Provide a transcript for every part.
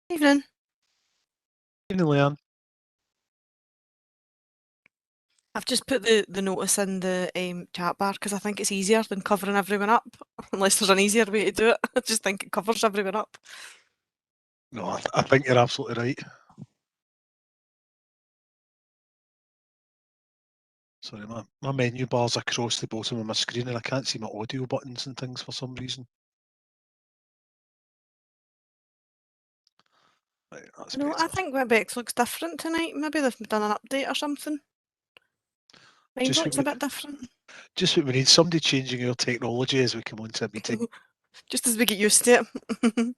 Evening. Evening, Leanne. I've just put the notice in the chat bar because I think it's easier than covering everyone up, unless there's an easier way to do it. I just think it covers everyone up. No, I think you're absolutely right. Sorry, my menu bar's across the bottom of my screen and I can't see my audio buttons and things for some reason. Right, that's No, better. I think maybe it looks different tonight. Maybe they've done an update or something. Mine Just looks a bit different. Just what we need, somebody changing our technology as we come onto a meeting. Just as we get used to it.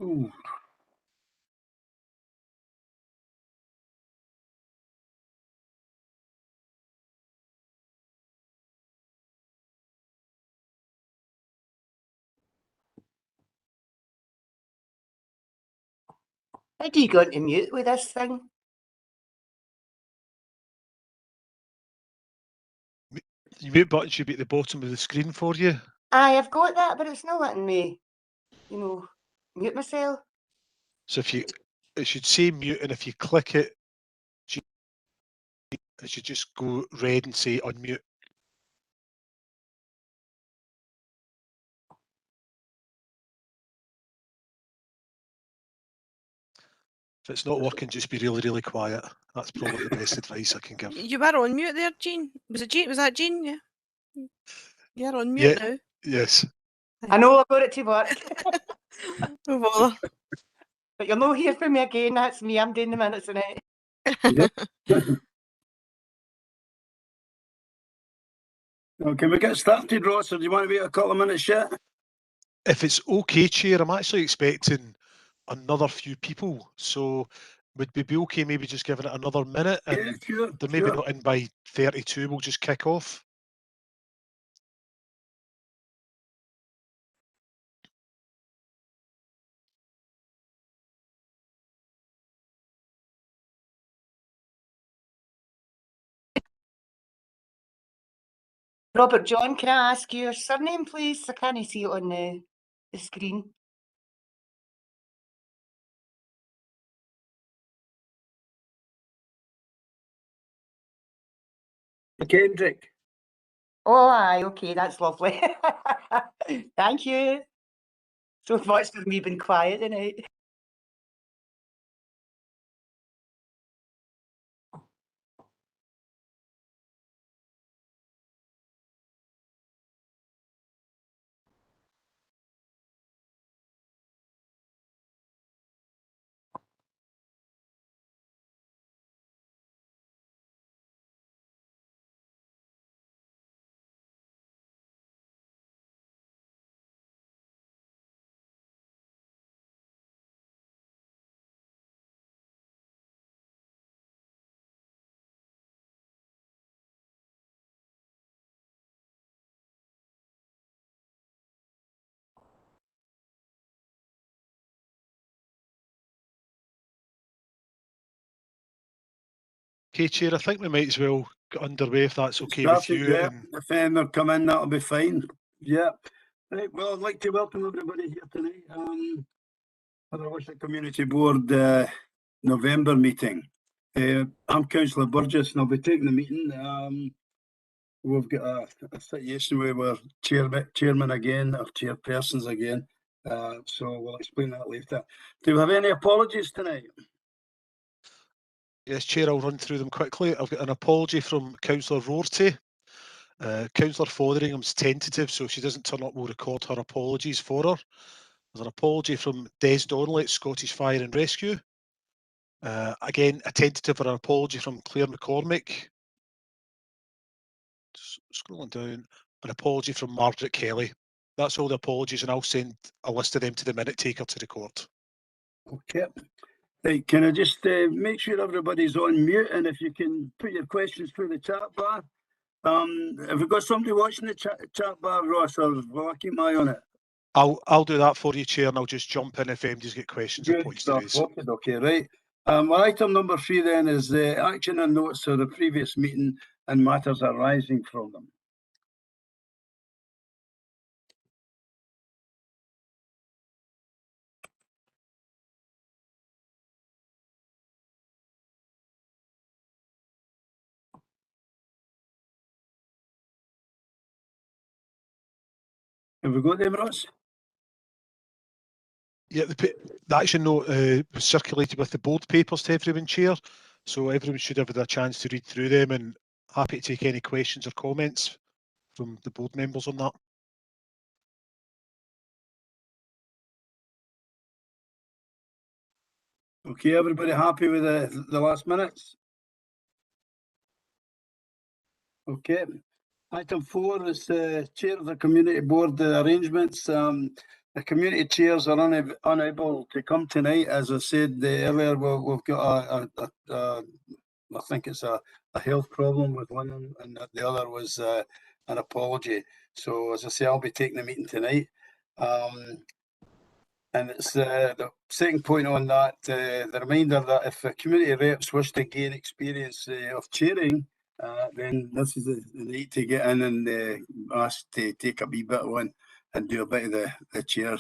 Ooh. How do you go into mute with this thing? The mute button should be at the bottom of the screen for you. Aye, I've got that, but it's not letting me, you know, mute myself. So if you, it should say mute, and if you click it, it should just go red and say unmute. If it's not working, just be really, really quiet. That's probably the best advice I can give. You were on mute there, Jean. Was it Jean? Was that Jean? Yeah. You're on mute now. Yes. I know I've got it to work. No bother. But you'll not hear from me again. That's me. I'm doing the minutes tonight. Well, can we get started, Ross, or do you want to wait a couple of minutes yet? If it's okay, Chair, I'm actually expecting another few people. So would we be okay maybe just giving it another minute? And Yeah, sure. they're maybe not in by 32, we'll just kick off. Robert John, can I ask your surname, please? I can't see it on the screen. Kendrick. Oh, aye, okay, that's lovely. Thank you so much for me being quiet tonight. Okay, Chair, I think we might as well get underway if that's okay with you. Yeah, if they'll come in, that'll be fine. Yeah. Right, well, I'd like to welcome everybody here tonight for the Wishaw Community Board November meeting. I'm Councillor Burgess and I'll be taking the meeting. We've got a situation where we're chairman again, or chairpersons again, so we'll explain that later. Do we have any apologies tonight? Yes, Chair, I'll run through them quickly. I've got an apology from Councillor Rorty. Councillor Fotheringham's tentative, so if she doesn't turn up, we'll record her apologies for her. There's an apology from Des Donnelly at Scottish Fire and Rescue. Again, a tentative or an apology from Claire McCormick. Scrolling down, an apology from Margaret Kelly. That's all the apologies, and I'll send a list of them to the minute taker to record. Okay. Right, can I just make sure everybody's on mute, and if you can put your questions through the chat bar. Have we got somebody watching the chat bar, Ross, or will I keep my eye on it? I'll do that for you, Chair, and I'll just jump in if anybody's got questions or points to raise. Okay, right. Well, item number 3 then is the action and notes of the previous meeting and matters arising from them. Have we got them, Ross? Yeah, the action note was circulated with the board papers to everyone, Chair, so everyone should have had a chance to read through them, and happy to take any questions or comments from the board members on that. Okay, everybody happy with the last minutes? Okay. Item 4 is chair of the community board arrangements. The community chairs are unable to come tonight. As I said earlier, we've got I think it's a health problem with one, and the other was an apology. So as I say, I'll be taking the meeting tonight. And it's the second point on that, the reminder that if community reps wish to gain experience of chairing, then this is the night to get in and ask to take a wee bit on and do a bit of the chair.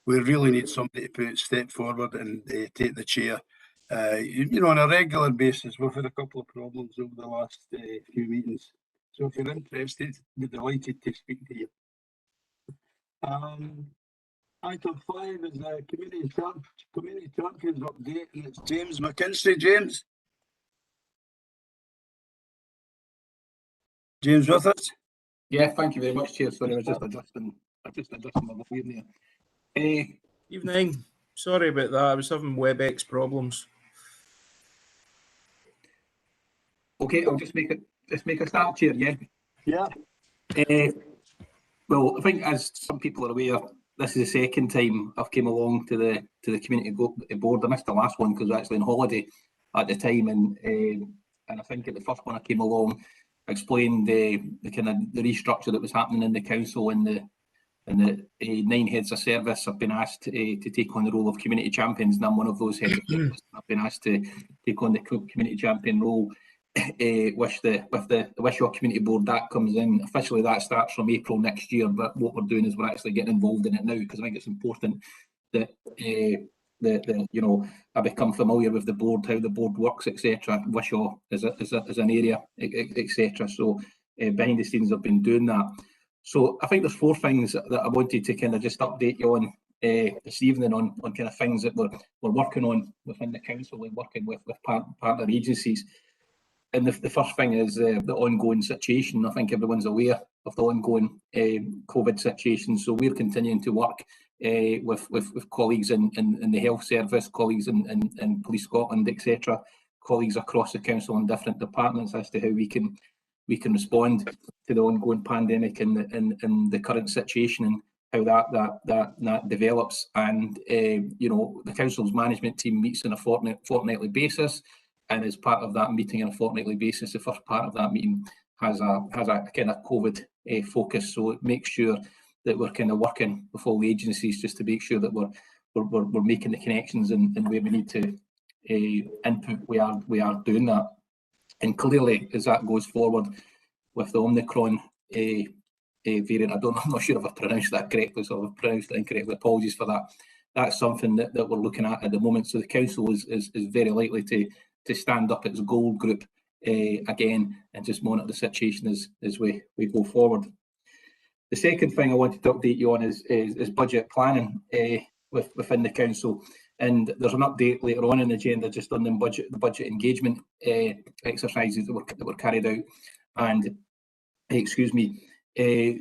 We really need somebody to step forward and take the chair. You know, on a regular basis. We've had a couple of problems over the last few meetings. So if you're interested, we'd be delighted to speak to you. Item 5 is a community champions update, and it's James McKinstry. James with us? Yeah, thank you very much, Chair. Sorry, I was just adjusting my volume there. Evening. Sorry about that. I was having WebEx problems. Okay, I'll just make a start, Chair. Yeah. Yeah. Well, I think as some people are aware, this is the second time I've came along to the community board. I missed the last one because I was actually on holiday at the time, and I think at the first one I came along, I explained the kind of the restructure that was happening in the council, and the 9 heads of service have been asked to take on the role of community champions, and I'm one of those heads of service. I've been asked to take on the community champion role. With the Wishaw Community Board, that comes in officially. That starts from April next year, but what we're doing is we're actually getting involved in it now, because I think it's important that you know, I become familiar with the board, how the board works, etc. Wishaw is an area, etc. So behind the scenes I've been doing that. So I think there's 4 things that I wanted to kind of just update you on this evening on kind of things that we're working on within the council and working with partner agencies. And the first thing is the ongoing situation. I think everyone's aware of the ongoing COVID situation. So we're continuing to work with colleagues in the health service, colleagues in Police Scotland, etc., colleagues across the council in different departments as to how we can respond to the ongoing pandemic and the current situation, and how that develops. And you know, the council's management team meets on a fortnightly basis. And as part of that meeting on a fortnightly basis, the first part of that meeting has a kind of COVID focus. So it makes sure that we're kind of working with all the agencies just to make sure that we're making the connections and where we need to input, we are doing that. And clearly, as that goes forward with the Omicron variant, I'm not sure if I've pronounced that correctly, so if I've pronounced it incorrectly, apologies for that. That's something that we're looking at the moment. So the council is very likely to stand up its gold group again and just monitor the situation as we go forward. The second thing I wanted to update you on is budget planning within the council, and there's an update later on in the agenda just on the budget engagement exercises that were carried out. And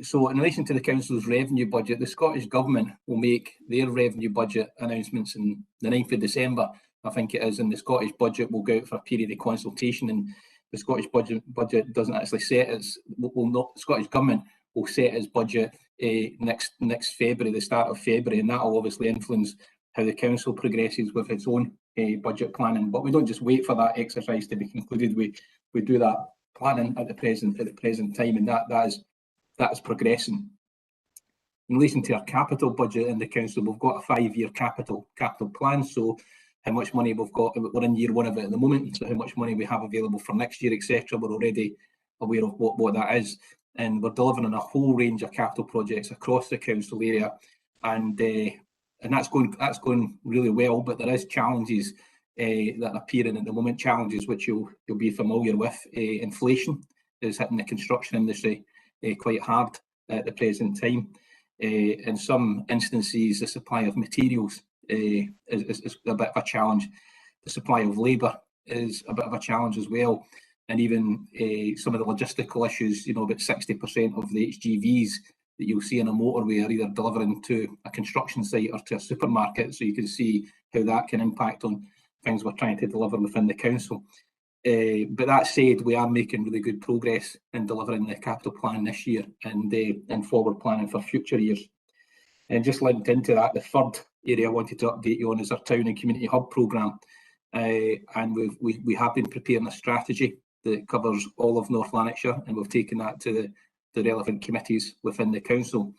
so in relation to the council's revenue budget, the Scottish Government will make their revenue budget announcements on the 9th of December, I think it is, and the Scottish budget will go out for a period of consultation, and the Scottish budget doesn't actually set its, the Scottish Government will set its budget next February, the start of February, and that will obviously influence how the council progresses with its own budget planning. But we don't just wait for that exercise to be concluded, we do that planning at the present time, and that is progressing. In relation to our capital budget in the council, we've got a 5-year capital plan. So how much money we've got, we're in year 1 of it at the moment, so how much money we have available for next year, etc. We're already aware of what that is, and we're delivering on a whole range of capital projects across the council area, and that's going really well. But there is challenges that are appearing at the moment, challenges which you'll be familiar with. Inflation is hitting the construction industry quite hard at the present time. In some instances, the supply of materials is a bit of a challenge. The supply of labour is a bit of a challenge as well, and even some of the logistical issues. You know, about 60% of the HGVs that you'll see in a motorway are either delivering to a construction site or to a supermarket, so you can see how that can impact on things we're trying to deliver within the council. But that said, we are making really good progress in delivering the capital plan this year and forward planning for future years. And just linked into that, the third area I wanted to update you on is our Town and Community Hub programme. And we have been preparing a strategy that covers all of North Lanarkshire, and we've taken that to the relevant committees within the council.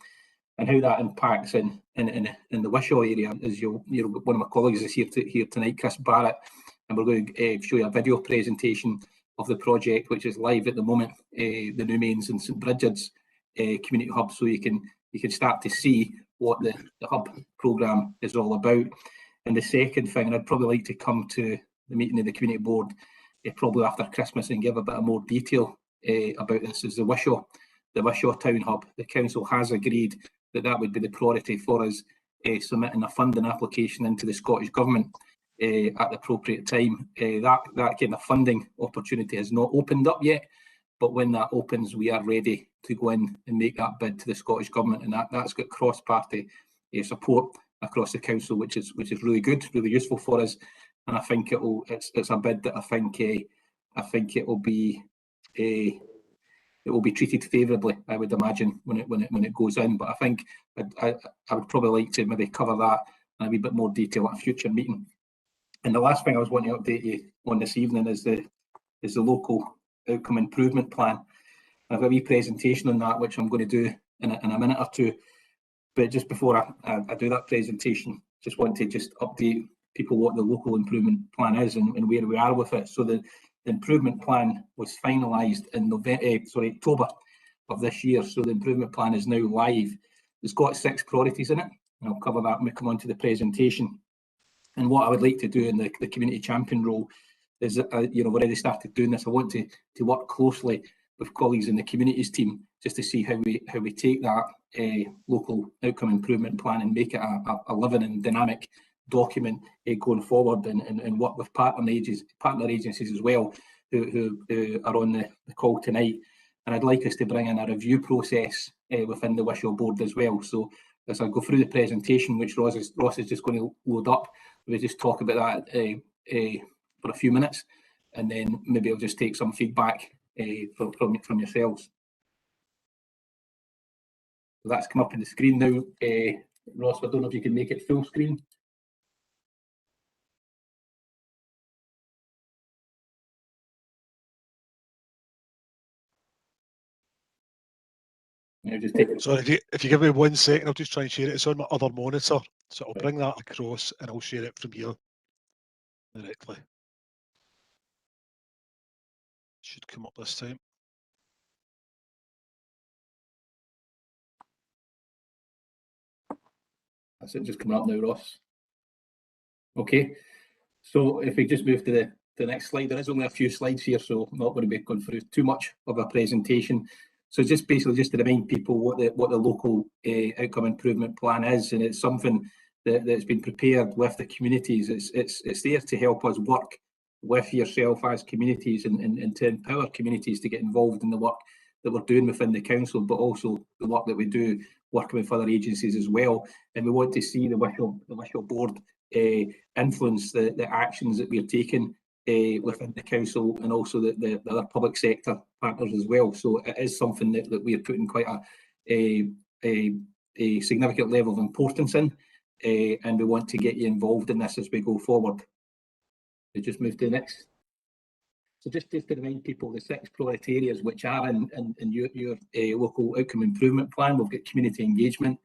and how that impacts in the Wishaw area. As one of my colleagues is here tonight, Chris Barrett, and we're going to show you a video presentation of the project, which is live at the moment, the New Mains and St Bridget's community hub, so you can start to see what the hub programme is all about. And the second thing, and I'd probably like to come to the meeting of the community board probably after Christmas and give a bit of more detail about this, is the Wishaw Town Hub. The council has agreed that would be the priority for us, submitting a funding application into the Scottish Government at the appropriate time. That kind of funding opportunity has not opened up yet, but when that opens, we are ready to go in and make that bid to the Scottish Government, and that's got cross-party support across the council, which is really good, really useful for us. And I think it's a bid that I think it will be treated favourably, I would imagine, when it goes in. But I think I would probably like to maybe cover that in a wee bit more detail at a future meeting. And the last thing I was wanting to update you on this evening is the local outcome improvement plan. I've got a wee presentation on that, which I'm going to do in a minute or two. But just before I do that presentation, just want to update people what the local improvement plan is and where we are with it. So the improvement plan was finalised in October of this year. So the improvement plan is now live. It's got 6 priorities in it, and I'll cover that when we come on to the presentation. And what I would like to do in the community champion role is, we've already started doing this. I want to work closely with colleagues in the communities team just to see how we take that local outcome improvement plan and make it a living and dynamic document going forward, and work with partner agencies as well who are on the call tonight. And I'd like us to bring in a review process within the Wishaw board as well. So as I go through the presentation, which Ross is just going to load up, we'll just talk about that for a few minutes, and then maybe I'll just take some feedback from yourselves. So that's come up on the screen now. Ross, I don't know if you can make it full screen. Sorry, if you give me 1 second, I'll just try and share it. It's on my other monitor, so I'll bring that across and I'll share it from here directly. Should come up this time. That's it, just coming up now, Ross. Okay, so if we just move to the next slide, there is only a few slides here, so I'm not going to be going through too much of a presentation. So just basically just to remind people what the local outcome improvement plan is, and it's something that's been prepared with the communities. It's there to help us work with yourself as communities and to empower communities to get involved in the work that we're doing within the council, but also the work that we do working with other agencies as well. And we want to see the Wishaw board influence the actions that we're taking within the council, and also the other public sector partners as well. So it is something that we are putting quite a significant level of importance in, and we want to get you involved in this as we go forward. We just move to the next. So just to remind people, the 6 priority areas which are in your local outcome improvement plan, we've got community engagement,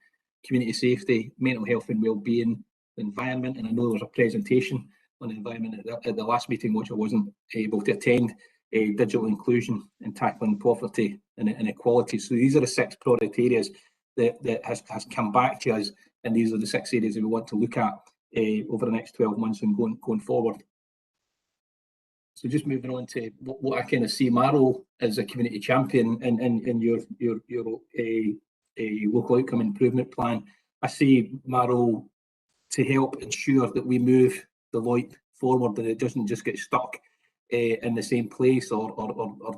community safety, mental health and wellbeing, environment, and I know there was a presentation on the environment at the last meeting which I wasn't able to attend, digital inclusion and tackling poverty and inequality. So these are the 6 priority areas that has come back to us, and these are the 6 areas that we want to look at over the next 12 months and going forward. So just moving on to what I kind of see my role as a community champion in your local outcome improvement plan. I see my role to help ensure that we move the light forward, that it doesn't just get stuck in the same place or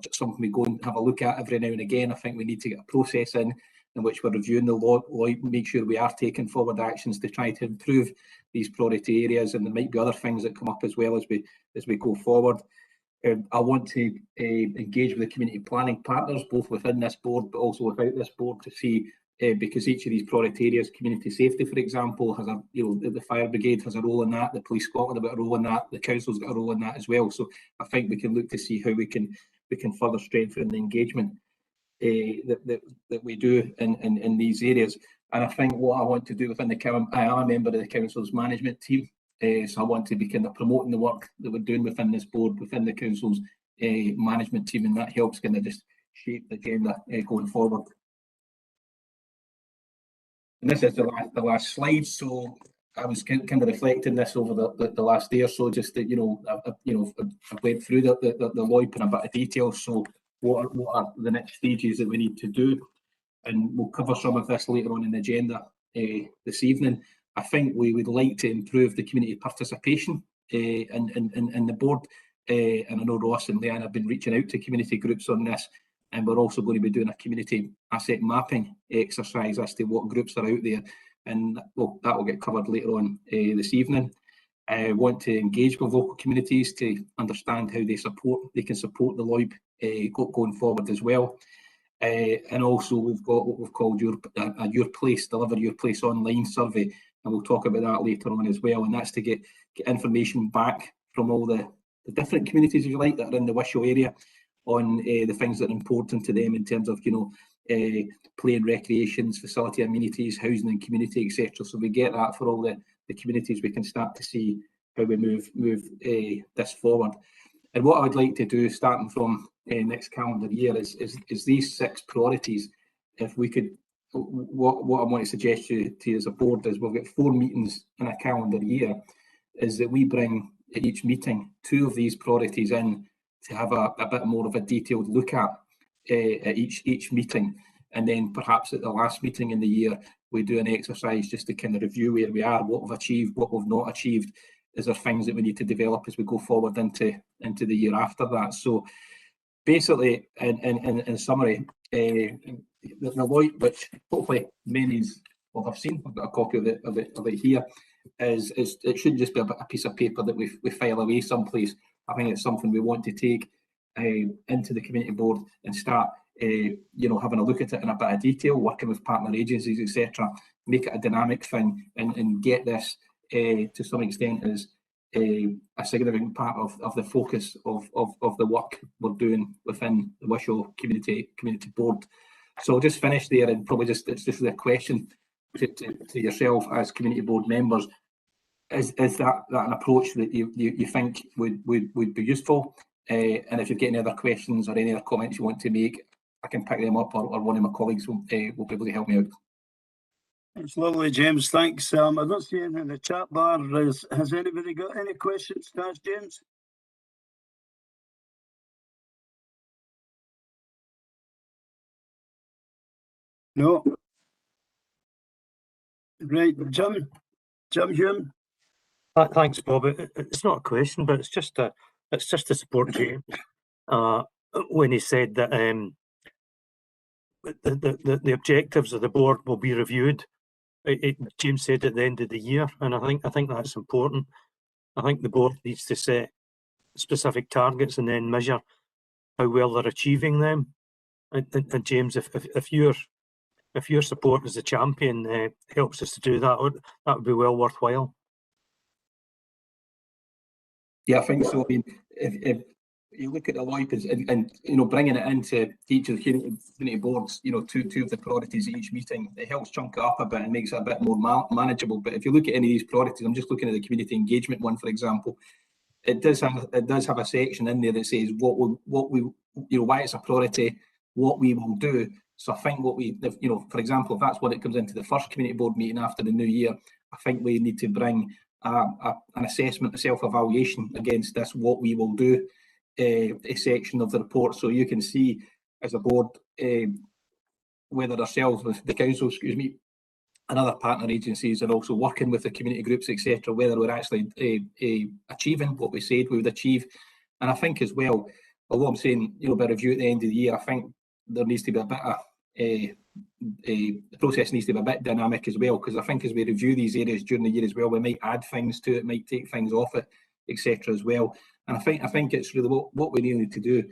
just something we go and have a look at every now and again. I think we need to get a process in which we're reviewing the light, make sure we are taking forward actions to try to improve these priority areas, and there might be other things that come up as well as we go forward. I want to engage with the community planning partners, both within this board but also without this board, to see because each of these priority areas, community safety, for example, has the fire brigade has a role in that, the Police Scotland have got a role in that, the council's got a role in that as well. So I think we can look to see how we can further strengthen the engagement that we do in these areas. And I think what I want to do within the I am a member of the council's management team, so I want to be kind of promoting the work that we're doing within this board, within the council's management team, and that helps kind of just shape the agenda going forward. And this is the last slide. So I was kind of reflecting this over the last day or so, just that, I went through the LOIP in a bit of detail. So what are the next stages that we need to do? And we'll cover some of this later on in the agenda this evening. I think we would like to improve the community participation in the board. And I know Ross and Leanne have been reaching out to community groups on this. And we're also going to be doing a community asset mapping exercise as to what groups are out there. And that will get covered later on this evening. I want to engage with local communities to understand how they can support the LOIP going forward as well. And also we've got what we've called Your Place, Deliver Your Place online survey. And we'll talk about that later on as well. And that's to get information back from all the different communities, if you like, that are in the Wishaw area, on the things that are important to them in terms of, play and recreations, facility amenities, housing and community, etc. So we get that for all the communities. We can start to see how we move this forward. And what I would like to do, starting from next calendar year, is these 6 priorities. If we could, what I want to suggest to you as a board is we've got 4 meetings in a calendar year, is that we bring at each meeting 2 of these priorities in to have a bit more of a detailed look at each meeting. And then perhaps at the last meeting in the year, we do an exercise just to kind of review where we are, what we've achieved, what we've not achieved. Is there things that we need to develop as we go forward into the year after that? So basically, in summary, the LOIP, which hopefully many will have seen, I've got a copy of it here, is it shouldn't just be a piece of paper that we file away someplace. I think it's something we want to take into the community board and start having a look at it in a bit of detail, working with partner agencies, etc. Make it a dynamic thing and get this to some extent as a significant part of the focus of the work we're doing within the Wishaw community board. So I'll just finish there, and probably it's just a question to yourself as community board members. Is that an approach that you think would be useful? And if you've got any other questions or any other comments you want to make, I can pick them up, or one of my colleagues will be able to help me out. It's lovely, James. Thanks. I don't see anything in the chat bar. Has anybody got any questions to ask James? No. Right, Jim. Thanks, Bob. It's not a question, but it's just to support James when he said that the objectives of the board will be reviewed. James said at the end of the year, and I think that's important. I think the board needs to set specific targets and then measure how well they're achieving them. And James, if your support as a champion helps us to do that, that would be well worthwhile. Yeah, I think so. I mean, if you look at the LOIP and bringing it into each of the community boards, 2 of the priorities at each meeting, it helps chunk it up a bit and makes it a bit more manageable. But if you look at any of these priorities, I'm just looking at the community engagement one, for example. It does have a section in there that says what we why it's a priority, what we will do. So I think for example, if that's what it comes into the first community board meeting after the new year, I think we need to bring an assessment, a self-evaluation against this, what we will do, a section of the report, so you can see as a board whether ourselves, with the council, and other partner agencies, and also working with the community groups, etc., whether we're actually achieving what we said we would achieve. And I think as well, although I'm saying about review at the end of the year, I think there needs to be a bit of the process needs to be a bit dynamic as well, because I think as we review these areas during the year as well, we might add things to it, might take things off it, etc. as well. And I think it's really what we really need to do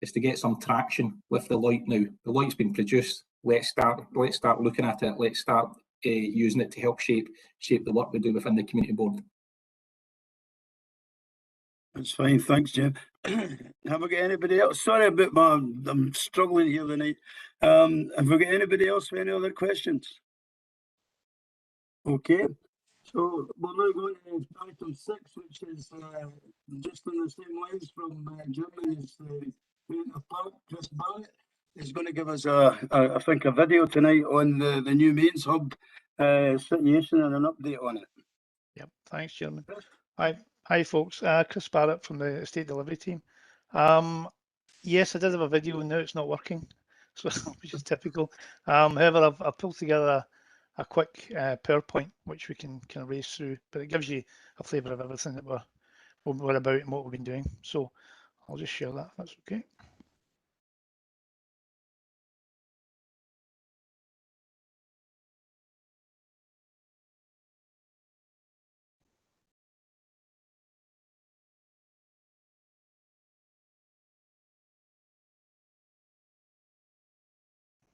is to get some traction with the LOIP now. The LOIP's been produced. Let's start looking at it. Let's start using it to help shape the work we do within the community board. That's fine, thanks, Jim. Have we got anybody else? Sorry about I'm struggling here tonight. Have we got anybody else with any other questions? Okay, so we're now going to item 6, which is just on the same lines from Jim and his part. Chris Barrett is going to give us I think a video tonight on the new mains hub situation and an update on it. Yep, thanks, Chairman. Chris? Hi, folks. Chris Barrett from the Estate Delivery Team. Yes, I did have a video, and now it's not working, so which is typical. However, I've pulled together a quick PowerPoint which we can kind of race through, but it gives you a flavour of everything that we're about and what we've been doing. So I'll just share that. If that's okay.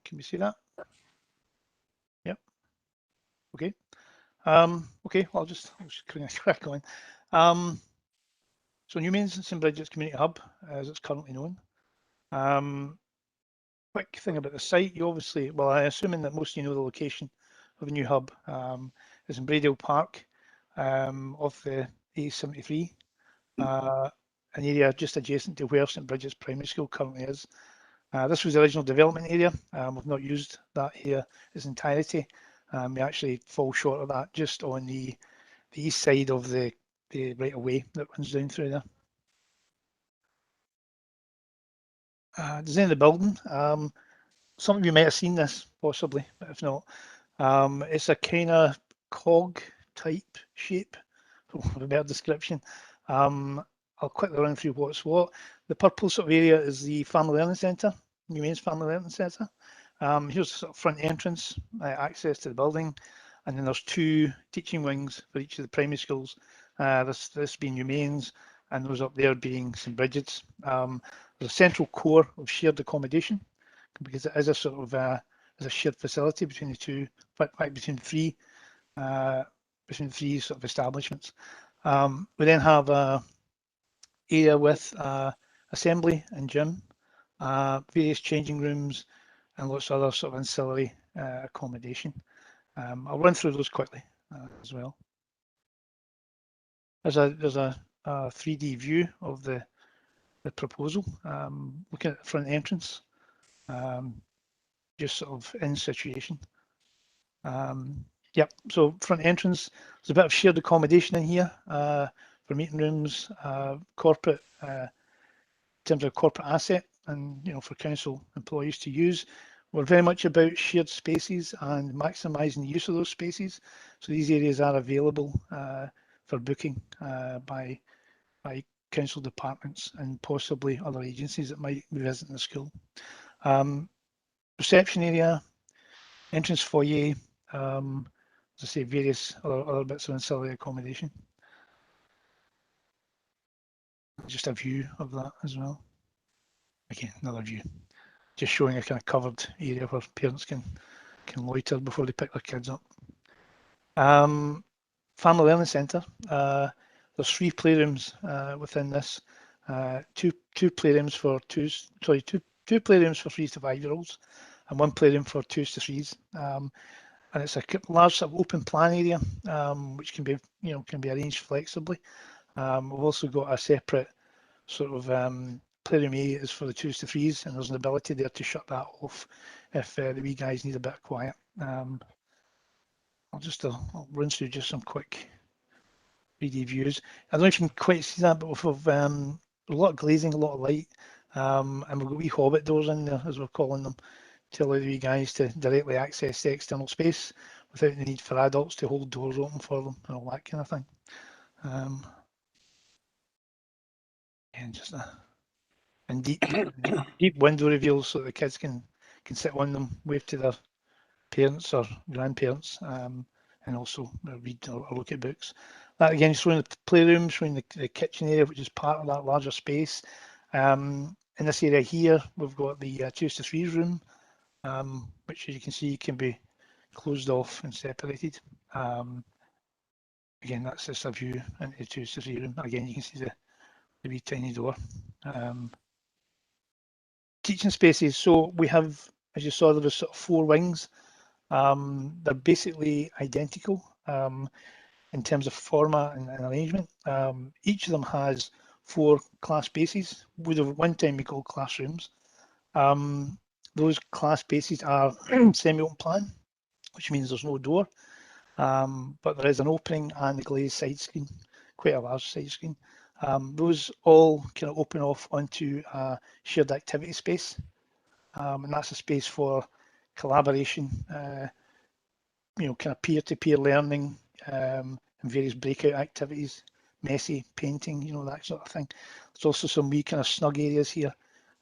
Can we see that? Yep. Okay. Okay. I'll just crack on. So New Mains and St Bridget's Community Hub, as it's currently known. Quick thing about the site, you obviously, well, I'm assuming that most of you know the location of the new hub is in Braydale Park off the A73, an area just adjacent to where St Bridget's Primary School currently is. This was the original development area. We've not used that here in its entirety. We actually fall short of that just on the east side of the right of way that runs down through there. Design of the building. Some of you might have seen this possibly, but if not, it's a kind of cog type shape, for a better description. I'll quickly run through what's what. The purple sort of area is the Family Learning Centre, New Mains Family Learning Centre. Here's the sort of front entrance, access to the building, and then there's 2 teaching wings for each of the primary schools. This being New Mains, and those up there being St Bridget's. There's a central core of shared accommodation, because it is a sort of as a shared facility between the 2, between three sort of establishments. We then have a area with assembly and gym, various changing rooms, and lots of other sort of ancillary accommodation. I'll run through those quickly as well. There's a 3D view of the proposal. Looking at the front entrance, just sort of in situation. Yep, so front entrance, there's a bit of shared accommodation in here for meeting rooms, corporate, in terms of corporate asset, and for council employees to use. We're very much about shared spaces and maximising the use of those spaces. So these areas are available for booking by council departments and possibly other agencies that might be visiting the school. Reception area, entrance foyer, as I say, various other bits of ancillary accommodation. Just a view of that as well. Again, another view. Just showing a kind of covered area where parents can loiter before they pick their kids up. Family Learning Centre. There's 3 playrooms within this. Two playrooms for two playrooms for 3 to 5-year-olds, and 1 playroom for 2s to 3s. And it's a large sort of open plan area, which can be arranged flexibly. We've also got a separate sort of playroom A is for the 2s to 3s, and there's an ability there to shut that off if the wee guys need a bit of quiet. I'll run through just some quick 3D views. I don't know if you can quite see that, but we've a lot of glazing, a lot of light, and we've got wee hobbit doors in there, as we're calling them, to allow the wee guys to directly access the external space without the need for adults to hold doors open for them and all that kind of thing. And just and deep window reveals so that the kids can sit on them, wave to their parents or grandparents, and also read or look at books. That again is showing the playroom, showing the kitchen area, which is part of that larger space. In this area here, we've got the 2s to 3s room, which as you can see can be closed off and separated. Again, that's just a view into the 2s to 3 room. Again, you can see the wee tiny door. Teaching spaces. So we have, as you saw, there was sort of 4 wings. They're basically identical. in terms of format and arrangement. Each of them has 4 class spaces, would have at one time be called classrooms. Those class spaces are semi-open plan, which means there's no door, but there is an opening and a glazed side screen, quite a large side screen. Those all kind of open off onto a shared activity space, and that's a space for collaboration, kind of peer-to-peer learning, and various breakout activities, messy painting, that sort of thing. There's also some wee kind of snug areas here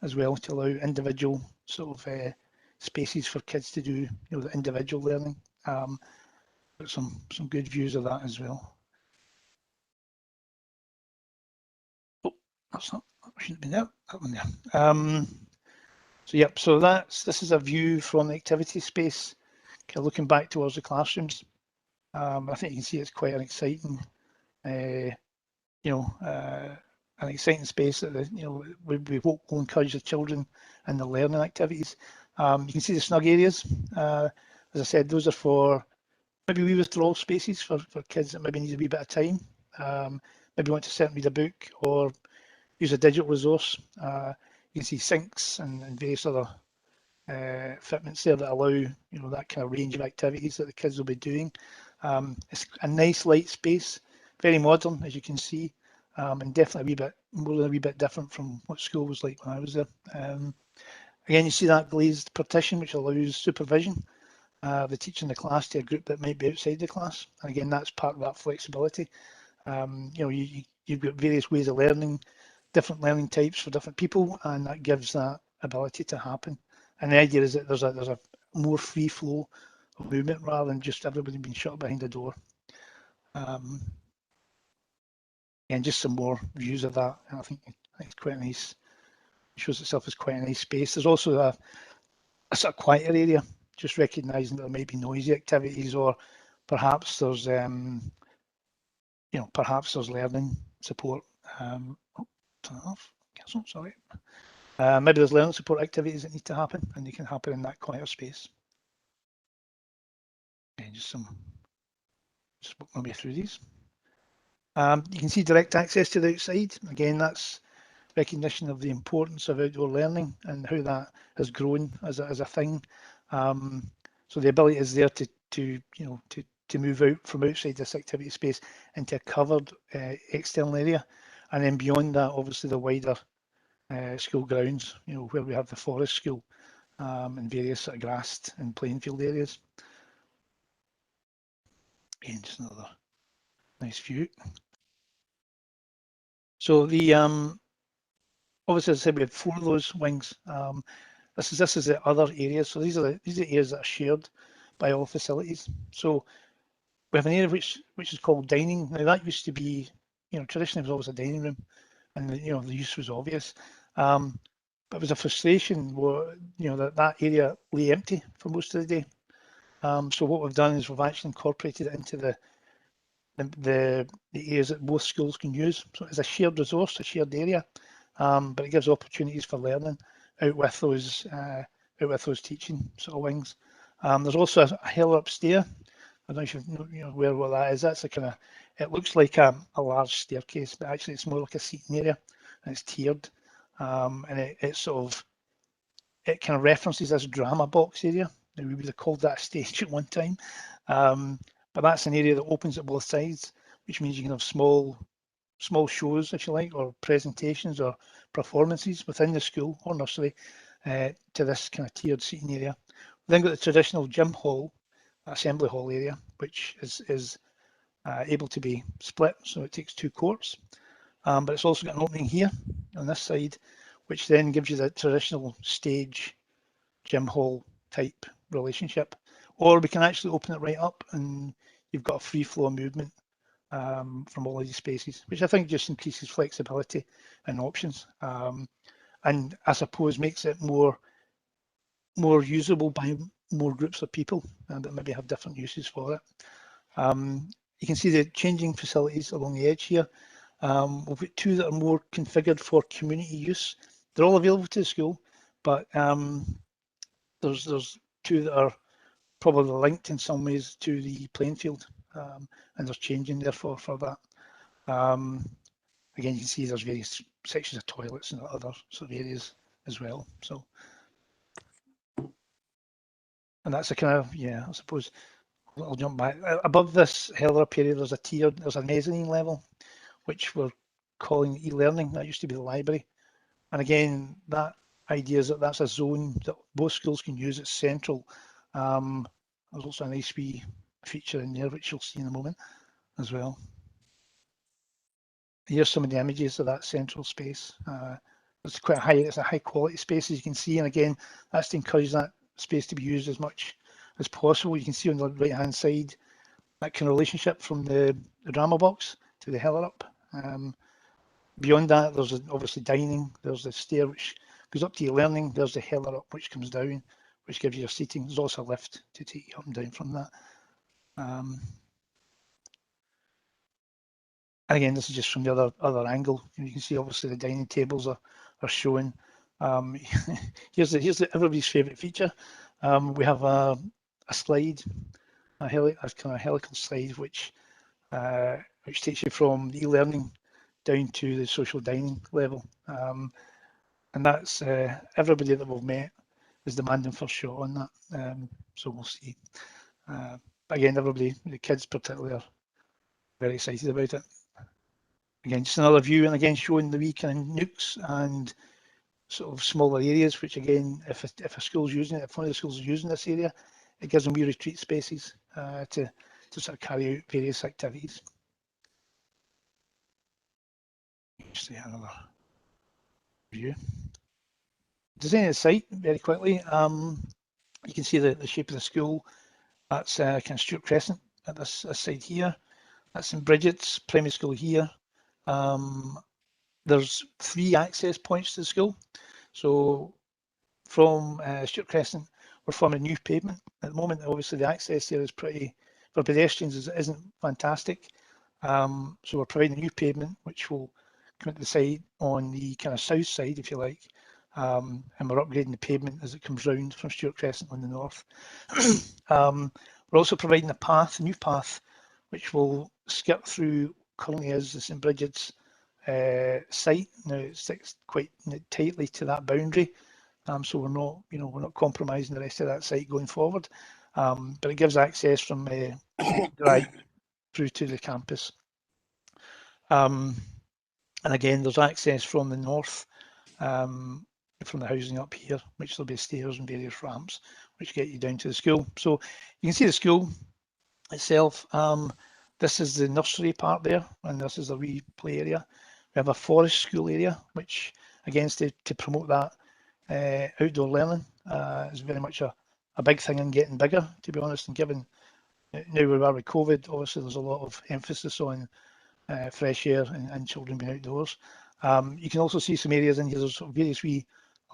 as well to allow individual sort of spaces for kids to do, the individual learning. But some good views of that as well. Oh, that's not, that shouldn't be there. That one there. So yep, so this is a view from the activity space, kind of looking back towards the classrooms. I think you can see it's quite an exciting, an exciting space that we hope will encourage the children and the learning activities. You can see the snug areas. As I said, those are for maybe wee withdrawal spaces for kids that maybe need a wee bit of time. Maybe want to sit and read a book or use a digital resource. You can see sinks and various other fitments there that allow that kind of range of activities that the kids will be doing. It's a nice light space, very modern as you can see, and definitely a wee bit more than a wee bit different from what school was like when I was there. Again, you see that glazed partition which allows supervision of the teacher in the class to a group that might be outside the class, and again that's part of that flexibility. You've got various ways of learning, different learning types for different people, and that gives that ability to happen. And the idea is that there's a more free flow of movement rather than just everybody being shut behind a door. And just some more views of that. And I think it's quite nice. It shows itself as quite a nice space. There's also a sort of quieter area, just recognising that there might be noisy activities, or perhaps there's perhaps there's learning support. Turn it off. Cancel, sorry. Maybe there's learning support activities that need to happen, and they can happen in that quieter space. Okay, just work my way through these. You can see direct access to the outside. Again, that's recognition of the importance of outdoor learning and how that has grown as a thing. So the ability is there to move out from outside this activity space into a covered external area, and then beyond that, obviously the wider school grounds, where we have the forest school and various sort of grassed and playing field areas. Again, just another nice view. So the obviously, as I said, we had 4 of those wings. This is the other areas. So these are the areas that are shared by all facilities. So we have an area which is called dining. Now that used to be, traditionally it was always a dining room, and the use was obvious. But it was a frustration where that area lay empty for most of the day. So what we've done is we've actually incorporated it into the areas that both schools can use. So it's a shared resource, a shared area, but it gives opportunities for learning out with those teaching sort of wings. There's also a hill upstairs. I don't know if you're aware what that is. That's a kind of, it looks like a large staircase, but actually it's more like a seating area, and it's tiered, and it kind of references this drama box area. Now, we would have called that a stage at one time, but that's an area that opens at both sides, which means you can have small shows, if you like, or presentations or performances within the school or nursery to this kind of tiered seating area. We've then got the traditional gym hall, assembly hall area, which is able to be split, so it takes 2 courts, but it's also got an opening here on this side, which then gives you the traditional stage gym hall type relationship. Or we can actually open it right up and you've got a free flow of movement from all of these spaces, which I think just increases flexibility and options, and I suppose makes it more usable by more groups of people that maybe have different uses for it. You can see the changing facilities along the edge here. We've got 2 that are more configured for community use. They're all available to the school, but there's 2 that are probably linked in some ways to the playing field. and there's changing therefore for that. Again, you can see there's various sections of toilets and other sort of areas as well. So, and that's a kind of, yeah, I suppose I'll jump back. Above this header up area, there's a tier, there's a mezzanine level, which we're calling e-learning. That used to be the library. And again, that idea is that that's a zone that both schools can use. It's central. There's also a nice wee feature in there, which you'll see in a moment as well. Here's some of the images of that central space. It's quite high. It's a high quality space, as you can see. And again, that's to encourage that space to be used as much as possible. You can see on the right hand side that kind of relationship from the drama box to the heller up. Beyond that, there's obviously dining. There's the stair which goes up to your learning. There's the heller up which comes down, which gives you your seating. There's also a lift to take you up and down from that. And again, this is just from the other angle. You can see obviously the dining tables are showing. Here's everybody's favourite feature. We have a slide, a kind of helical slide, which takes you from the e-learning down to the social dining level. And that's everybody that we've met is demanding first shot on that. So we'll see. Again, everybody, the kids particularly, are very excited about it. Again, just another view, and again showing the wee kind of nooks and sort of smaller areas, which again, if a school's using it, if one of the schools is using this area, it gives them wee retreat spaces to sort of carry out various activities. Just see another view. Designing the site very quickly. You can see the shape of the school. That's kind of Stuart Crescent at this side here. That's St Bridget's primary school here. There's 3 access points to the school. So from Stuart Crescent, we're forming a new pavement. At the moment, obviously the access there is pretty, for pedestrians, isn't fantastic. So we're providing a new pavement, which will come at the side on the kind of south side, if you like. And we're upgrading the pavement as it comes round from Stuart Crescent on the north. We're also providing a new path, which will skirt through currently is the St Bridget's site. Now it sticks quite tightly to that boundary, so we're not compromising the rest of that site going forward. But it gives access from right through to the campus. And again, there's access from the north, from the housing up here, which there'll be stairs and various ramps which get you down to the school. So you can see the school itself. This is the nursery part there, and this is the wee play area. We have a forest school area, which again is to promote that outdoor learning. Is very much a big thing and getting bigger, to be honest. And given now where we are with COVID, obviously there's a lot of emphasis on fresh air and children being outdoors. You can also see some areas in here. There's various wee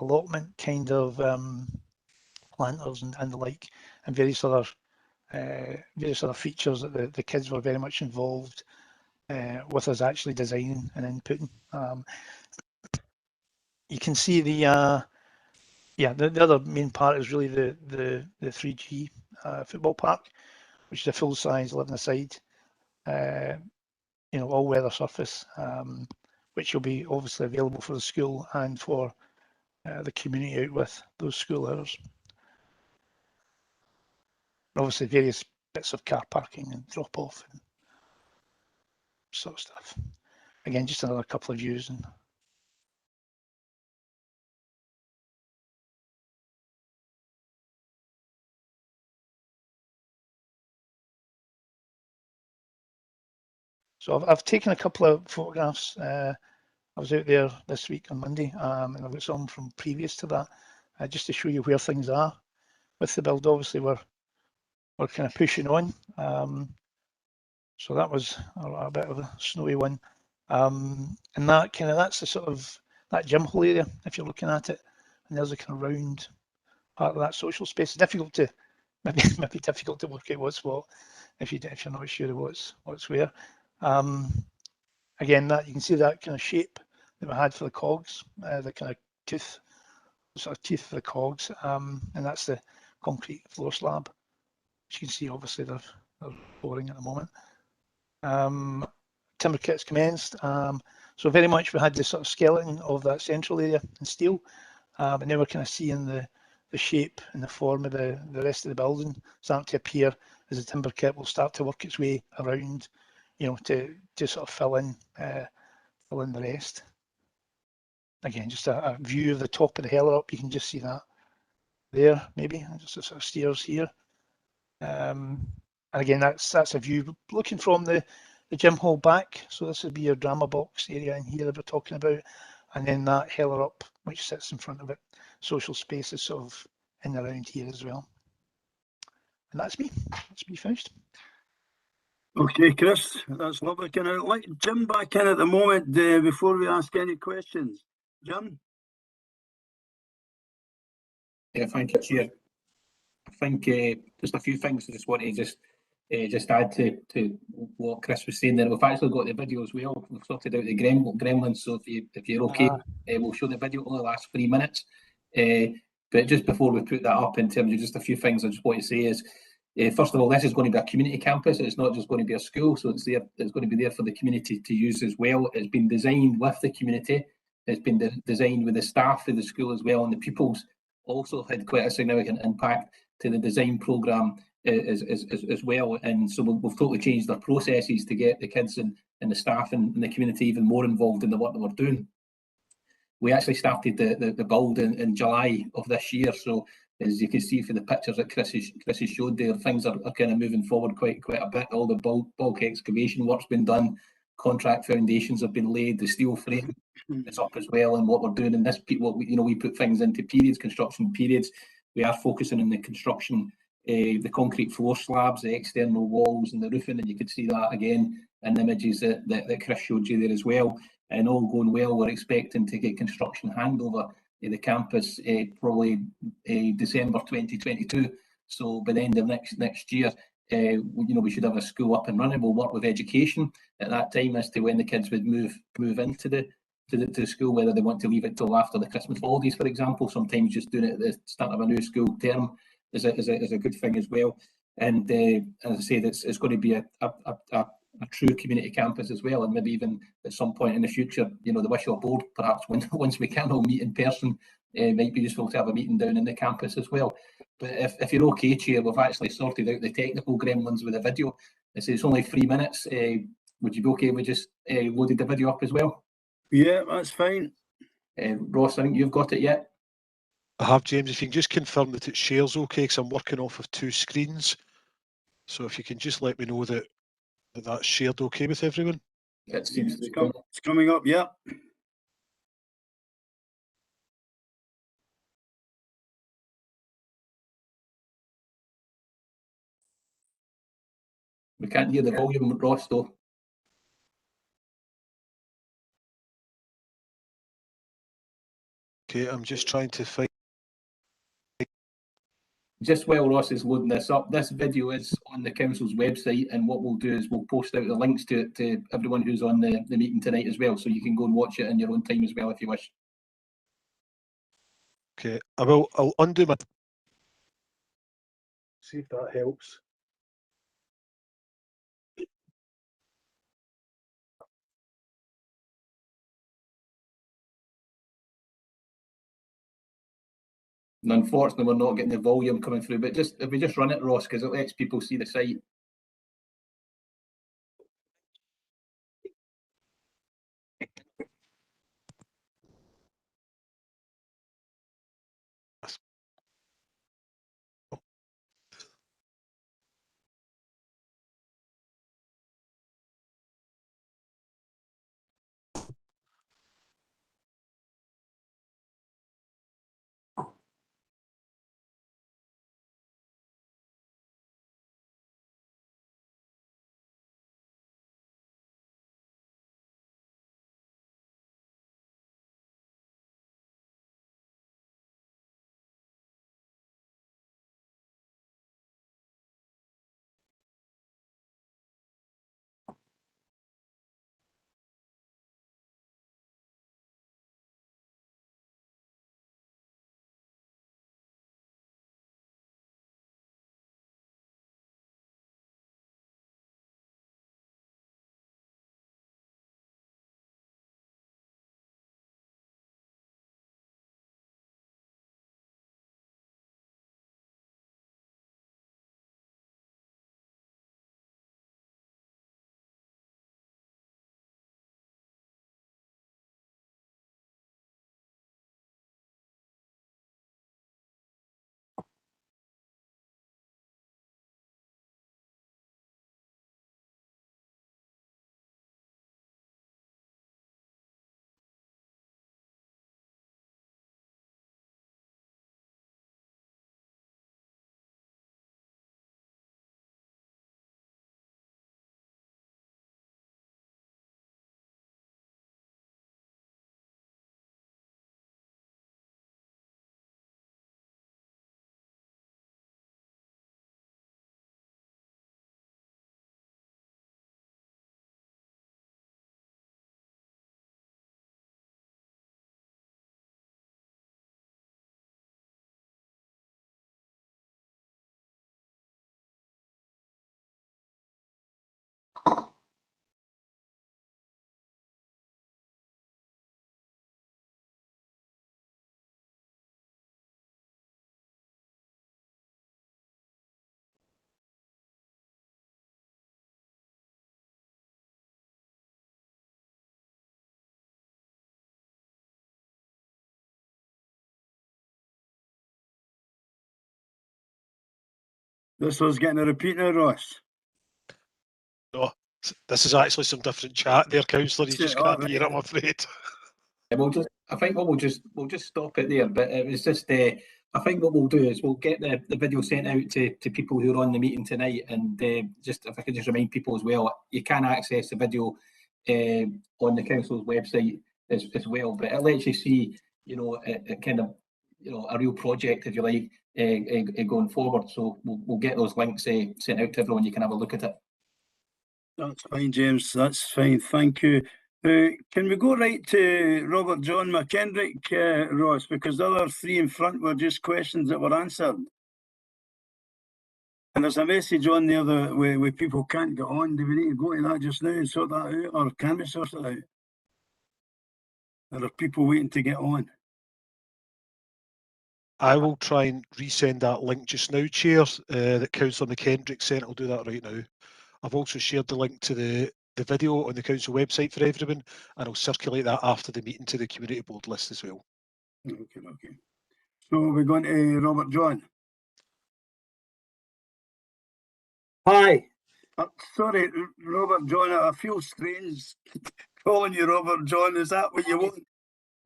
allotment kind of planters and the like, and various other features that the kids were very much involved with us actually designing and inputting. You can see the other main part is really the 3G football park, which is a full-size 11-a-side, all-weather surface, which will be obviously available for the school and for the community out with those school hours. Obviously, various bits of car parking and drop-off and sort of stuff. Again, just another couple of views. And so I've taken a couple of photographs. I was out there this week on Monday, and I've got some from previous to that, just to show you where things are with the build. Obviously, we're kind of pushing on. So that was a bit of a snowy one. And that's the sort of that gym hole area, if you're looking at it. And there's a kind of round part of that social space. It's difficult to maybe difficult to work out what's what if you're not sure what's where. Again, that you can see that kind of shape that we had for the cogs, the kind of teeth of the cogs, and that's the concrete floor slab. As you can see, obviously They're boring at the moment. Timber kits commenced. So very much we had this sort of skeleton of that central area in steel, but now we're kind of seeing the shape and the form of the rest of the building starting to appear as the timber kit will start to work its way around, you know, to sort of fill in the rest. Again, just a view of the top of the heller up. You can just see that there, maybe just a sort of stairs here. And again, that's a view looking from the gym hall back. So this would be your drama box area in here that we're talking about, and then that heller up which sits in front of it. Social spaces sort of in and around here as well. And that's me. That's me finished. Okay, Chris, that's lovely. Can I let Jim back in at the moment before we ask any questions? Jim? Yeah, thank you, Chair. I think just a few things I just want to just add to what Chris was saying there. We've actually got the video as well. We've sorted out the gremlins, so if you're okay, we'll show the video. It only lasts 3 minutes. But just before we put that up, in terms of just a few things I just want to say is, first of all, this is going to be a community campus. It's not just going to be a school, so it's there. It's going to be there for the community to use as well. It's been designed with the community. It's been designed with the staff of the school as well, and the pupils also had quite a significant impact to the design programme as well. And so we've totally changed our processes to get the kids and the staff and the community even more involved in the work that we're doing. We actually started the build in July of this year. So as you can see from the pictures that Chris has showed there, things are kind of moving forward quite a bit. All the bulk excavation work's been done, contract foundations have been laid, the steel frame is up as well. And what we're doing in this, we put things into periods, construction periods. We are focusing on the construction, the concrete floor slabs, the external walls and the roofing, and you can see that again in the images that Chris showed you there as well. And all going well, we're expecting to get construction handover in the campus probably December 2022. So by the end of next year, we should have a school up and running. We'll work with education at that time as to when the kids would move into the school, whether they want to leave it till after the Christmas holidays, for example. Sometimes just doing it at the start of a new school term is a good thing as well. And as I said, it's going to be a true community campus as well, and maybe even at some point in the future, the Wishaw board, perhaps once we can all meet in person, might be useful to have a meeting down in the campus as well. But if you're okay, Chair, we've actually sorted out the technical gremlins with a video. It's only 3 minutes. Would you be okay with just loaded the video up as well? Yeah, that's fine. Ross, I think you've got it yet. I have, James. If you can just confirm that it shares okay, because I'm working off of 2 screens. So if you can just let me know that that's shared okay with everyone. It seems it's coming up, yeah. We can't hear the volume, Ross, though. Okay, I'm just trying to find. Just while Ross is loading this up, this video is on the council's website, and what we'll do is we'll post out the links to it to everyone who's on the meeting tonight as well, so you can go and watch it in your own time as well if you wish. Okay, I'll undo my. See if that helps. And unfortunately, we're not getting the volume coming through, but if we just run it, Ross, because it lets people see the site. This was getting a repeat now, Ross. No, this is actually some different chat there, Councillor. You just can't hear it, I'm afraid. Yeah, I think we'll just stop it there. But it was just, I think what we'll do is we'll get the video sent out to people who are on the meeting tonight, and just if I could just remind people as well, you can access the video on the council's website as well. But it lets you see, you know, a kind of, you know, a real project, if you like, going forward. So we'll get those links sent out to everyone. You can have a look at it. That's fine, James. That's fine. Thank you. Can we go right to Robert John McKendrick, Ross, because the other three in front were just questions that were answered. And there's a message on there that where people can't get on. Do we need to go to that just now and sort that out, or can we sort it out? There are people waiting to get on. I will try and resend that link just now, Chair, that Councillor McKendrick sent. I'll do that right now. I've also shared the link to the video on the council website for everyone, and I'll circulate that after the meeting to the community board list as well. Okay. So we're going to Robert John. Hi. Sorry, Robert John, I feel strange calling you Robert John. Is that what you want?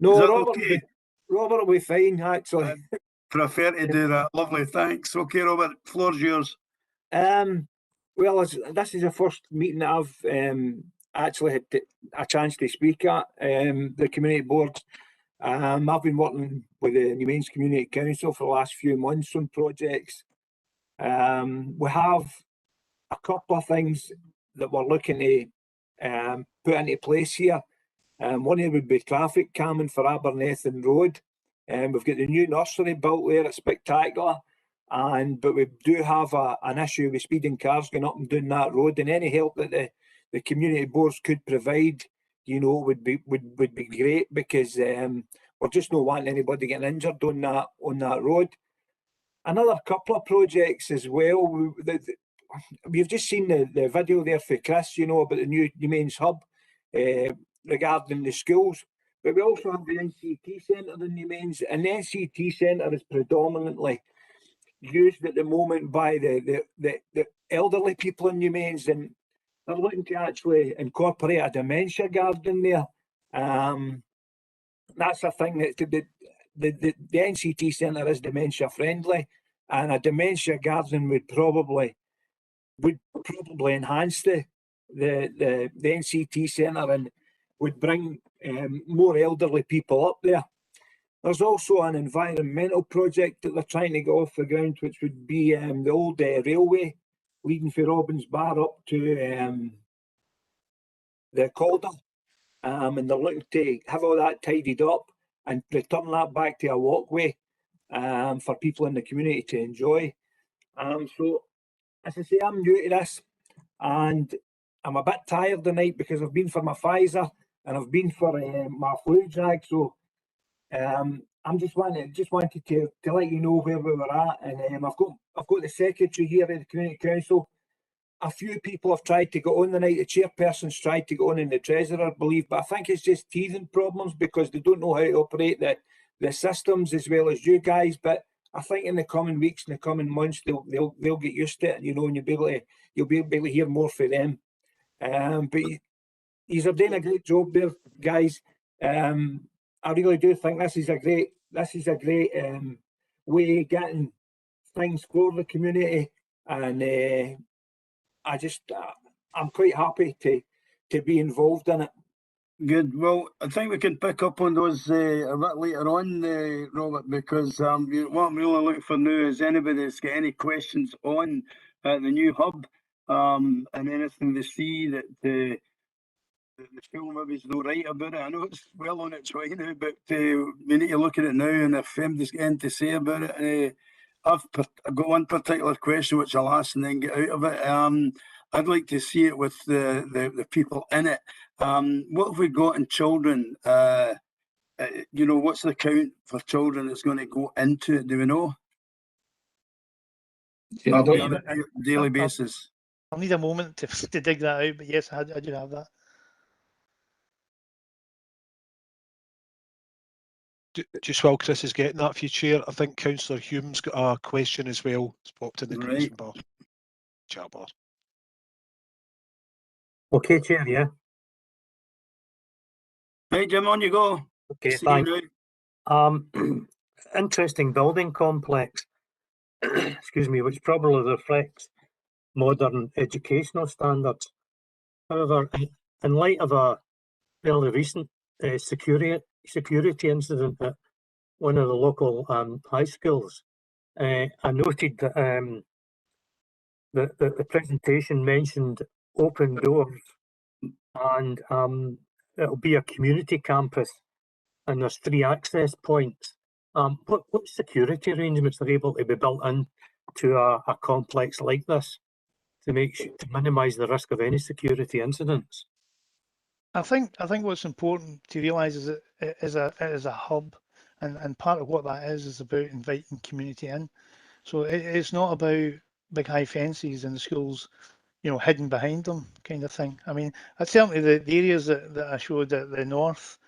No, that Robert, okay? Robert will be fine, actually. I prefer to do that. Lovely, thanks. Okay, Robert, floor's yours. Well, this is the first meeting that I've actually had a chance to speak at the community board. I've been working with the New Mains Community Council for the last few months on projects. We have a couple of things that we're looking to put into place here. One of them would be traffic calming for Abernethan Road. We've got the new nursery built there, it's spectacular. But we do have an issue with speeding cars going up and down that road, and any help that the community boards could provide, you know, would be great, because we're just not wanting anybody getting injured on that road. Another couple of projects as well. We've just seen the video there for Chris, you know, about the new Mains hub regarding the schools. But we also have the Nct Center in New Mains, and the Nct Center is predominantly used at the moment by the elderly people in New Mains, and they're looking to actually incorporate a dementia garden there. That's a thing that the Nct Centre is dementia friendly, and a dementia garden would probably enhance the Nct Centre and would bring more elderly people up there. There's also an environmental project that they're trying to get off the ground, which would be the old railway leading from Robbins Bar up to the Calder. And they're looking to have all that tidied up and return that back to a walkway for people in the community to enjoy. So, as I say, I'm new to this, and I'm a bit tired tonight because I've been for my Pfizer and I've been for my flu jab. So I'm just wanted to let you know where we were at, and I've got the secretary here at the community council. A few people have tried to get on the night. The chairperson's tried to get on, and the treasurer, I believe, but I think it's just teething problems because they don't know how to operate the systems as well as you guys. But I think in the coming weeks and the coming months, they'll get used to it, you know, and you'll be able to hear more from them. But you're doing a great job there, guys. I really do think this is a great way of getting things for the community, and I'm quite happy to be involved in it. Good. Well, I think we can pick up on those a bit later on, Robert, because what I'm really looking for now is anybody that's got any questions on the new hub, and anything they see that the school maybe is not right about it. I know it's well on its way now, but we need to look at it now, and if anybody's got anything to say about it, I've got one particular question which I'll ask and then get out of it. I'd like to see it with the people in it. What have we got in children? You know, what's the count for children that's going to go into it? Do we know? Yeah, on a daily basis. I'll need a moment to dig that out, but yes, I do have that. Just while Chris is getting that for you, Chair, I think Councillor Hume's got a question as well. It's popped in the question bar, chat bar. Okay, Chair, yeah. Right, Jim, on you go. Okay, See you thanks. now. Interesting building complex, excuse me, which probably reflects modern educational standards. However, in light of a fairly recent security incident at one of the local high schools, I noted that the presentation mentioned open doors, and it'll be a community campus, and there's 3 access points. What security arrangements are able to be built in to a complex like this to minimise the risk of any security incidents? I think what's important to realise is it is a hub, and part of what that is about inviting community in. So it's not about big high fences and the schools, you know, hidden behind them kind of thing. I mean, certainly the areas that I showed at the north,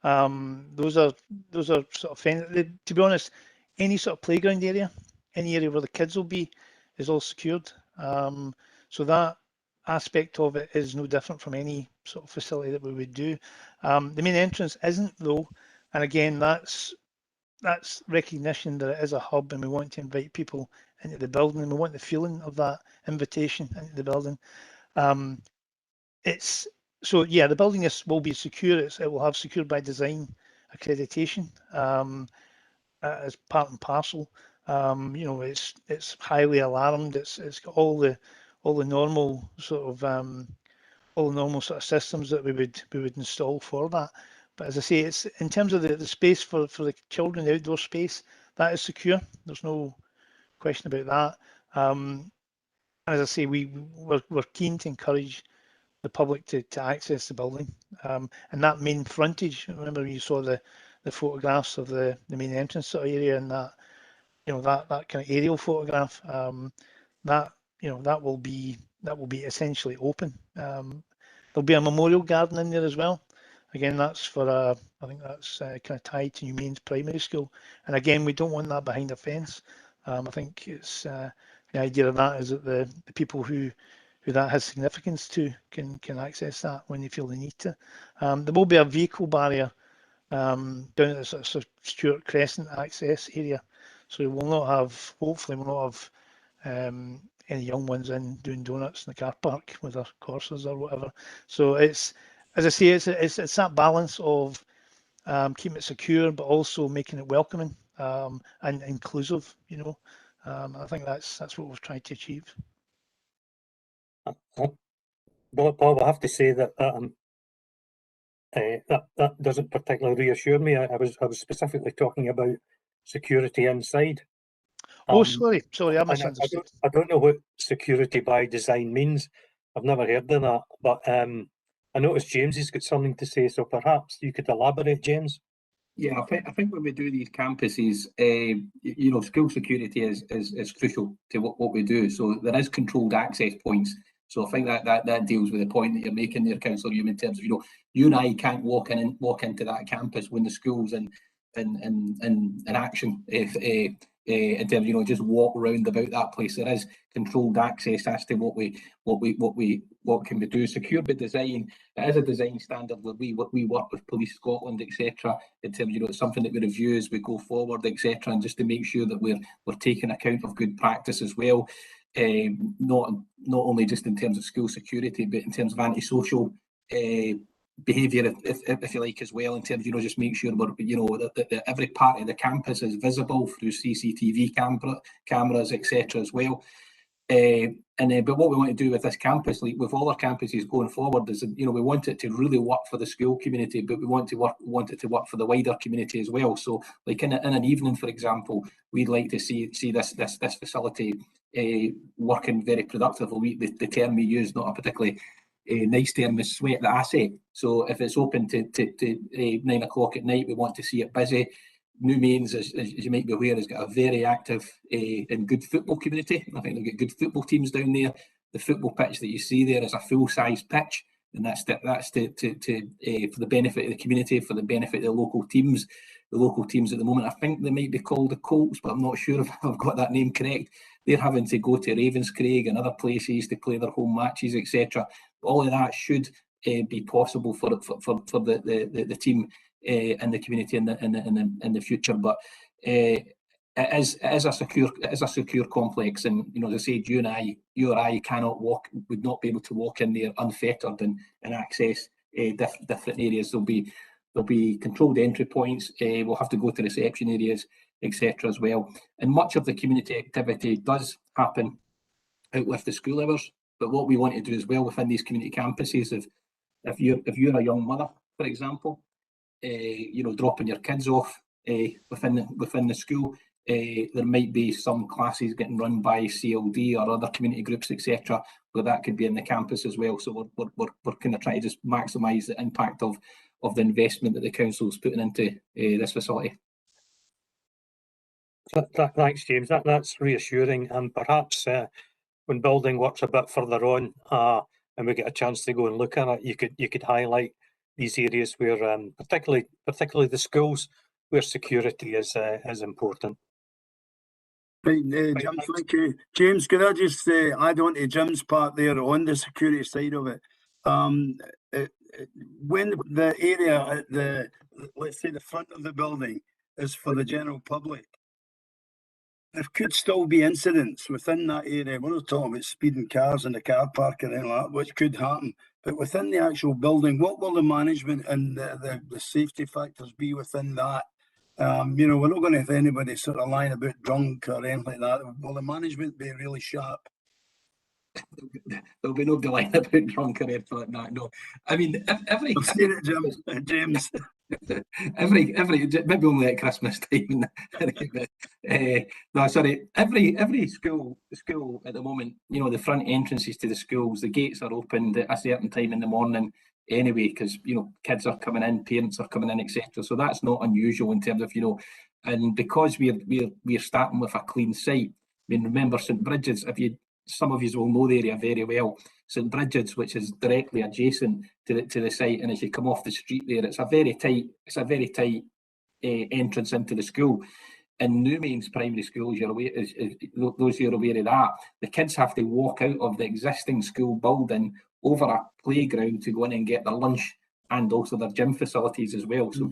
those are sort of to be honest, any sort of playground area, any area where the kids will be, is all secured. So that aspect of it is no different from any sort of facility that we would do. The main entrance isn't though, and again, that's recognition that it is a hub, and we want to invite people into the building, and we want the feeling of that invitation into the building. It's so yeah, the building will be secure. It will have secure by design accreditation as part and parcel. You know, it's highly alarmed. It's got all the normal sort of systems that we would install for that. But as I say, it's in terms of the space for the children, the outdoor space, that is secure. There's no question about that. As I say, we're keen to encourage the public to access the building, and that main frontage. Remember, you saw the photographs of the main entrance sort of area, and that, you know, that kind of aerial photograph. That, you know, that will be essentially open. There'll be a memorial garden in there as well. Again, that's for I think that's kind of tied to New Mains Primary School. And again, we don't want that behind a fence. I think it's the idea of that is that the people who that has significance to can access that when they feel they need to. There will be a vehicle barrier down at the sort of Stuart Crescent access area, so we will not have, hopefully, we'll not have any young ones in doing donuts in the car park with their courses or whatever. So it's, as I say, it's that balance of keeping it secure but also making it welcoming and inclusive. You know, I think that's what we've tried to achieve. Bob, I have to say that that doesn't particularly reassure me. I was specifically talking about security inside. Oh, sorry, I and misunderstood. I don't know what security by design means. I've never heard of that, but I noticed James has got something to say, so perhaps you could elaborate, James. Yeah, I think when we do these campuses, you know, school security is crucial to what we do. So there is controlled access points. So I think that deals with the point that you're making there, Councillor Hume, in terms of, you know, you and I can't walk into that campus when the school's in action. If in terms of, you know, just walk around about that place, there is controlled access as to what can we do. Secure by design. It is a design standard where we work with Police Scotland, etc. In terms of, you know, it's something that we review as we go forward, etc. And just to make sure that we're taking account of good practice as well. Not only just in terms of school security, but in terms of antisocial behaviour, if you like, as well, in terms of, you know, just make sure we're, you know, that every part of the campus is visible through CCTV cameras, etc. as well. But what we want to do with this campus, like with all our campuses going forward, is, you know, we want it to really work for the school community, but we want it to work for the wider community as well. So, like in an evening, for example, we'd like to see this facility working very productively. The term we use, not a particularly nice term, is sweat the asset. So if it's open to 9 o'clock at night, we want to see it busy. New Mains, as you might be aware, has got a very active and good football community. I think they've got good football teams down there. The football pitch that you see there is a full-size pitch, and that's for the benefit of the community, for the benefit of the local teams. local teams at the moment. I think they might be called the Colts, but I'm not sure if I've got that name correct. They're having to go to Ravenscraig and other places to play their home matches, etc. All of that should be possible for the team and the community in the future. But it is a secure complex, and as I said, you or I would not be able to walk in there unfettered and access different areas. There'll be controlled entry points. We'll have to go to reception areas, etc. as well. And much of the community activity does happen out with the school hours. But what we want to do as well within these community campuses, if you're a young mother, for example, dropping your kids off within the school, there might be some classes getting run by CLD or other community groups, etc., where that could be in the campus as well. So we're kind of trying to just maximise the impact of the investment that the council is putting into this facility. Thanks, James. That's reassuring, and perhaps when building works a bit further on, and we get a chance to go and look at it, you could highlight these areas where, particularly the schools, where security is important. Right, Jim, thank you. James, could I just add on to Jim's part there on the security side of it? When the area at let's say the front of the building is for the general public, there could still be incidents within that area. We're not talking about speeding cars in the car park or anything like that, which could happen. But within the actual building, what will the management and the safety factors be within that? We're not going to have anybody sort of lying about drunk or anything like that. Will the management be really sharp? There'll be nobody lying about drunk or anything like that. No, I mean every. I've seen it, James. every maybe only at Christmas time. No, sorry. Every school at the moment, the front entrances to the schools, the gates are opened at a certain time in the morning anyway, because kids are coming in, parents are coming in, etc. So that's not unusual in terms of and because we're starting with a clean site. I mean, remember St Bridget's. Some of you will know the area very well. St Bridget's, which is directly adjacent to the site, and as you come off the street there, it's a very tight entrance into the school. In Newmains Primary Schools, those who are aware of that, the kids have to walk out of the existing school building over a playground to go in and get their lunch and also their gym facilities as well. So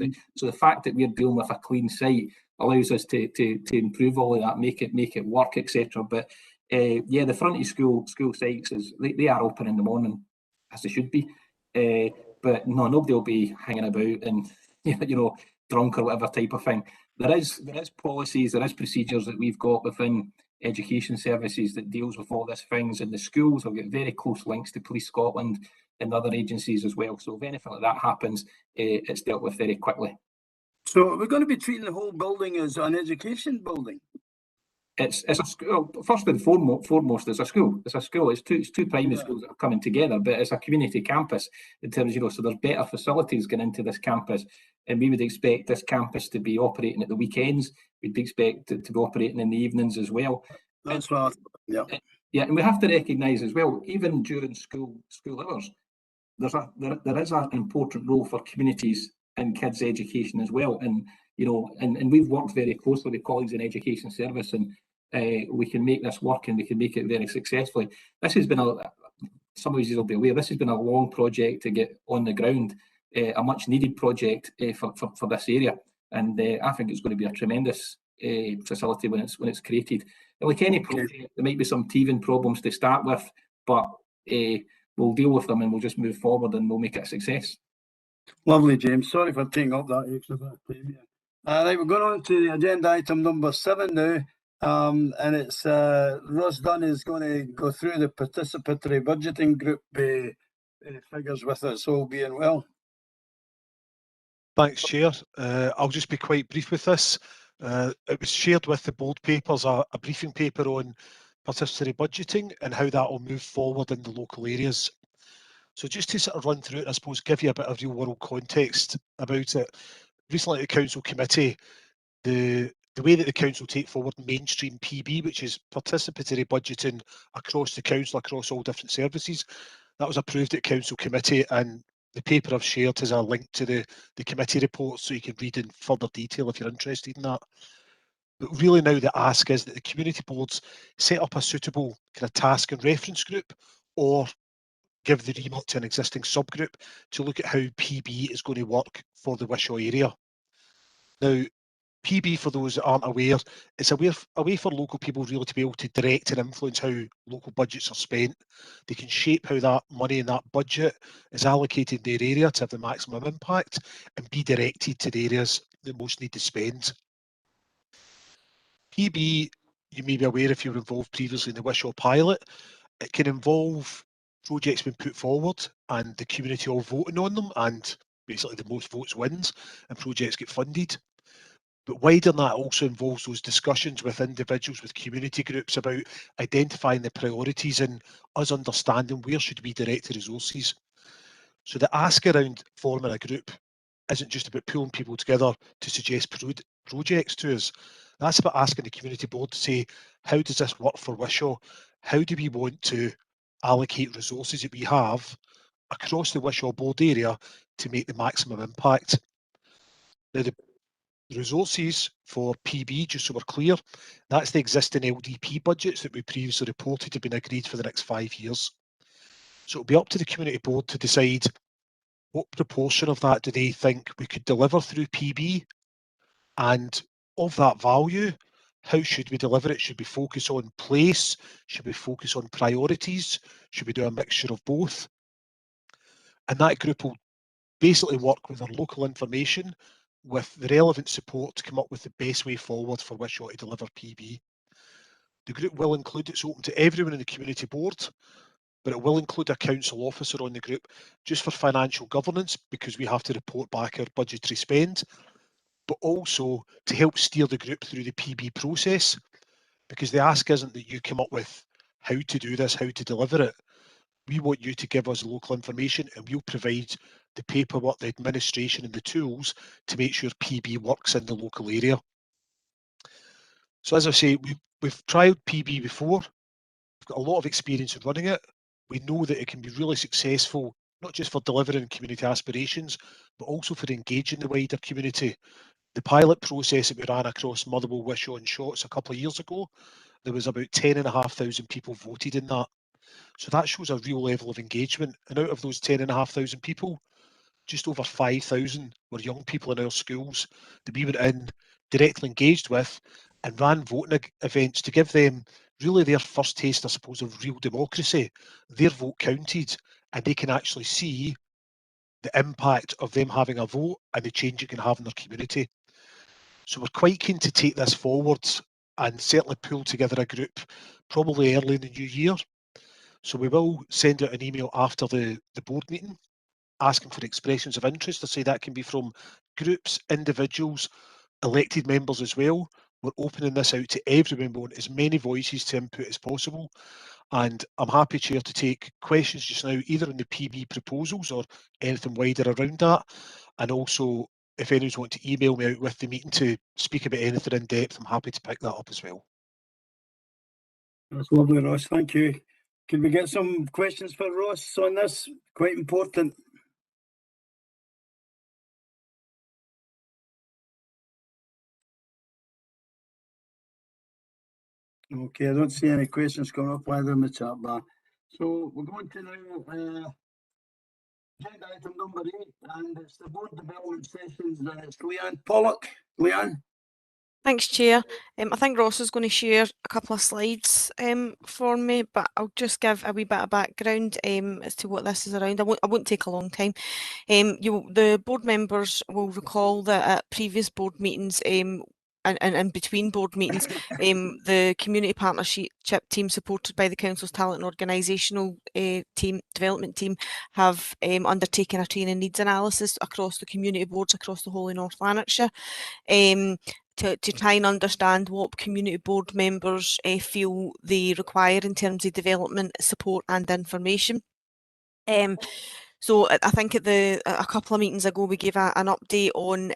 the fact that we're dealing with a clean site allows us to improve all of that, make it work, etc. But the front of school sites they are open in the morning, as they should be. But no, nobody will be hanging about and drunk or whatever type of thing. There is policies, there is procedures that we've got within education services that deals with all these things, and the schools have got very close links to Police Scotland and other agencies as well. So if anything like that happens, it's dealt with very quickly. So we're going to be treating the whole building as an education building. It's a school. First and foremost, it's a school. It's a school. It's two primary schools that are coming together, but it's a community campus in terms, so there's better facilities going into this campus, and we would expect this campus to be operating at the weekends. We'd expect it to be operating in the evenings as well. That's right. Yeah. Yeah, and we have to recognise as well, even during school hours, there is an important role for communities and kids' education as well. And and we've worked very closely with colleagues in education service, and we can make this work and we can make it very successfully. This has been some of you will be aware, this has been a long project to get on the ground, a much needed project for this area. And I think it's going to be a tremendous facility when it's created. And like any project, there might be some teething problems to start with, but we'll deal with them and we'll just move forward and we'll make it a success. Lovely, James. Sorry for taking up that extra bit of time. Right, we're going on to agenda item number 7 now, and it's Ross Dunn is going to go through the participatory budgeting group figures with us, all being well. Thanks, Chair. I'll just be quite brief with this. It was shared with the board papers, a briefing paper on participatory budgeting and how that will move forward in the local areas. So just to sort of run through it, I suppose, give you a bit of real world context about it. Recently at the Council Committee, the way that the Council take forward mainstream PB, which is participatory budgeting across the Council, across all different services, that was approved at Council Committee, and the paper I've shared has a link to the committee report, so you can read in further detail if you're interested in that. But really now the ask is that the community boards set up a suitable kind of task and reference group, or give the remit to an existing subgroup to look at how PB is going to work for the Wishaw area. Now, PB, for those that aren't aware, it's a way for local people really to be able to direct and influence how local budgets are spent. They can shape how that money and that budget is allocated in their area to have the maximum impact and be directed to the areas that most need to spend. PB, you may be aware if you were involved previously in the Wishaw pilot, it can involve projects being put forward and the community all voting on them, and basically the most votes wins and projects get funded. But wider than that, also involves those discussions with individuals, with community groups about identifying the priorities and us understanding where should we direct the resources. So the ask around forming a group isn't just about pulling people together to suggest projects to us. That's about asking the community board to say, how does this work for Wishaw? How do we want to allocate resources that we have across the Wishaw board area to make the maximum impact? Now, the resources for PB, just so we're clear, that's the existing LDP budgets that we previously reported have been agreed for the next 5 years. So it'll be up to the community board to decide what proportion of that do they think we could deliver through PB, and of that value, how should we deliver it? Should we focus on place? Should we focus on priorities? Should we do a mixture of both? And that group will basically work with our local information, with the relevant support to come up with the best way forward for Wishaw to deliver PB. The group will include, it's open to everyone in the community board, but it will include a council officer on the group just for financial governance, because we have to report back our budgetary spend, but also to help steer the group through the PB process, because the ask isn't that you come up with how to do this, how to deliver it. We want you to give us local information, and we'll provide the paperwork, the administration and the tools to make sure PB works in the local area. So as I say, we've tried PB before. We've got a lot of experience in running it. We know that it can be really successful, not just for delivering community aspirations, but also for engaging the wider community. The pilot process that we ran across Motherwell, Wishaw and Shotts a couple of years ago, there was about 10,500 people voted in that. So that shows a real level of engagement. And out of those 10,500 people, just over 5,000 were young people in our schools that we went in, directly engaged with, and ran voting events to give them really their first taste, I suppose, of real democracy. Their vote counted, and they can actually see the impact of them having a vote and the change it can have in their community. So we're quite keen to take this forward and certainly pull together a group probably early in the new year. So we will send out an email after the board meeting asking for expressions of interest. I say that can be from groups, individuals, elected members as well. We're opening this out to everyone. We want as many voices to input as possible. And I'm happy, Chair, to take questions just now, either on the PB proposals or anything wider around that. And also, if anyone's want to email me out with the meeting to speak about anything in depth, I'm happy to pick that up as well. That's lovely, Ross. Thank you. Can we get some questions for Ross on this? Quite important. Okay, I don't see any questions coming up either in the chat bar. So we're going to now agenda item number 8, and it's the board development sessions, and it's Leanne Pollock. Leanne? Thanks, Chair. I think Ross is going to share a couple of slides for me, but I'll just give a wee bit of background as to what this is around. I won't take a long time. The board members will recall that at previous board meetings and between board meetings, the community partnership team supported by the council's talent and organisational development team have undertaken a training needs analysis across the community boards across the whole of North Lanarkshire. To try and understand what community board members feel they require in terms of development, support and information. So I think at a couple of meetings ago, we gave an update on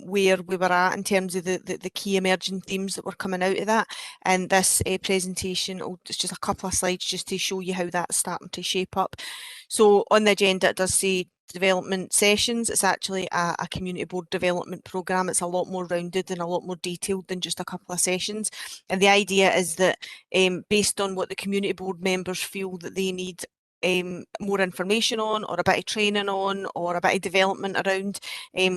where we were at in terms of the key emerging themes that were coming out of that. And this presentation, it's just a couple of slides just to show you how that's starting to shape up. So on the agenda, it does say development sessions. It's actually a community board development programme. It's a lot more rounded and a lot more detailed than just a couple of sessions. And the idea is that based on what the community board members feel that they need more information on, or a bit of training on, or a bit of development around.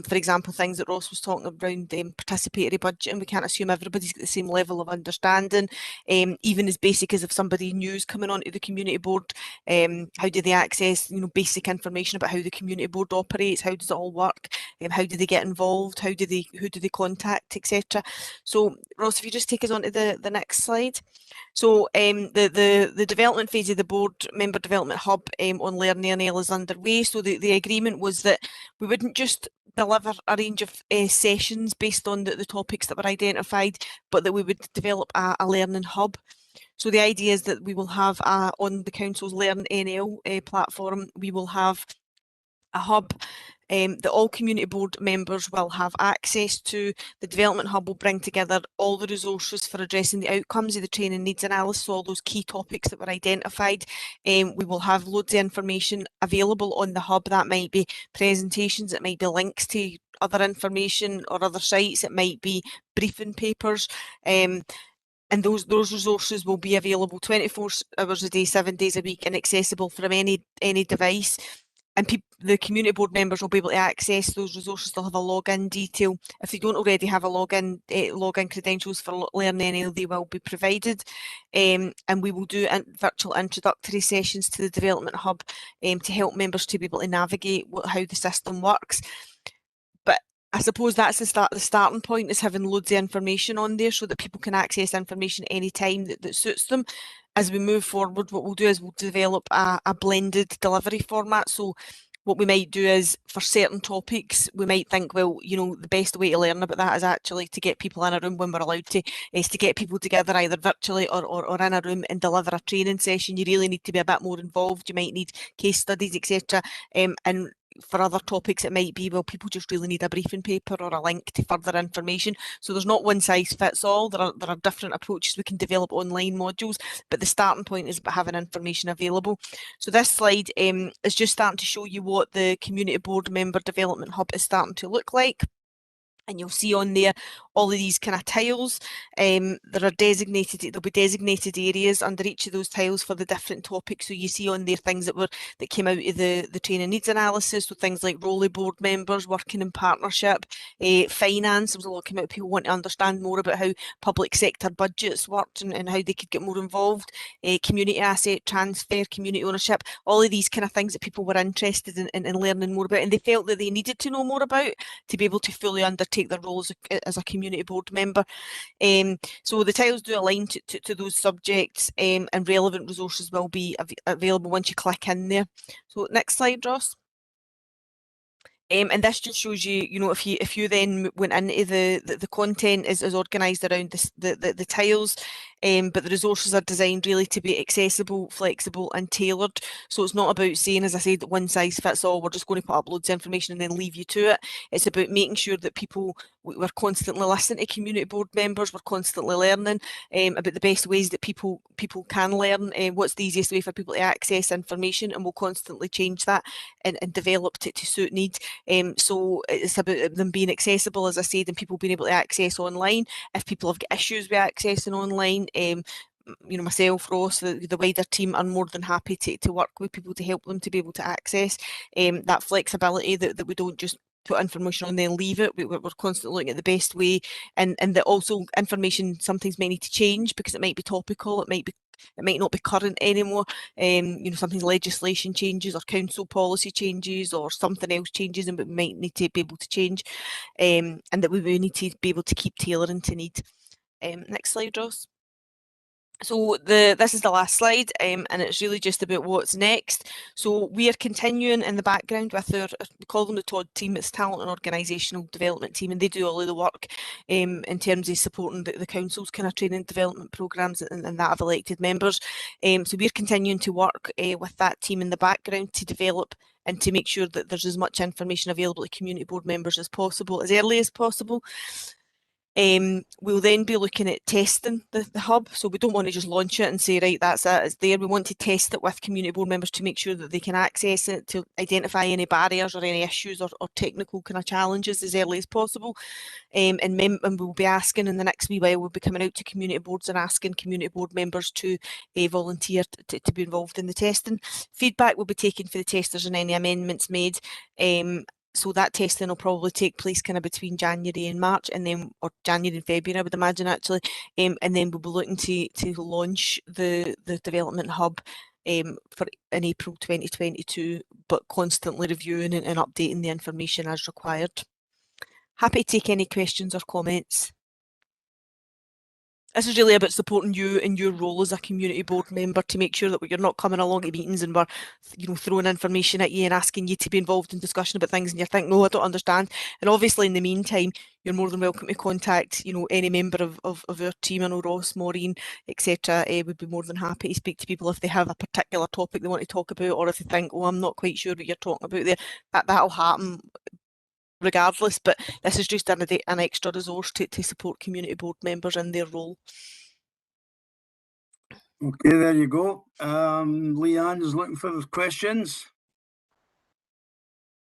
For example, things that Ross was talking around participatory budgeting. We can't assume everybody's got the same level of understanding. Even as basic as if somebody new's coming onto the community board, how do they access, basic information about how the community board operates? How does it all work? How do they get involved? Who do they contact, etc. So Ross, if you just take us on to the next slide. So the development phase of the board member development hub on Learn NL is underway. So the agreement was that we wouldn't just deliver a range of sessions based on the topics that were identified, but that we would develop a learning hub. So the idea is that we will have on the council's Learn NL platform, we will have a hub that all community board members will have access to. The development hub will bring together all the resources for addressing the outcomes of the training needs analysis, all those key topics that were identified. We will have loads of information available on the hub. That might be presentations, it might be links to other information or other sites, it might be briefing papers. And those resources will be available 24 hours a day, 7 days a week, and accessible from any device. And the community board members will be able to access those resources. They'll have a login detail. If they don't already have a login credentials for Learn NL, they will be provided. And we will do virtual introductory sessions to the development hub to help members to be able to navigate how the system works. But I suppose that's the starting point, is having loads of information on there so that people can access information any time that suits them. As we move forward, what we'll do is we'll develop a blended delivery format. So what we might do is, for certain topics, we might think, well, the best way to learn about that is actually to get people in a room when we're allowed to, is to get people together either virtually or in a room and deliver a training session. You really need to be a bit more involved. You might need case studies, etc. And for other topics, it might be, well, people just really need a briefing paper or a link to further information. So there's not one size fits all. There are different approaches. We can develop online modules, but the starting point is about having information available. So this slide is just starting to show you what the community board member development hub is starting to look like. And you'll see on there all of these kind of tiles. There'll be designated areas under each of those tiles for the different topics. So you see on there things that came out of the training needs analysis. So things like role of board members, working in partnership, finance. There was a lot came out. People want to understand more about how public sector budgets worked and how they could get more involved. Community asset transfer, community ownership, all of these kind of things that people were interested in learning more about, and they felt that they needed to know more about to be able to fully undertake their role as a community board member. So the tiles do align to those subjects, and relevant resources will be available once you click in there. So next slide, Ross. And this just shows you, if you then went into the content is organised around the tiles, but the resources are designed really to be accessible, flexible and tailored. So it's not about saying, as I said, that one size fits all, we're just going to put up loads of information and then leave you to it. It's about making sure that we're constantly listening to community board members, we're constantly learning about the best ways that people can learn, what's the easiest way for people to access information, and we'll constantly change that and develop to suit needs. So it's about them being accessible, as I said, and people being able to access online. If people have got issues with accessing online, myself, Ross, the wider team are more than happy to work with people to help them to be able to access that flexibility, that we don't just put information on there and leave it. We're constantly looking at the best way, and that also information sometimes may need to change because it might be topical, it might not be current anymore. Sometimes legislation changes or council policy changes or something else changes, and we might need to be able to change, and that we need to be able to keep tailoring to need. Next slide, Ross. So this is the last slide, and it's really just about what's next. So we are continuing in the background with our, we call them the TOD team, it's Talent and Organisational Development team, and they do all of the work in terms of supporting the council's kind of training and development programmes and that of elected members. So we're continuing to work with that team in the background to develop and to make sure that there's as much information available to community board members as possible, as early as possible. We'll then be looking at testing the hub, so we don't want to just launch it and say, right, that's it, it's there. We want to test it with community board members to make sure that they can access it, to identify any barriers or any issues or technical kind of challenges as early as possible. And we'll be asking in the next wee while, we'll be coming out to community boards and asking community board members to volunteer to be involved in the testing. Feedback will be taken for the testers and any amendments made. So that testing will probably take place kind of between January and March, and then, or January and February, I would imagine actually. And then we'll be looking to launch the development hub in April 2022, but constantly reviewing and updating the information as required. Happy to take any questions or comments. This is really about supporting you in your role as a community board member to make sure that you're not coming along to meetings and we're, throwing information at you and asking you to be involved in discussion about things and you're thinking, no, I don't understand. And obviously in the meantime, you're more than welcome to contact, any member of our team. I know Ross, Maureen, etc. Would be more than happy to speak to people if they have a particular topic they want to talk about, or if they think, oh, I'm not quite sure what you're talking about there. That'll happen regardless, but this is just an extra resource to support community board members in their role. Okay, there you go. Leanne is looking for questions.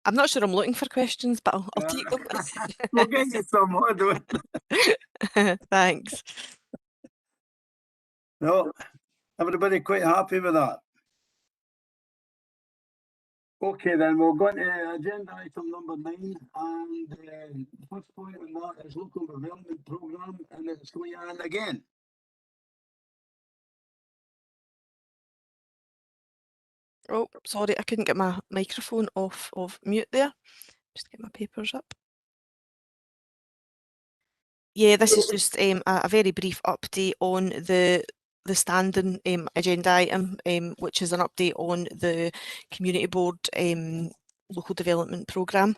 I'm not sure I'm looking for questions, but I'll take them. We'll get you some, Thanks. No, everybody quite happy with that. Okay, then we'll go into agenda item number 9, and the first point on that is local development programme, and it's Leanne again. Oh, sorry, I couldn't get my microphone off of mute there. Just get my papers up. Yeah, this is just a very brief update on the standing agenda item, which is an update on the community board local development programme.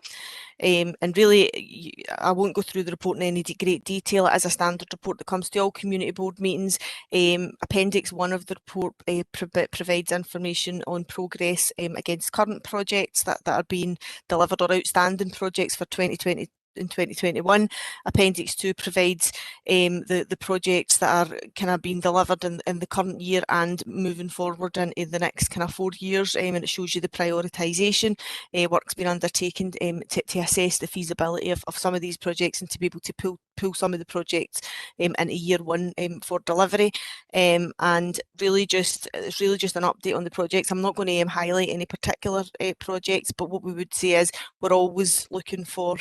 And really, I won't go through the report in any great detail. It is a standard report that comes to all community board meetings. Appendix 1 of the report provides information on progress against current projects that are being delivered or outstanding projects for 2020 in 2021. Appendix 2 provides the projects that are kind of being delivered in the current year and moving forward in the next kind of 4 years, and it shows you the prioritisation work's been undertaken to assess the feasibility of some of these projects and to be able to pull some of the projects into year 1 for delivery. And it's really just an update on the projects. I'm not going to highlight any particular projects, but what we would say is we're always looking for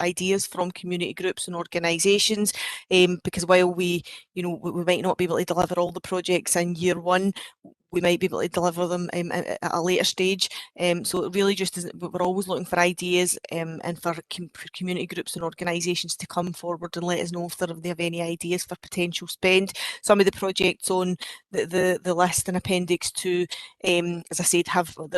ideas from community groups and organisations, because while we might not be able to deliver all the projects in year 1, we might be able to deliver them at a later stage. So it really just is, we're always looking for ideas and for community groups and organisations to come forward and let us know if they have any ideas for potential spend. Some of the projects on the list in Appendix 2, as I said,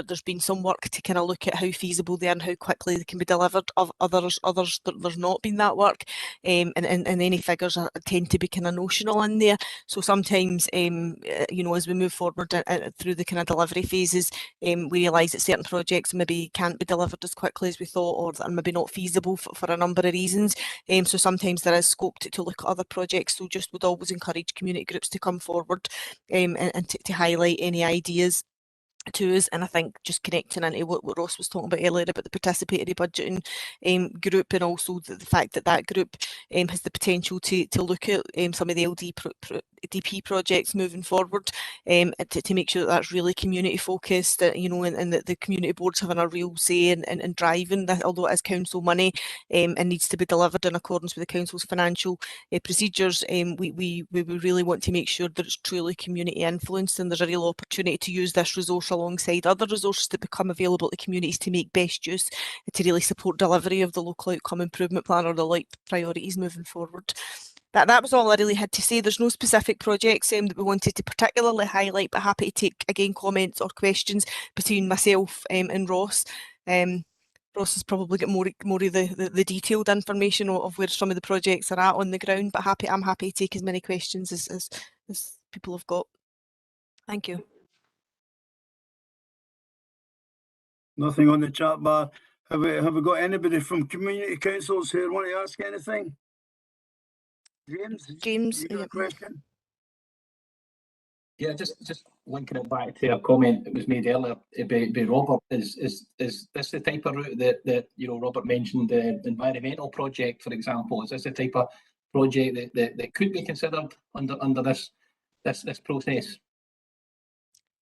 there's been some work to kind of look at how feasible they are and how quickly they can be delivered. Of others there's not been that work, and any figures tend to be kind of notional in there. So sometimes, as we move forward through the kind of delivery phases, we realise that certain projects maybe can't be delivered as quickly as we thought, or that are maybe not feasible for a number of reasons. So sometimes there is scope to look at other projects. So just would always encourage community groups to come forward and to highlight any ideas to us. And I think just connecting into what Ross was talking about earlier about the participatory budgeting group, and also the fact that group has the potential to look at some of the DP projects moving forward, to make sure that's really community focused, and that the community boards having a real say in driving that, although it is council money and needs to be delivered in accordance with the council's financial procedures. We really want to make sure that it's truly community influenced, and there's a real opportunity to use this resource alongside other resources that become available to communities to make best use to really support delivery of the local outcome improvement plan or the like priorities moving forward. that was all I really had to say. There's no specific projects that we wanted to particularly highlight, but happy to take again comments or questions between myself and Ross. Ross has probably got more of the detailed information of where some of the projects are at on the ground, but I'm happy to take as many questions as people have got. Thank you. Nothing on the chat bar. Have we got anybody from community councils here want to ask anything? James, you got a question? Yeah, just linking it back to a comment that was made earlier by Robert. Is this the type of route that Robert mentioned, the environmental project, for example? Is this the type of project that could be considered under this process?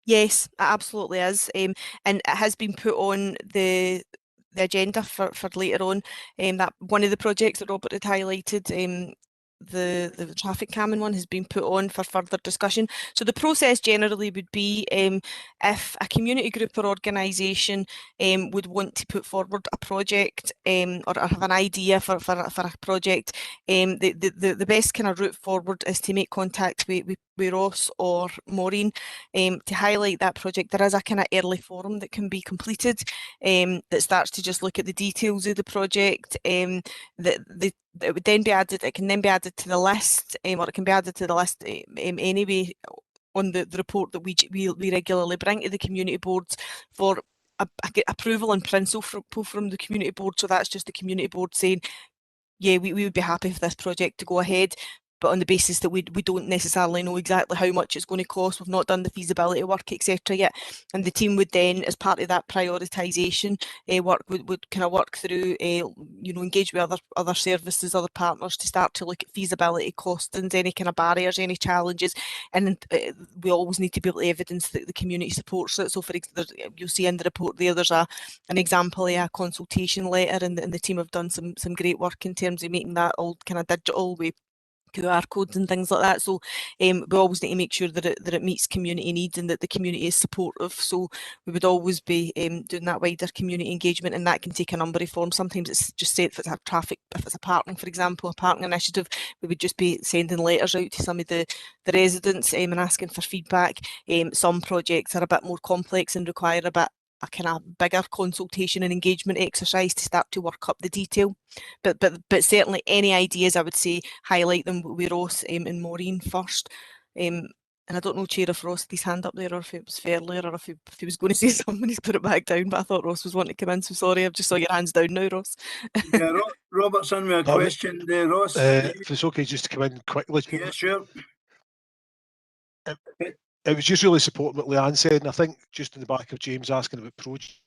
Yes, it absolutely is, and it has been put on the agenda for later on. That one of the projects that Robert had highlighted, the traffic calming one, has been put on for further discussion. So the process generally would be if a community group or organisation would want to put forward a project or have an idea for a project, the best kind of route forward is to make contact with Ross or Maureen to highlight that project. There is a kind of early forum that can be completed that starts to just look at the details of the project. It would then be added. It can then be added to the list, or it can be added to the list anyway on the report that we regularly bring to the community boards for approval in principle from the community board. So that's just the community board saying, yeah, we would be happy for this project to go ahead, but on the basis that we don't necessarily know exactly how much it's going to cost. We've not done the feasibility work, etc. yet, and the team would then, as part of that prioritisation work, would kind of work through, engage with other services, other partners to start to look at feasibility, costings, any kind of barriers, any challenges, and we always need to be able to evidence that the community supports it. So, for example, you'll see in the report there's an example of a consultation letter, and the team have done some great work in terms of making that all kind of digital with QR codes and things like that. So we always need to make sure that it meets community needs and that the community is supportive. So we would always be doing that wider community engagement, and that can take a number of forms. Sometimes it's just say if it's a parking, for example, a parking initiative, we would just be sending letters out to some of the residents and asking for feedback. Some projects are a bit more complex and require a kind of bigger consultation and engagement exercise to start to work up the detail. But certainly any ideas, I would say, highlight them with Ross and Maureen first. And I don't know, Chair, if Ross had his hand up there or if it was earlier or if he was going to say something, he's put it back down, but I thought Ross was wanting to come in, so sorry, I've just saw your hands down now, Ross. Yeah, Robert's on with a question there, Ross. If it's okay just to come in quickly. Yeah, sure. It was just really supporting what Leanne said, and I think just in the back of James asking about projects,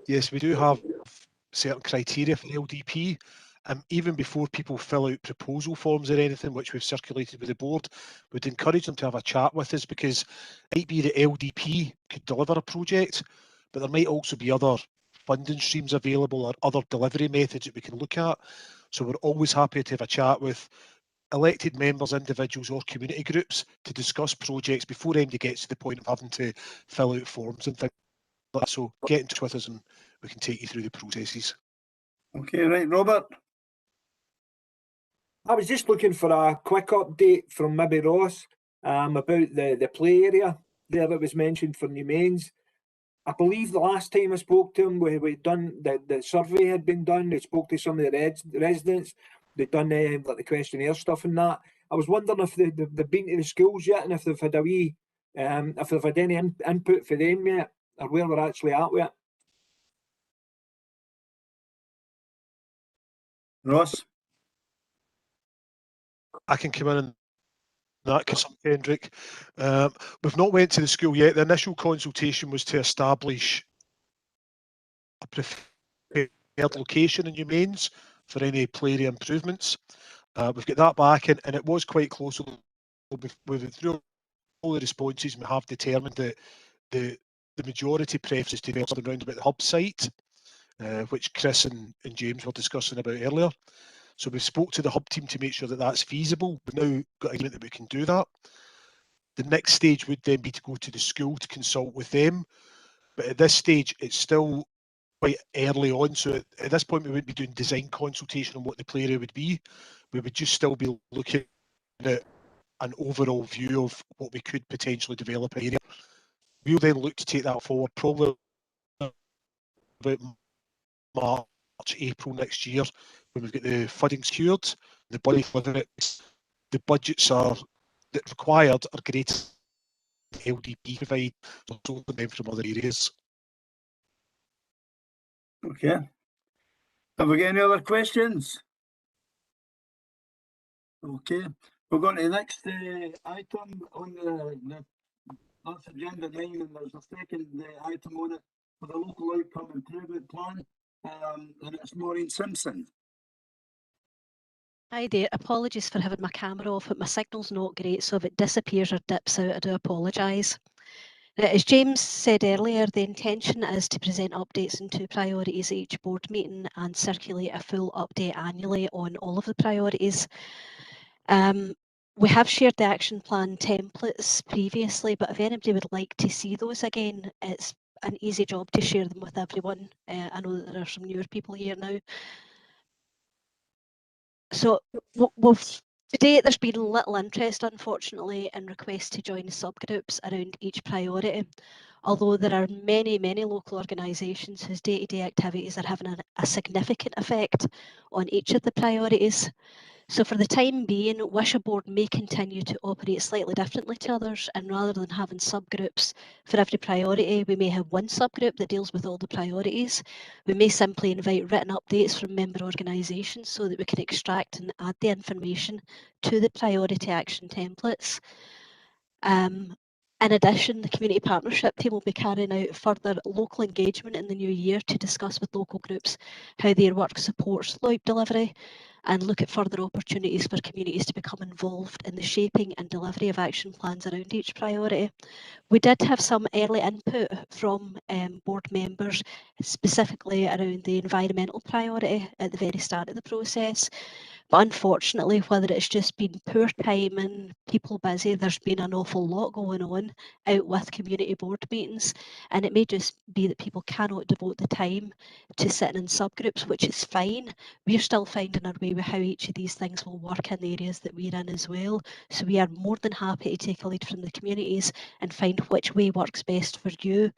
yes, we do have certain criteria for LDP, and even before people fill out proposal forms or anything, which we've circulated with the board, we'd encourage them to have a chat with us, because it might be that LDP could deliver a project, but there might also be other funding streams available or other delivery methods that we can look at. So we're always happy to have a chat with elected members, individuals or community groups to discuss projects before anybody gets to the point of having to fill out forms and things like that. So get in touch with us and we can take you through the processes. Okay, right, Robert. I was just looking for a quick update from maybe Ross about the play area there that was mentioned for New Mains. I believe the last time I spoke to him, we'd done the survey had been done. They spoke to some of the residents. They'd done like the questionnaire stuff and that. I was wondering if they've been to the schools yet, and if they've had a wee, if they've had any input for them yet, or where we're actually at with it. Ross? I can come in on that, Kendrick. We've not went to the school yet. The initial consultation was to establish a preferred location in New Mains for any play area improvements. We've got that back, and it was quite close. We've through all the responses, we have determined that the majority preference to develop around about the hub site, which Chris and James were discussing about earlier. So we spoke to the hub team to make sure that that's feasible. We've now got agreement that we can do that. The next stage would then be to go to the school to consult with them. But at this stage, it's still quite early on. So at this point, we wouldn't be doing design consultation on what the play area would be. we would just still be looking at an overall view of what we could potentially develop in the area. We'll then look to take that forward probably about March, April next year, when we've got the funding secured, the budget for it, the budgets are that required are greater than LDP provide, so them from other areas. Okay. Have we got any other questions? Okay. We're going to the next item on the that's agenda 9, and there's a second item on it for the local outcome improvement plan, and it's Maureen Simpson. Hi there, apologies for having my camera off, but my signal's not great, so if it disappears or dips out, I do apologise. As James said earlier, the intention is to present updates on 2 priorities at each board meeting and circulate a full update annually on all of the priorities. We have shared the action plan templates previously, but if anybody would like to see those again, it's an easy job to share them with everyone. I know that there are some newer people here now. So to date, there's been little interest, unfortunately, in requests to join subgroups around each priority, although there are many, many local organisations whose day-to-day activities are having a significant effect on each of the priorities. So for the time being, Wishaw Board may continue to operate slightly differently to others, and rather than having subgroups for every priority, we may have one subgroup that deals with all the priorities. We may simply invite written updates from member organisations so that we can extract and add the information to the priority action templates. In addition, the community partnership team will be carrying out further local engagement in the new year to discuss with local groups how their work supports LOIP delivery and look at further opportunities for communities to become involved in the shaping and delivery of action plans around each priority. We did have some early input from board members, specifically around the environmental priority at the very start of the process. But unfortunately, whether it's just been poor timing, people busy, there's been an awful lot going on out with community board meetings, and it may just be that people cannot devote the time to sitting in subgroups, which is fine. We're still finding our way with how each of these things will work in the areas that we're in as well. So we are more than happy to take a lead from the communities and find which way works best for you,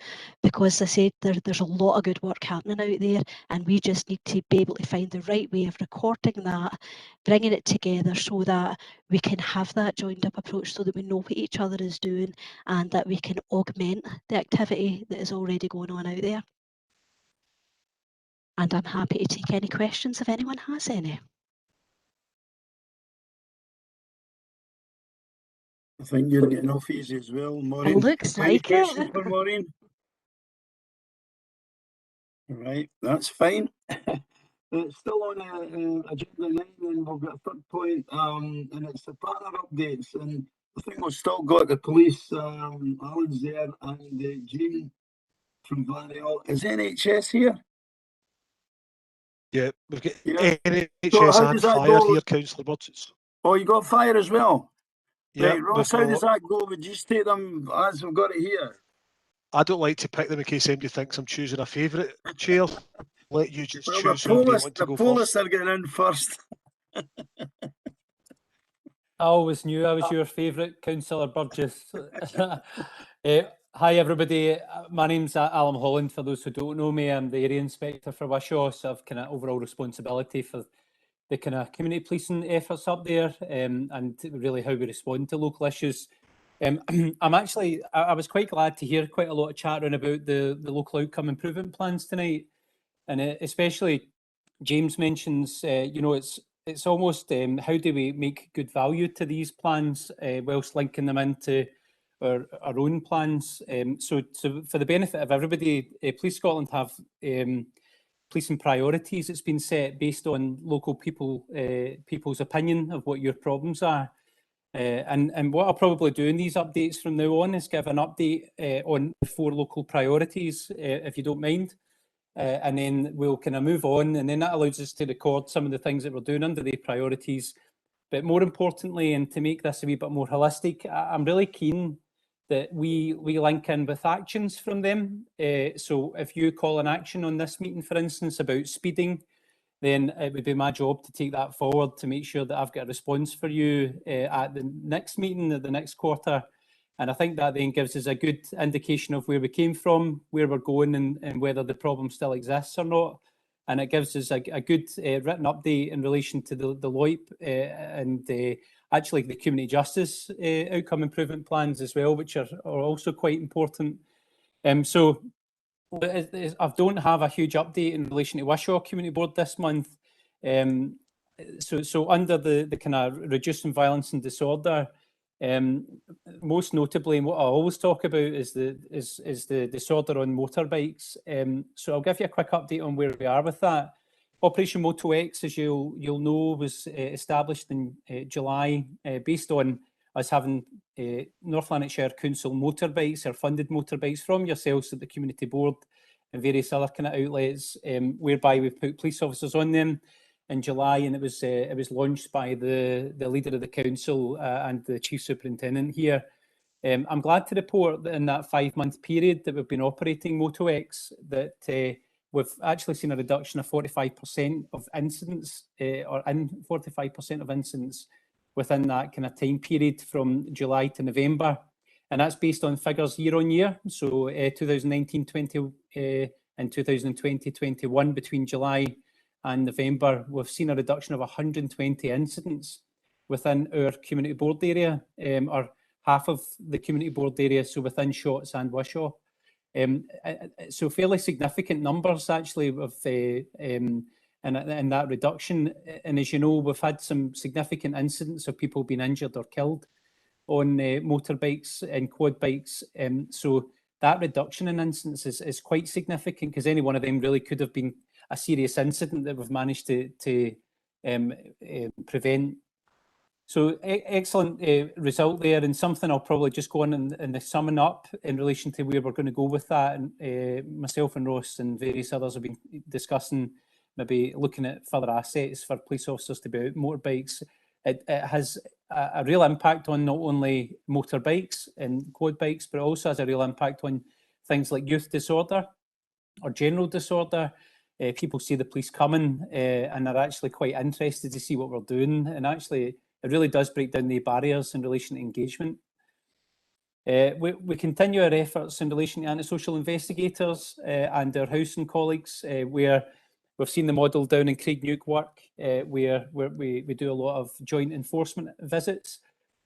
because as I said, there's a lot of good work happening out there, and we just need to be able to find the right way of recording that, bringing it together so that we can have that joined up approach so that we know what each other is doing and that we can augment the activity that is already going on out there. And I'm happy to take any questions if anyone has any. I think you're getting off easy as well, Maureen. It looks Any like questions it. for Maureen? Right, that's fine. It's still on agenda 9, and we've got a third point, and it's the partner updates. And I think we've still got the police, Alan's there, and Jean from Glenelg. Is NHS here? Yeah, we've got Yeah. NHS So how and does that fire go? here, Councillor Budgets. Oh, you got fire as well? Yeah, Right, Ross, how does that go? Would you state them as we've got it here? I don't like to pick them in case anybody thinks I'm choosing a favourite chair. Let you just Well, choose whoever you want to go police first. are getting in first. I always knew I was your favourite, Councillor Burgess. Hi everybody, my name's Alan Holland. For those who don't know me, I'm the area inspector for Wishaw, so I've kind of overall responsibility for the kind of community policing efforts up there, and really how we respond to local issues. I was quite glad to hear quite a lot of chattering about the local outcome improvement plans tonight, and especially James mentions, you know, it's almost how do we make good value to these plans whilst linking them into our own plans. So for the benefit of everybody, Police Scotland have policing priorities. It's been set based on local people's opinion of what your problems are. And what I'll probably do in these updates from now on is give an update on the 4 local priorities, if you don't mind. And then we'll kind of move on, and then that allows us to record some of the things that we're doing under the priorities. But more importantly, and to make this a wee bit more holistic, I'm really keen that we link in with actions from them. So if you call an action on this meeting, for instance, about speeding, then it would be my job to take that forward to make sure that I've got a response for you at the next meeting, at the next quarter. And I think that then gives us a good indication of where we came from, where we're going, and whether the problem still exists or not. And it gives us a good written update in relation to the LOIP and actually the community justice outcome improvement plans as well, which are also quite important. So I don't have a huge update in relation to Wishaw Community Board this month. So under the kind of reducing violence and disorder, most notably, and what I always talk about is the disorder on motorbikes. So I'll give you a quick update on where we are with that. Operation Moto X, as you'll know, was established in July based on us having North Lanarkshire Council motorbikes or funded motorbikes from yourselves at the Community Board and various other kind of outlets, whereby we've put police officers on them in July, and it was launched by the leader of the council and the chief superintendent here. I'm glad to report that in that 5-month period that we've been operating Moto X, that we've actually seen a reduction of 45% of incidents, or in 45% of incidents within that kind of time period from July to November. And that's based on figures year on year. So 2019-20 and 2020-21, between July and November, we've seen a reduction of 120 incidents within our community board area, or half of the community board area, so within Shotts and Wishaw. So fairly significant numbers actually of in that reduction. And as you know, we've had some significant incidents of people being injured or killed on motorbikes and quad bikes. So that reduction in incidents is quite significant, because any one of them really could have been a serious incident that we've managed to prevent. So excellent result there, and something I'll probably just go on in the summing up in relation to where we're going to go with that. And myself and Ross and various others have been discussing maybe looking at further assets for police officers to be out motorbikes. It has a real impact on not only motorbikes and quad bikes, but also has a real impact on things like youth disorder or general disorder. People see the police coming and are actually quite interested to see what we're doing. And actually, it really does break down the barriers in relation to engagement. We continue our efforts in relation to antisocial investigators and our housing colleagues, where we've seen the model down in Craigneuk work, where we do a lot of joint enforcement visits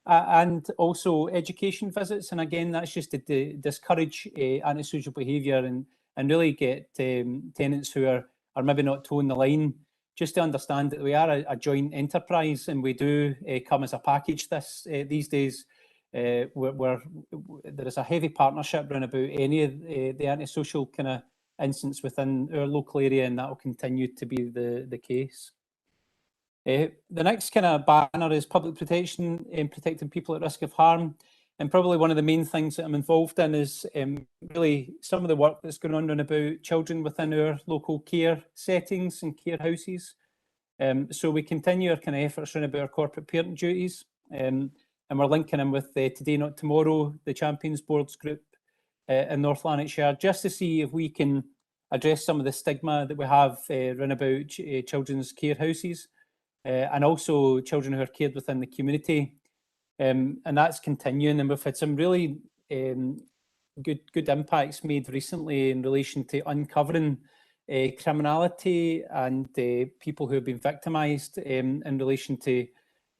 and also education visits. And again, that's just to discourage antisocial behaviour and really get tenants who are maybe not toeing the line, just to understand that we are a joint enterprise, and we do come as a package these days. There is a heavy partnership around about any of the antisocial kind of incidents within our local area, and that will continue to be the case. The next kind of banner is public protection and protecting people at risk of harm. And probably one of the main things that I'm involved in is really some of the work that's going on about children within our local care settings and care houses. So we continue our kind of efforts around about our corporate parent duties, and we're linking in with Today Not Tomorrow, the Champions Boards group in North Lanarkshire, just to see if we can address some of the stigma that we have around about children's care houses, and also children who are cared within the community. And that's continuing, and we've had some really good impacts made recently in relation to uncovering criminality and people who have been victimised in relation to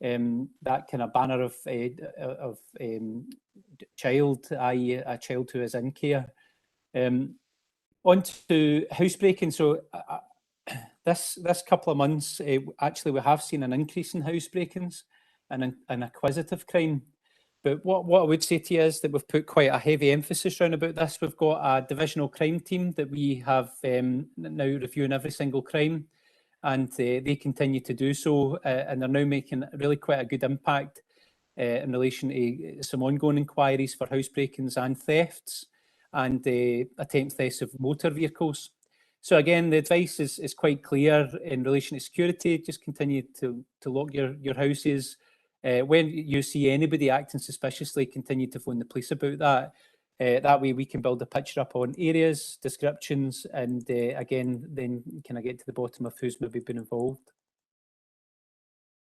that kind of banner of child, i.e. a child who is in care. On to housebreaking. So this couple of months, actually we have seen an increase in housebreakings and acquisitive crime. But what I would say to you is that we've put quite a heavy emphasis around about this. We've got a divisional crime team that we have now reviewing every single crime, and they continue to do so, and they're now making really quite a good impact in relation to some ongoing inquiries for housebreakings and thefts and attempt thefts of motor vehicles. So again, the advice is quite clear in relation to security. Just continue to lock your houses. When you see anybody acting suspiciously, continue to phone the police about that. That way we can build a picture up on areas, descriptions, and again, then kind of get to the bottom of who's maybe been involved.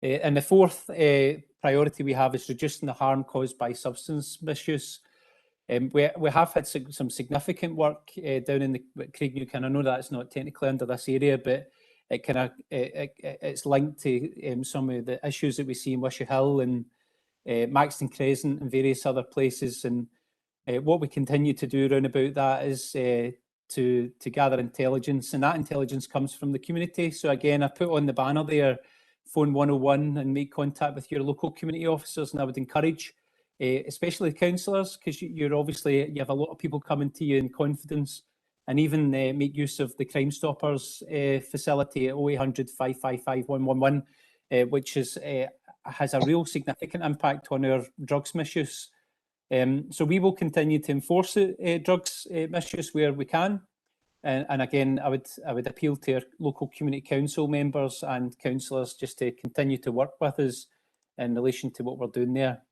And the fourth priority we have is reducing the harm caused by substance misuse. We have had some significant work down in the Craigneuk, and I know that's not technically under this area, but it kind of it's linked to some of the issues that we see in Wishaw Hill and Maxton Crescent and various other places. And what we continue to do around about that is to gather intelligence, and that intelligence comes from the community. So again, I put on the banner there, phone 101 and make contact with your local community officers, and I would encourage especially councillors, because you have a lot of people coming to you in confidence, and even make use of the Crime Stoppers facility at 0800 555 111, which has a real significant impact on our drugs misuse. So we will continue to enforce drugs misuse where we can. And again, I would appeal to our local community council members and councillors just to continue to work with us in relation to what we're doing there.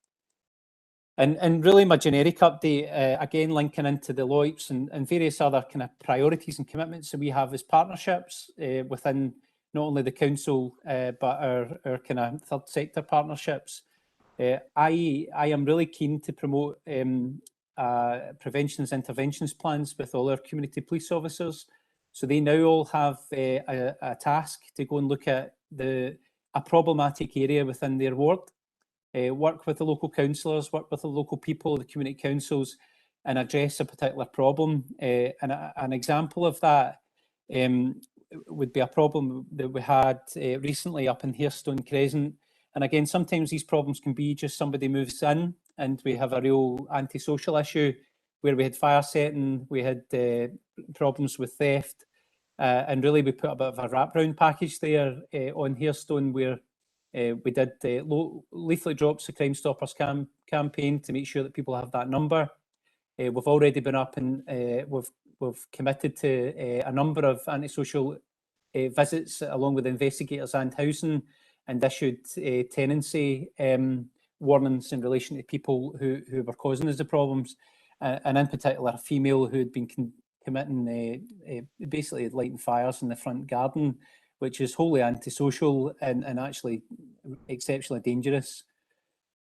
And really my generic update, again, linking into the LOIPs and various other kind of priorities and commitments that we have as partnerships within not only the council, but our kind of third sector partnerships. I am really keen to promote preventions interventions plans with all our community police officers. So they now all have a task to go and look at a problematic area within their ward. Work with the local councillors, work with the local people, the community councils, and address a particular problem. And an example of that would be a problem that we had recently up in Hairstone Crescent. And again, sometimes these problems can be just somebody moves in and we have a real antisocial issue where we had fire setting, we had problems with theft, and really we put a bit of a wraparound package there on Hairstone where we did leaflet drops, the Crime Stoppers campaign to make sure that people have that number. We've already been up and we've committed to a number of antisocial visits along with investigators and housing, and issued tenancy warnings in relation to people who were causing us the problems, and in particular a female who had been committing basically lighting fires in the front garden, which is wholly antisocial and actually exceptionally dangerous.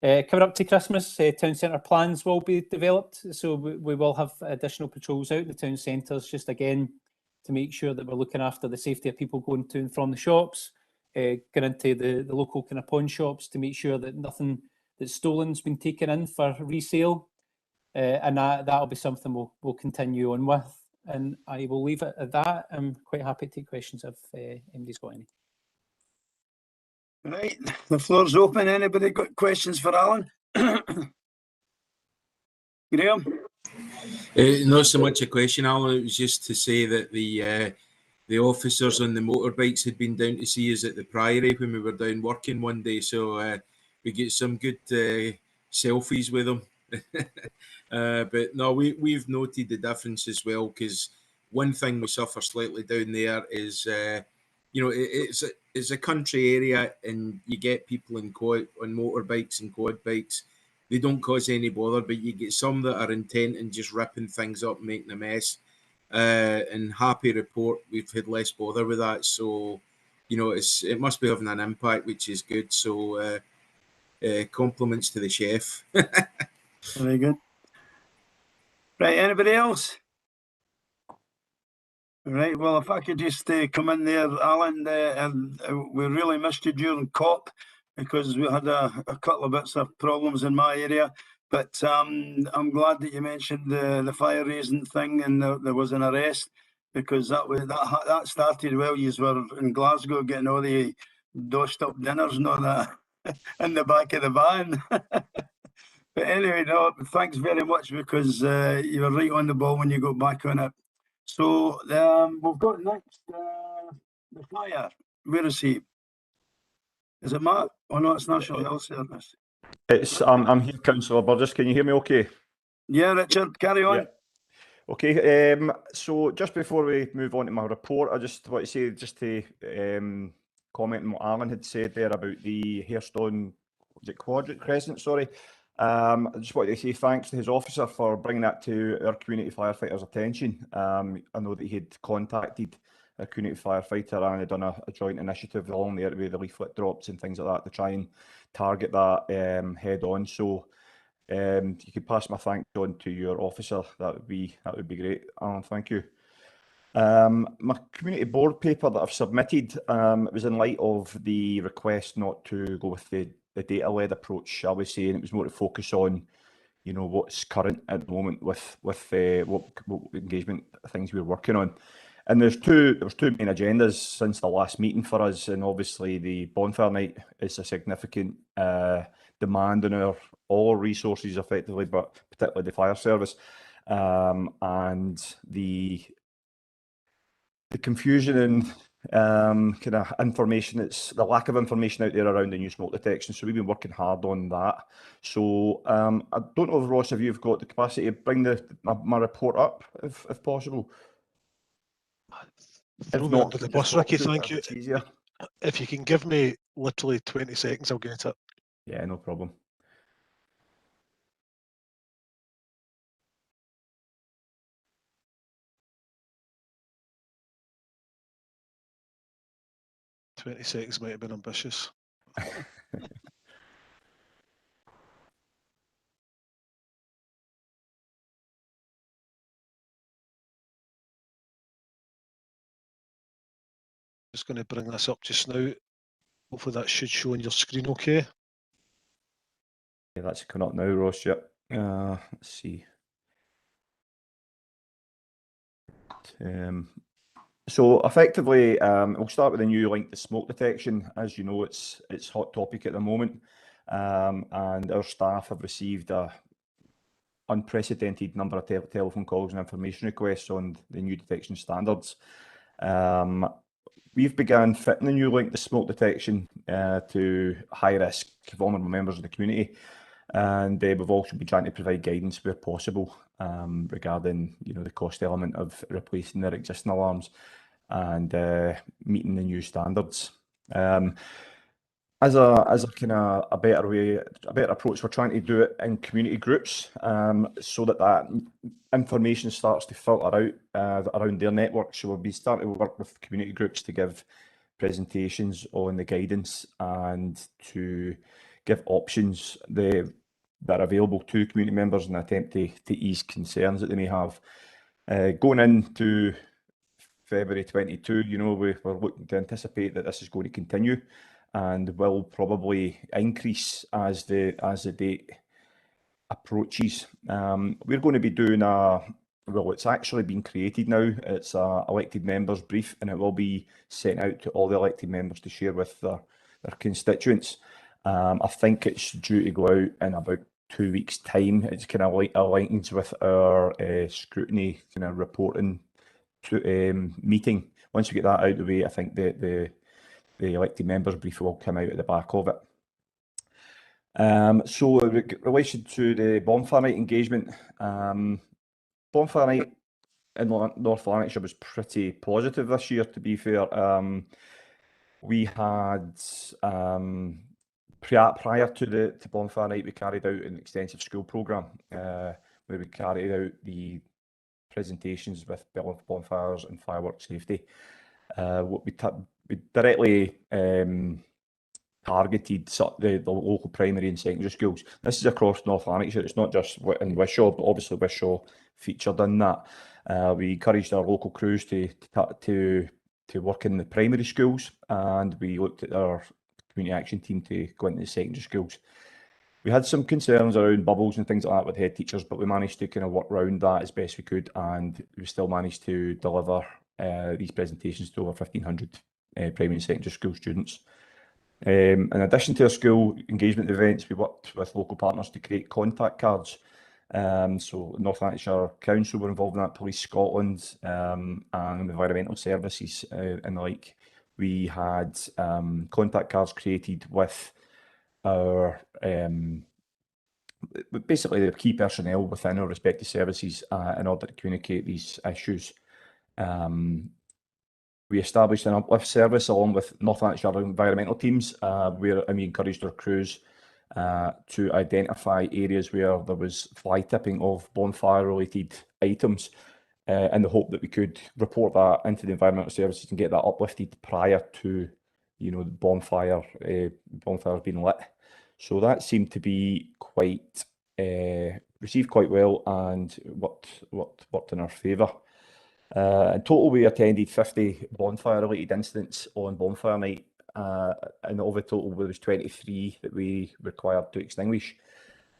Coming up to Christmas, town centre plans will be developed, so we will have additional patrols out in the town centres, just again to make sure that we're looking after the safety of people going to and from the shops, going into the local kind of pawn shops to make sure that nothing that's stolen's been taken in for resale, and that'll be something we'll continue on with. And I will leave it at that. I'm quite happy to take questions if anybody's got any. Right, the floor's open. Anybody got questions for Alan? Graham? Not so much a question, Alan. It was just to say that the officers on the motorbikes had been down to see us at the Priory when we were down working one day, so we get some good selfies with them. But no, we've noted the difference as well, because one thing we suffer slightly down there is it's a country area, and you get people on motorbikes and quad bikes. They don't cause any bother, but you get some that are intent and just ripping things up, making a mess. And happy report, we've had less bother with that. So, it must be having an impact, which is good. So, compliments to the chef. Very good. Right, anybody else? Right, well, if I could just come in there, Alan, and we really missed you during COP because we had a couple of bits of problems in my area. But I'm glad that you mentioned the fire raising thing, and there was an arrest, because that started while you were in Glasgow getting all the dosed up dinners and all that in the back of the van. But anyway, no, thanks very much, because you were right on the ball when you got back on it. So we've got next the fire. Where is he? Is it Matt? Oh no, it's National Health Service. I'm here, Councillor Burgess. Can you hear me okay? Yeah, Richard, carry on. Yeah. Okay, so just before we move on to my report, I just want to say, just to comment on what Alan had said there about the Hairstone, was it Quadrant Crescent, sorry. I just wanted to say thanks to his officer for bringing that to our community firefighters' attention. I know that he had contacted a community firefighter and had done a joint initiative along there with the leaflet drops and things like that to try and target that head on. So you could pass my thanks on to your officer. That would be great, Alan. Thank you. My community board paper that I've submitted was in light of the request not to go with the data-led approach, shall we say, and it was more to focus on, you know, what's current at the moment with what engagement things we're working on. And there was two main agendas since the last meeting for us, and obviously the bonfire night is a significant demand on all resources effectively, but particularly the fire service, and the confusion and kind of information, it's the lack of information out there around the new smoke detection. So we've been working hard on that. So I don't know if Ross, if you've got the capacity to bring my report up, if possible. Throw me under the bus, Ricky, thank you. Easier. If you can give me literally 20 seconds, I'll get it. Yeah, no problem. "20 seconds might have been ambitious." Just going to bring this up just now. Hopefully that should show on your screen okay. Yeah, that's coming up now, Ross. Yep. Let's see. So effectively, we'll start with the new link to smoke detection. As you know, it's hot topic at the moment, and our staff have received a unprecedented number of telephone calls and information requests on the new detection standards. We've begun fitting the new link to smoke detection to high-risk vulnerable members of the community, and we've also been trying to provide guidance where possible regarding, you know, the cost element of replacing their existing alarms and meeting the new standards. As a kind of a better approach, we're trying to do it in community groups so that information starts to filter out around their network. So we'll be starting to work with community groups to give presentations on the guidance and to give options that are available to community members in an attempt to ease concerns that they may have. Going into February 22, you know, we're looking to anticipate that this is going to continue and will probably increase as the date approaches. We're going to be doing it's actually been created now. It's a elected members brief, and it will be sent out to all the elected members to share with their constituents. I think it's due to go out in about 2 weeks' time. It's kind of like aligns with our scrutiny kind of reporting meeting. Once we get that out of the way, I think the elected members brief will come out at the back of it. So in relation to the bonfire night engagement, bonfire night in North Lanarkshire was pretty positive this year, to be fair. We had prior to the bonfire night, we carried out an extensive school programme where we carried out the presentations with bonfires and fireworks safety. We directly targeted the local primary and secondary schools. This is across North Lanarkshire. It's not just in Wishaw, but obviously Wishaw featured in that. We encouraged our local crews to work in the primary schools, and we looked at our community action team to go into the secondary schools. We had some concerns around bubbles and things like that with head teachers, but we managed to kind of work around that as best we could, and we still managed to deliver these presentations to over 1,500 primary and secondary school students. In addition to our school engagement events, we worked with local partners to create contact cards. So North Lanarkshire Council were involved in that, Police Scotland, and environmental services and the like. We had contact cards created with our basically the key personnel within our respective services in order to communicate these issues. We established an uplift service along with North Lanarkshire environmental teams, where we encouraged our crews to identify areas where there was fly tipping of bonfire-related items, in the hope that we could report that into the environmental services and get that uplifted prior to, you know, the bonfires being lit. So that seemed to be quite received quite well and worked in our favour. In total, we attended 50 bonfire-related incidents on bonfire night, and of the total, there was 23 that we required to extinguish.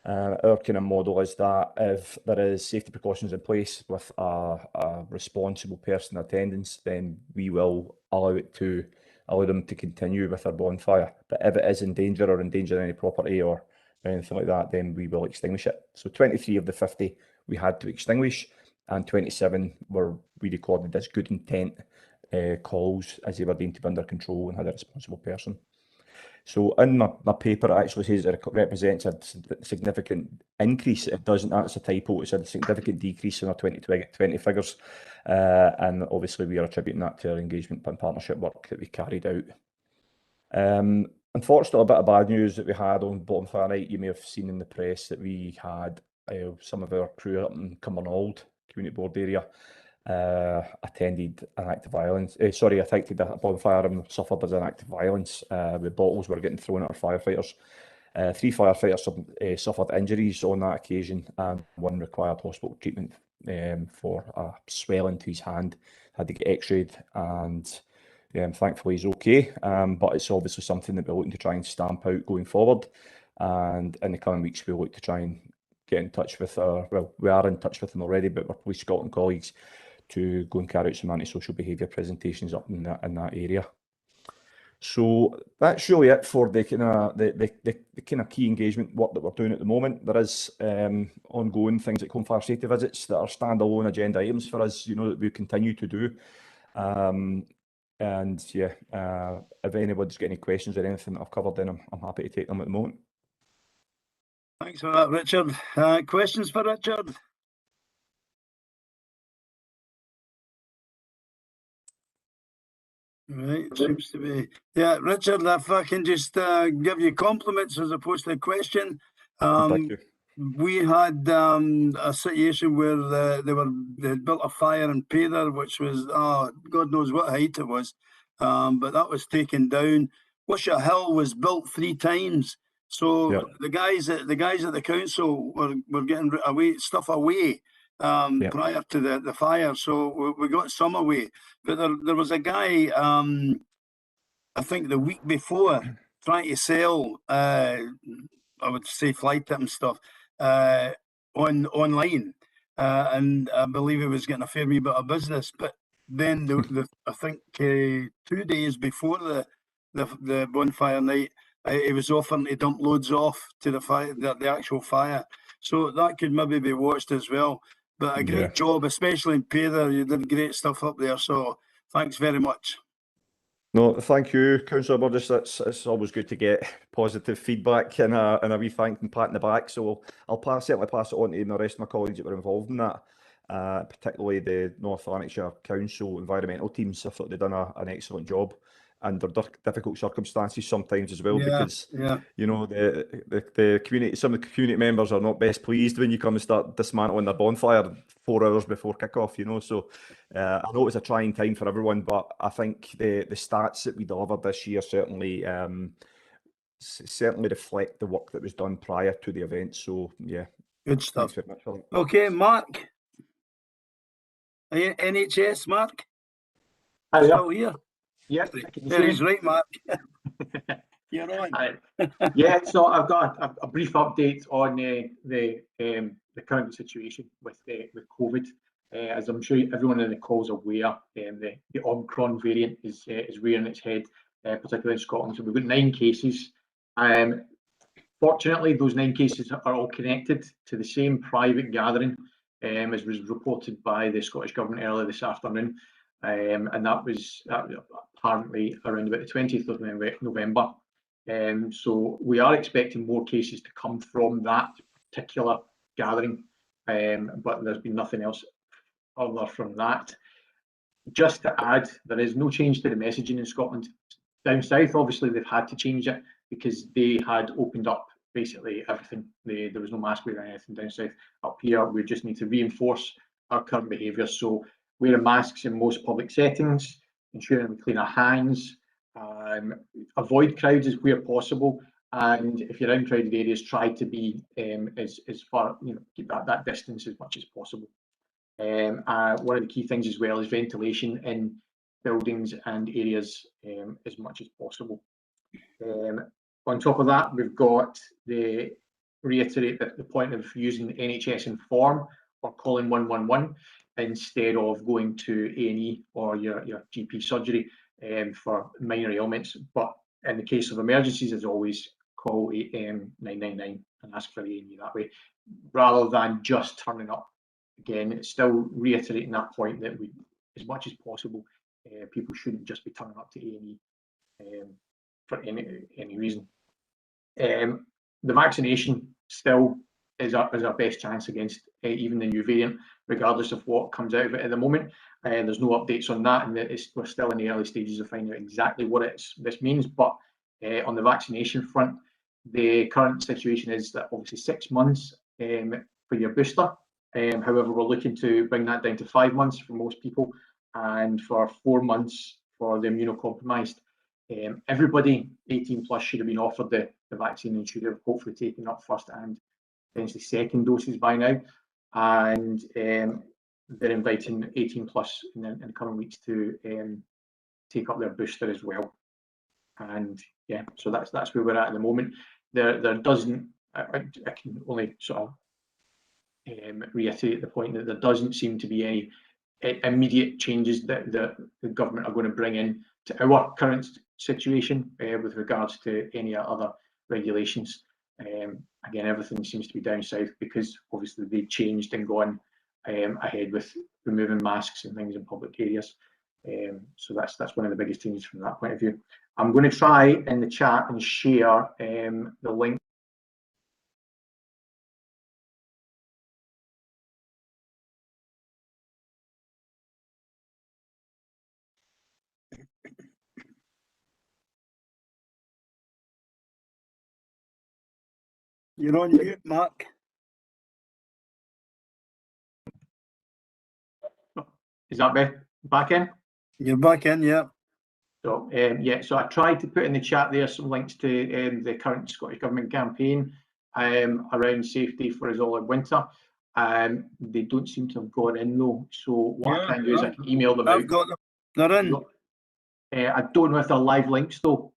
Our kind of model is that if there is safety precautions in place with a responsible person in attendance, then we will allow them to continue with their bonfire. But if it is in danger or endangering any property or anything like that, then we will extinguish it. So 23 of the 50 we had to extinguish, and 27 we recorded as good intent calls as they were deemed to be under control and had a responsible person. So in my paper, it actually says it represents a significant increase. It doesn't, that's a typo. It's a significant decrease in our 2020 figures. And obviously we are attributing that to our engagement and partnership work that we carried out. Unfortunately, a bit of bad news that we had on bonfire night. You may have seen in the press that we had some of our crew up in Cumbernauld Community Board area attended an act of violence. Attempted a bonfire and suffered as an act of violence. With bottles were getting thrown at our firefighters. 3 firefighters suffered injuries on that occasion, and 1 required hospital treatment for a swelling to his hand. Had to get x-rayed, and thankfully he's okay. But it's obviously something that we're looking to try and stamp out going forward. And in the coming weeks, we'll look to try and get in touch with we are in touch with them already, but our Police Scotland colleagues to go and carry out some antisocial behaviour presentations up in that area. So that's really it for the kind of key engagement work that we're doing at the moment. There is ongoing things like home fire safety visits that are standalone agenda items for us, that we continue to do. If anybody's got any questions or anything that I've covered, then I'm happy to take them at the moment. Thanks for that, Richard. Questions for Richard? Right, seems to be. Yeah, Richard, if I can just give you compliments as opposed to a question. Thank you. We had a situation where they had built a fire in Peather, which was, God knows what height it was, but that was taken down. Wishaw Hill was built 3 times. So the guys at the council were getting stuff away prior to the fire, so we got some away. But there was a guy, I think the week before, trying to sell, I would say fly tipping stuff online, and I believe he was getting a fair wee bit of business. But then I think 2 days before the bonfire night, he was offering to dump loads off to the actual fire. So that could maybe be watched as well. But a great job, especially in Peather. You did great stuff up there. So thanks very much. No, thank you, Councillor Burgess. It's always good to get positive feedback and a wee thank and pat in the back. So I'll certainly pass it on to the rest of my colleagues that were involved in that, particularly the North Lanarkshire Council environmental teams. I thought they'd done an excellent job under difficult circumstances sometimes as well, because the community, some of the community members are not best pleased when you come and start dismantling their bonfire 4 hours before kick-off, so I know it was a trying time for everyone, but I think the stats that we delivered this year certainly reflect the work that was done prior to the event. So good stuff. Thanks very much for that. Okay, Mark. NHS, Mark? Hi, still here? Yeah, there he's right, Mark. You're on. Yeah, so I've got a brief update on the current situation with COVID. As I'm sure everyone in the call is aware, the Omicron variant is rearing its head, particularly in Scotland. So we've got 9 cases. Fortunately, those 9 cases are all connected to the same private gathering, as was reported by the Scottish Government earlier this afternoon. And that was apparently around about the 20th of November. So we are expecting more cases to come from that particular gathering, but there's been nothing else other from that. Just to add, there is no change to the messaging in Scotland. Down south, obviously, they've had to change it because they had opened up basically everything. There was no mask wearing anything down south. Up here, we just need to reinforce our current behaviour. So wearing masks in most public settings, ensuring we clean our hands, avoid crowds as where possible, and if you're in crowded areas, try to be as far, keep that distance as much as possible. One of the key things as well is ventilation in buildings and areas as much as possible. On top of that, we've got reiterate the point of using the NHS Inform or calling 111 instead of going to A&E or your GP surgery for minor ailments. But in the case of emergencies, as always, call 999 and ask for A&E that way, rather than just turning up. Again, it's still reiterating that point that we, as much as possible, people shouldn't just be turning up to A&E for any reason. The vaccination still is our best chance against even the new variant, regardless of what comes out of it at the moment. There's no updates on that, and we're still in the early stages of finding out exactly what this means. But on the vaccination front, the current situation is that obviously 6 months for your booster. However, we're looking to bring that down to 5 months for most people, and for 4 months for the immunocompromised. Everybody 18 plus should have been offered the vaccine and should have hopefully taken up first and potentially second doses by now. And they're inviting 18 plus in the coming weeks to take up their booster as well. And yeah, so that's where we're at the moment. There doesn't, I can only sort of reiterate the point that there doesn't seem to be any immediate changes that the government are going to bring in to our current situation with regards to any other regulations. Again, everything seems to be down south because obviously they changed and gone ahead with removing masks and things in public areas. So that's one of the biggest changes from that point of view. I'm going to try in the chat and share the link. You're on mute, Mark. Is that back in? You're back in, yeah. So yeah, so I tried to put in the chat there some links to the current Scottish Government campaign around safety for us all in winter. They don't seem to have gone in though. So what I can do is I can email them out. I've got them. They're in. I don't know if they're live links though.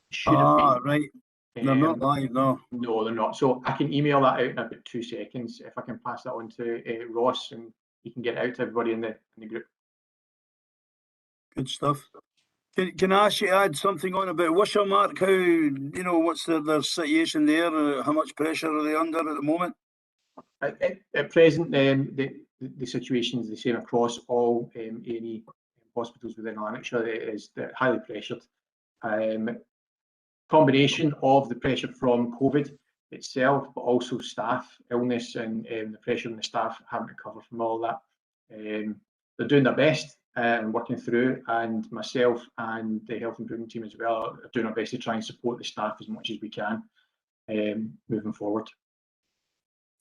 Should have been. Right. They're not live, no. No, they're not. So I can email that out in about 2 seconds if I can pass that on to Ross, and he can get it out to everybody in the group. Good stuff. Can I actually add something on about Wishaw, Mark? How, what's their situation there? How much pressure are they under at the moment? At present, the situation is the same across all A&E hospitals within Lanarkshire. It is highly pressured. Combination of the pressure from COVID itself, but also staff illness and the pressure on the staff having to recover from all that. They're doing their best and working through, and myself and the health improvement team as well are doing our best to try and support the staff as much as we can moving forward.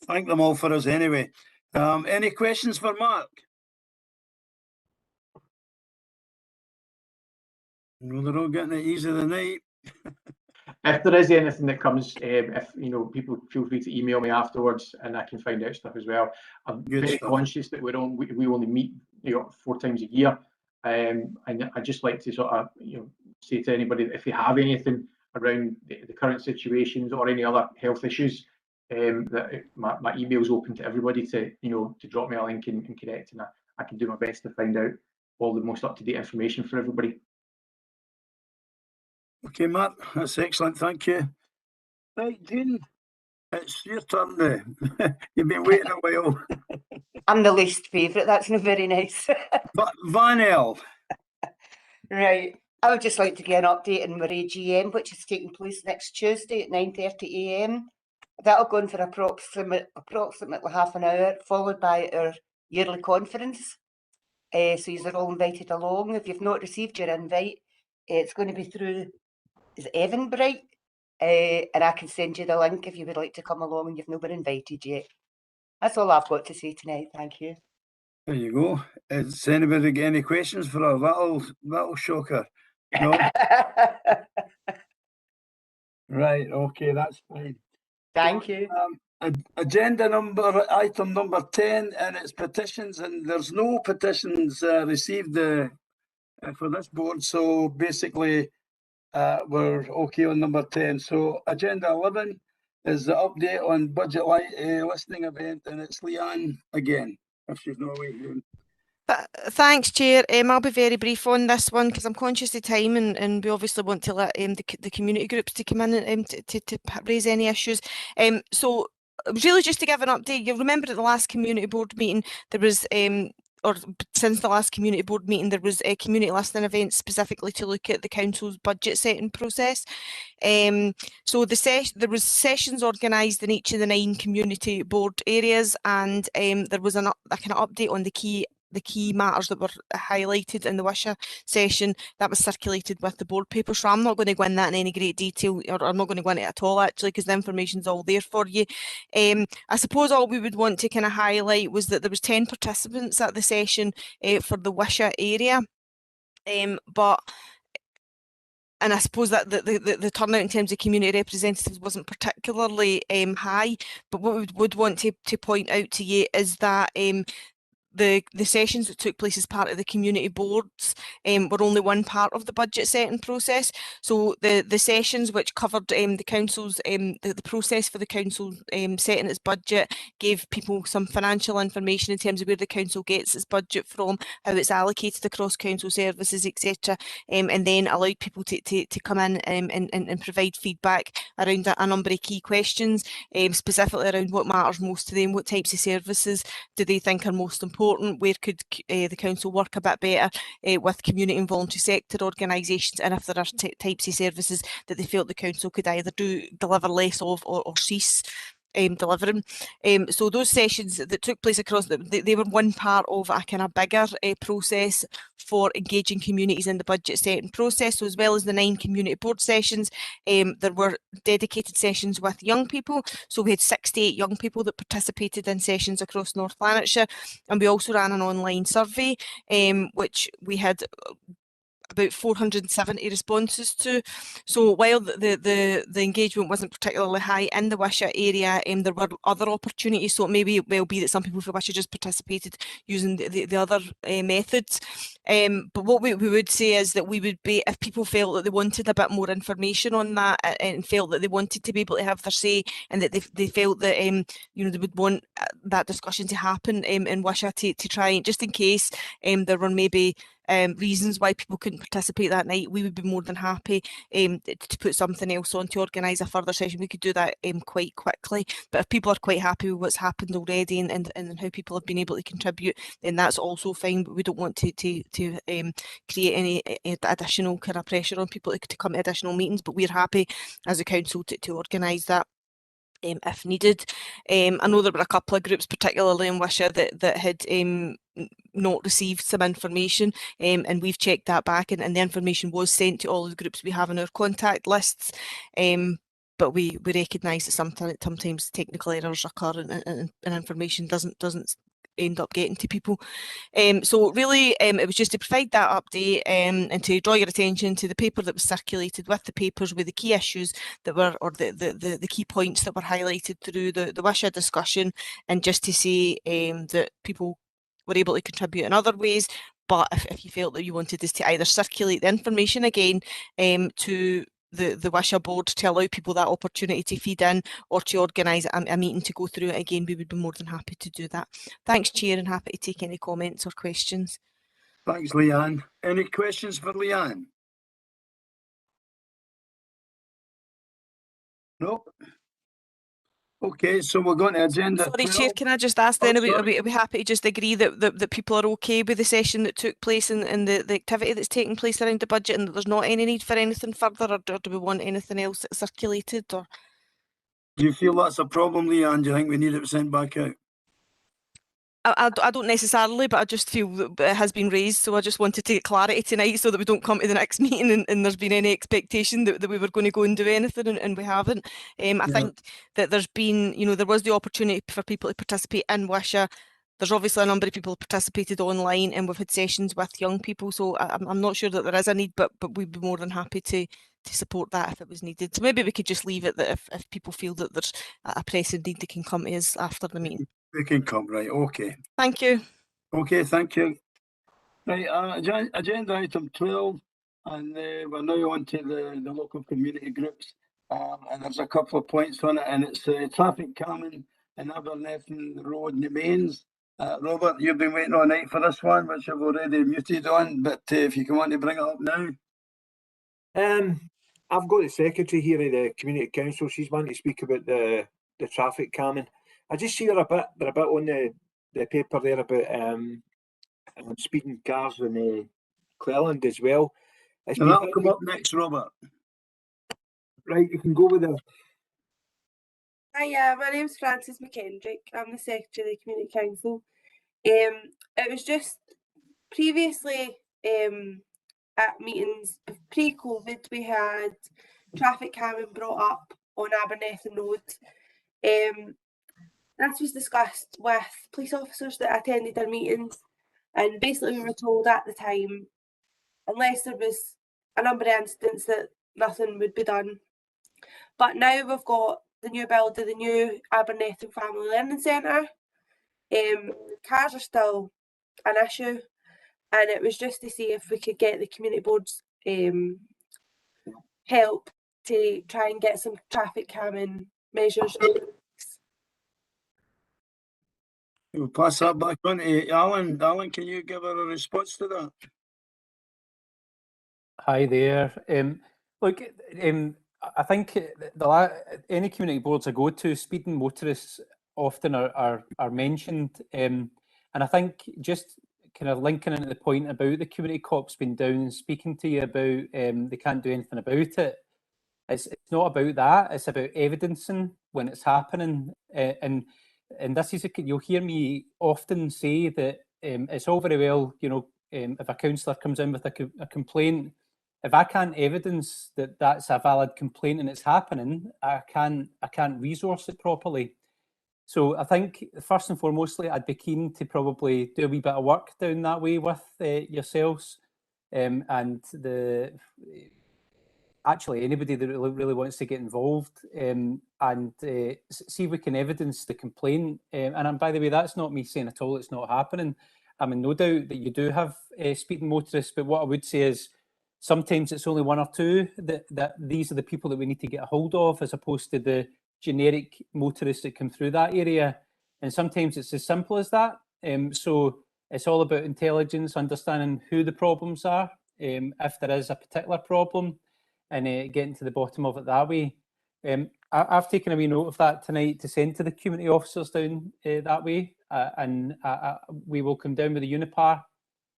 Thank them all for us anyway. Any questions for Mark? No, they're all getting it easy tonight. If there is anything that comes, if people feel free to email me afterwards, and I can find out stuff as well. I'm very conscious that we only meet 4 times a year, and I just like to sort of say to anybody that if they have anything around the current situations or any other health issues, that my email is open to everybody to drop me a link and connect, and I can do my best to find out all the most up-to-date information for everybody. Okay, Mark, that's excellent. Thank you. Right, Jean, it's your turn now. You've been waiting a while. I'm the least favourite. That's not very nice. Vanel. Right. I would just like to get an update on my AGM, which is taking place next Tuesday at 9:30 AM. That'll go on for approximately half an hour, followed by our yearly conference. So you're all invited along. If you've not received your invite, it's going to be through Eventbrite. and I can send you the link if you would like to come along and you've not been invited yet. That's all I've got to say tonight. Thank you. There you go. Has anybody got any questions for her? That'll shock her. No? Right, okay, that's fine. Thank you. Agenda item number 10, and it's petitions, and there's no petitions received for this board, so basically we're okay on number 10. So agenda 11 is the update on budget listening event, and it's Leanne again, if she's not waiting. Thanks, Chair. I'll be very brief on this one because I'm conscious of time, and we obviously want to let the community groups to come in and to raise any issues. So it was really just to give an update. You'll remember at the last community board meeting there was or since the last community board meeting, there was a community listening event specifically to look at the council's budget setting process. So there was sessions organised in each of the 9 community board areas, and there was a kind of update on the key matters that were highlighted in the Wishaw session that was circulated with the board paper. So I'm not going to go into that in any great detail, or I'm not going to go into it at all actually, because the information's all there for you. I suppose all we would want to kind of highlight was that there was 10 participants at the session for the Wishaw area, and I suppose that the turnout in terms of community representatives wasn't particularly high, but what we would want to point out to you is that the sessions that took place as part of the community boards were only one part of the budget setting process. So the sessions which covered the council's the process for the council setting its budget, gave people some financial information in terms of where the council gets its budget from, how it's allocated across council services, etc., and then allowed people to come in and provide feedback around a number of key questions, specifically around what matters most to them, what types of services do they think are most important, where could the council work a bit better with community and voluntary sector organisations, and if there are types of services that they felt the council could either deliver less of or cease delivering. So those sessions that took place across, they were one part of a kind of bigger process for engaging communities in the budget setting process. So as well as the 9 community board sessions, there were dedicated sessions with young people. So we had 68 young people that participated in sessions across North Lanarkshire, and we also ran an online survey, which we had about 470 responses to. So while the engagement wasn't particularly high in the Wishaw area, there were other opportunities. So it may well be that some people from Wishaw just participated using the other methods. But what we would say is that we would be, if people felt that they wanted a bit more information on that and felt that they wanted to be able to have their say, and that they felt that they would want that discussion to happen in Wishaw to try, just in case there were maybe reasons why people couldn't participate that night, we would be more than happy to put something else on to organise a further session. We could do that quite quickly. But if people are quite happy with what's happened already and how people have been able to contribute, then that's also fine. But we don't want to create any additional kind of pressure on people to come to additional meetings. But we're happy as a council to organise that if needed. I know there were a couple of groups, particularly in Wishaw, that had not received some information, and we've checked that back, and the information was sent to all the groups we have in our contact lists. But we recognise that sometimes technical errors occur and information doesn't end up getting to people. So really it was just to provide that update and to draw your attention to the paper that was circulated with the papers with the key issues that were, or the key points that were highlighted through the Wishaw discussion, and just to say that people were able to contribute in other ways. But if you felt that you wanted us to either circulate the information again to the Wishaw board to allow people that opportunity to feed in, or to organise a meeting to go through it again, we would be more than happy to do that. Thanks, Chair, and happy to take any comments or questions. Thanks, Leanne. Any questions for Leanne? Nope. Okay, so we're going to agenda. Sorry, Chair, can I just ask then, are we happy to just agree that people are okay with the session that took place and the activity that's taking place around the budget, and that there's not any need for anything further, or do we want anything else circulated? Or do you feel that's a problem, Leanne? Do you think we need it sent back out? I don't necessarily, but I just feel that it has been raised, so I just wanted to get clarity tonight so that we don't come to the next meeting and there's been any expectation that we were going to go and do anything, and we haven't. I think that there's been, there was the opportunity for people to participate in Wishaw. There's obviously a number of people who participated online, and we've had sessions with young people, so I'm not sure that there is a need, but we'd be more than happy to support that if it was needed. So maybe we could just leave it that if people feel that there's a pressing need, they can come to us after the meeting. They can come, right, okay. Thank you. Okay, thank you. Right, agenda item 12, and we're now on to the local community groups. And there's a couple of points on it, and it's traffic calming in Abernethy Road and the mains. Robert, you've been waiting all night for this one, which I've already muted on, but if you can want to bring it up now. I've got the secretary here of the community council. She's wanting to speak about the traffic calming. I just see her a bit on the paper there about speeding cars in Cleland as well. And that'll come up next, Robert. Right, you can go with the. Hi, my name's Frances McKendrick. I'm the secretary of the community council. It was just previously at meetings pre-COVID, we had traffic calming brought up on Abernethy Road. This was discussed with police officers that attended our meetings, and basically we were told at the time, unless there was a number of incidents, that nothing would be done. But now we've got the new building, the new Abernethy Family Learning Centre. Cars are still an issue, and it was just to see if we could get the community board's help to try and get some traffic calming measures. We'll pass that back on to Alan. Alan, can you give her a response to that? Hi there. Look, I think any community boards I go to, speeding motorists often are mentioned, and I think just kind of linking into the point about the community cops being down and speaking to you about they can't do anything about it. It's not about that. It's about evidencing when it's happening, and this is you'll hear me often say that it's all very well, if a councillor comes in with a complaint, if I can't evidence that that's a valid complaint and it's happening, I can't resource it properly. So I think first and foremostly, I'd be keen to probably do a wee bit of work down that way with yourselves, and actually anybody that really wants to get involved, and see if we can evidence the complaint. And by the way, that's not me saying at all it's not happening. I mean, no doubt that you do have speeding motorists, but what I would say is sometimes it's only one or two that these are the people that we need to get a hold of, as opposed to the generic motorists that come through that area. And sometimes it's as simple as that. So it's all about intelligence, understanding who the problems are, if there is a particular problem, and getting to the bottom of it that way. I've taken a wee note of that tonight to send to the community officers down that way, and we will come down with a Unipar.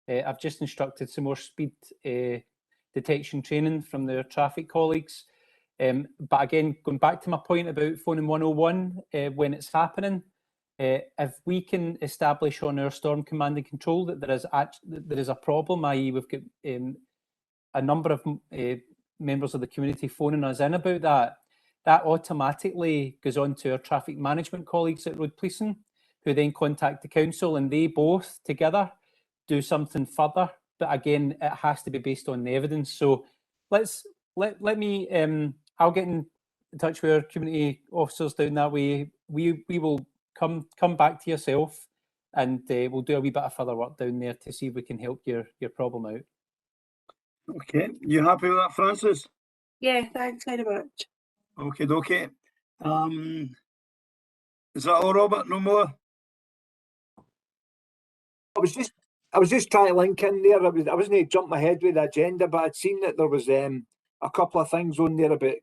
I've just instructed some more speed detection training from their traffic colleagues. But again, going back to my point about phoning 101 when it's happening, if we can establish on our storm command and control that there is a problem, i.e. we've got a number of members of the community phoning us in about that automatically goes on to our traffic management colleagues at road policing, who then contact the council, and they both together do something further. But again, it has to be based on the evidence. So let me I'll get in touch with our community officers down that way. We will come back to yourself, and we'll do a wee bit of further work down there to see if we can help your problem out. Okay, you happy with that, Francis? Yeah, thanks very much. Okay. Is that all, Robert? No more? I was just trying to link in there. I wasn't going to jump my head with the agenda, but I'd seen that there was a couple of things on there about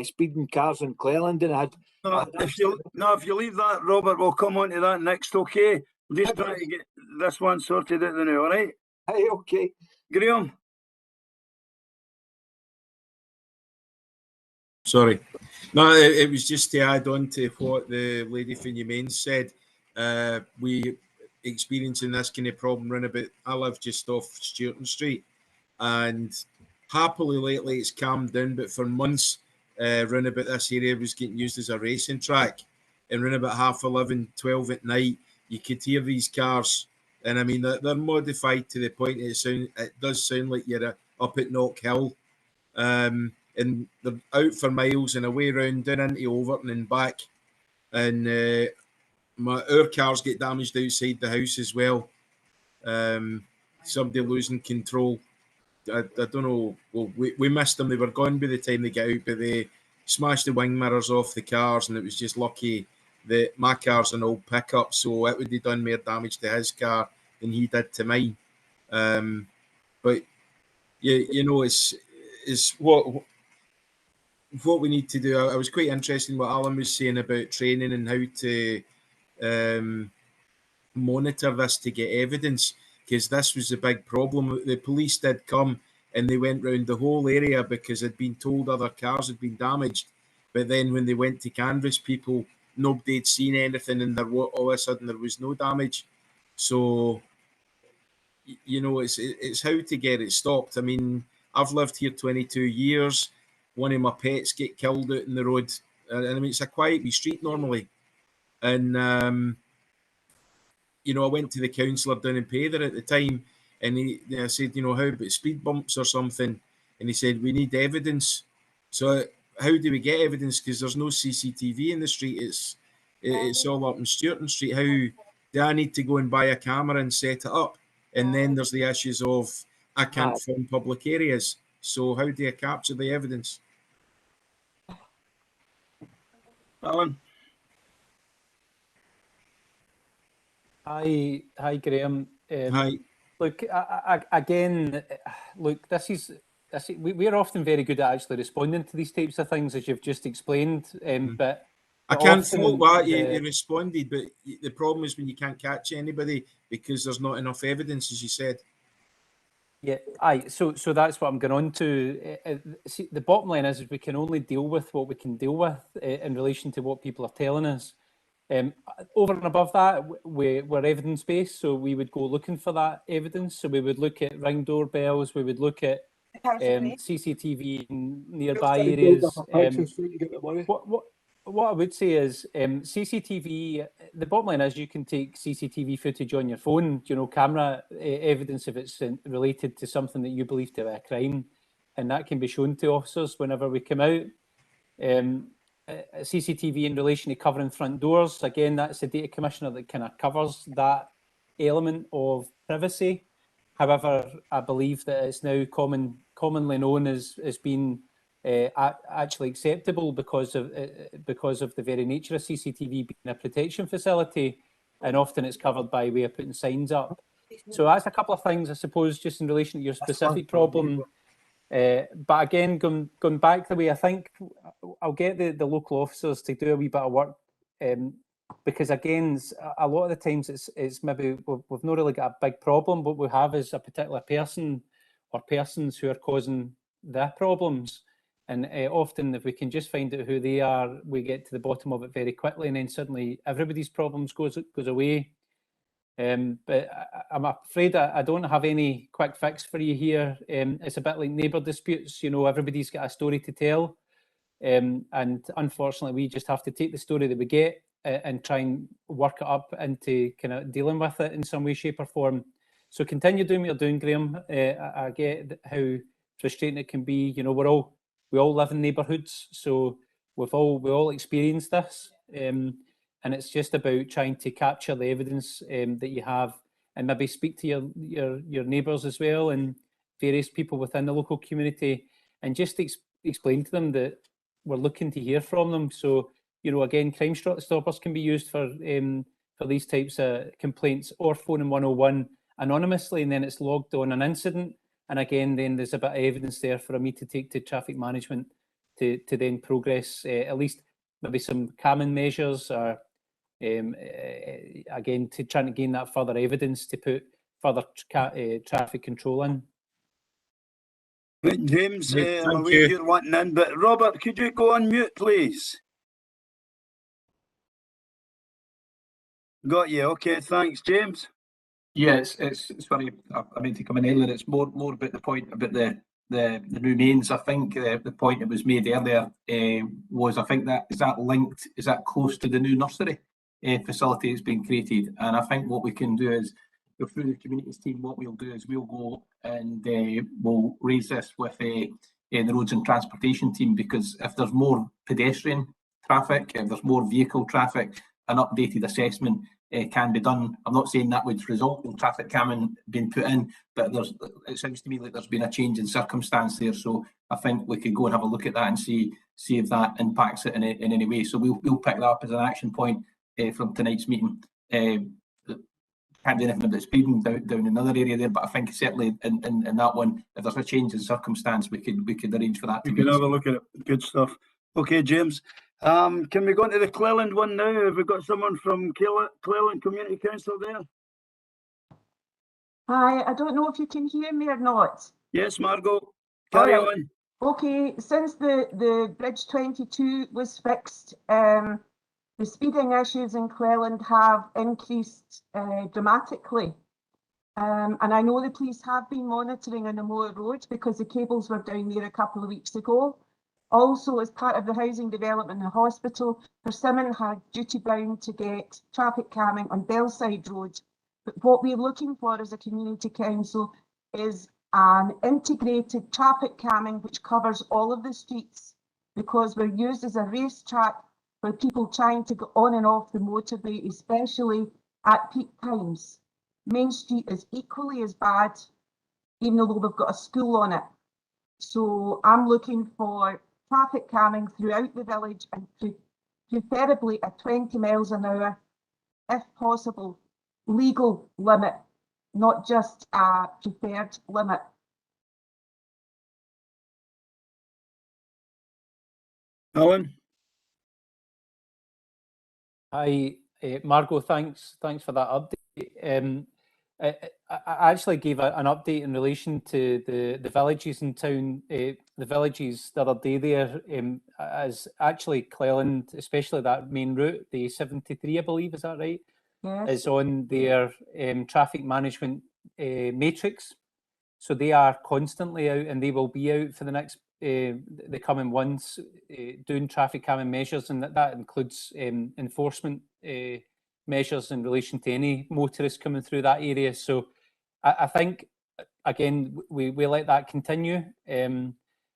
speeding cars in Cleland, and if you leave that, Robert, we'll come on to that next. Okay, we're just trying to get this one sorted out now. All right? Hey, okay. Graham. Sorry. No, it was just to add on to what the lady from Humane said. We experiencing this kind of problem round about. I live just off Stewarton Street, and happily lately it's calmed down, but for months round about this area was getting used as a racing track, and round about 11:30, 12 at night you could hear these cars, and I mean they're modified to the point it does sound like you're up at Knock Hill, and they're out for miles and away round down into Overton and back, and our cars get damaged outside the house as well. Somebody losing control. I don't know. Well, we missed them. They were gone by the time they get out, but they smashed the wing mirrors off the cars, and it was just lucky that my car's an old pickup, so it would have done more damage to his car than he did to mine. But you know, it's what we need to do. I was quite interested in what Alan was saying about training and how to monitor this to get evidence, because this was a big problem. The police did come and they went round the whole area because they'd been told other cars had been damaged, but then when they went to canvass people, nobody had seen anything, and all of a sudden there was no damage. So you know, it's how to get it stopped. I mean, I've lived here 22 years. One of my pets get killed out in the road, and I mean it's a quiet wee street normally, and you know, I went to the councillor down in Payther at the time, and I said, you know, how about speed bumps or something? And he said, we need evidence. So how do we get evidence? Because there's no CCTV in the street. It's all up in Stewarton Street. How do I need to go and buy a camera and set it up? And then there's the issues of I can't film public areas. So how do you capture the evidence? Alan? Hi, Graham. Hi. Look, again, look, we're often very good at actually responding to these types of things, as you've just explained. But I can't fault that you responded, but the problem is when you can't catch anybody because there's not enough evidence, as you said. Yeah, so that's what I'm going on to. See, the bottom line is we can only deal with what we can deal with in relation to what people are telling us. Over and above that, we're evidence-based, so we would go looking for that evidence. So we would look at ring doorbells, we would look at CCTV in nearby areas. What I would say is CCTV, the bottom line is you can take CCTV footage on your phone, you know, camera evidence if it's related to something that you believe to be a crime, and that can be shown to officers whenever we come out. CCTV in relation to covering front doors, again, that's the Data Commissioner that kind of covers that element of privacy. However, I believe that it's now commonly known as being actually acceptable because of the very nature of CCTV being a protection facility, and often it's covered by way of putting signs up. So that's a couple of things, I suppose, just in relation to your specific problem. But again, going back the way, I think I'll get the local officers to do a wee bit of work, because again, a lot of the times it's maybe we've not really got a big problem. What we have is a particular person or persons who are causing the problems, and often if we can just find out who they are, we get to the bottom of it very quickly, and then suddenly everybody's problems goes away. But I'm afraid I don't have any quick fix for you here. It's a bit like neighbour disputes, you know, everybody's got a story to tell. And unfortunately, we just have to take the story that we get and try and work it up into kind of dealing with it in some way, shape or form. So continue doing what you're doing, Graham. I get how frustrating it can be. You know, we all live in neighbourhoods, so we all experienced this. And it's just about trying to capture the evidence that you have, and maybe speak to your neighbours as well and various people within the local community, and just explain to them that we're looking to hear from them. So, you know, again, Crime Stoppers can be used for these types of complaints, or phoning 101 anonymously, and then it's logged on an incident. And again, then there's a bit of evidence there for me to take to traffic management to then progress at least maybe some calming measures, or again, to try and gain that further evidence to put further traffic control in. Right, James, I'm aware you're wanting in, but Robert, could you go on mute, please? Got you. Okay, thanks, James. Yeah, it's sorry, I meant to come in earlier. It's more about the point about the new mains. I think the point that was made earlier was, I think, that is that close to the new nursery facility that's been created. And I think what we can do is, through the communities team, what we'll do is we'll go and we'll raise this with the roads and transportation team, because if there's more pedestrian traffic, if there's more vehicle traffic, an updated assessment can be done. I'm not saying that would result in traffic camming being put in, but it sounds to me like there's been a change in circumstance there. So I think we could go and have a look at that and see if that impacts it in any way. So we'll pick that up as an action point from tonight's meeting. Can't do anything about speeding down another area there, but I think certainly in that one, if there's a change in circumstance, we could arrange for that. We can have a look at it. Good stuff. Okay, James. Can we go into the Cleland one now? Have we got someone from Cleland Community Council there? Hi, I don't know if you can hear me or not. Yes, Margot. Carry on. Okay, since the Bridge 22 was fixed, the speeding issues in Cleland have increased dramatically. And I know the police have been monitoring on the Moor Road because the cables were down there a couple of weeks ago. Also, as part of the housing development in the hospital, Persimmon had duty bound to get traffic calming on Bellside Road. But what we're looking for as a community council is an integrated traffic calming which covers all of the streets, because we're used as a racetrack for people trying to go on and off the motorway, especially at peak times. Main Street is equally as bad, even though we've got a school on it. So I'm looking for traffic calming throughout the village, and preferably at 20 miles an hour, if possible. Legal limit, not just a preferred limit. Alan? Hi, Margot, thanks for that update. I actually gave an update in relation to the villages in town. The villages the other day there, as actually Cleland, especially that main route, the 73, I believe, is that right? Yes. Is on their traffic management matrix. So they are constantly out, and they will be out for the next the coming months, doing traffic calming measures, and that includes enforcement measures in relation to any motorists coming through that area. So I think, again, we let that continue, and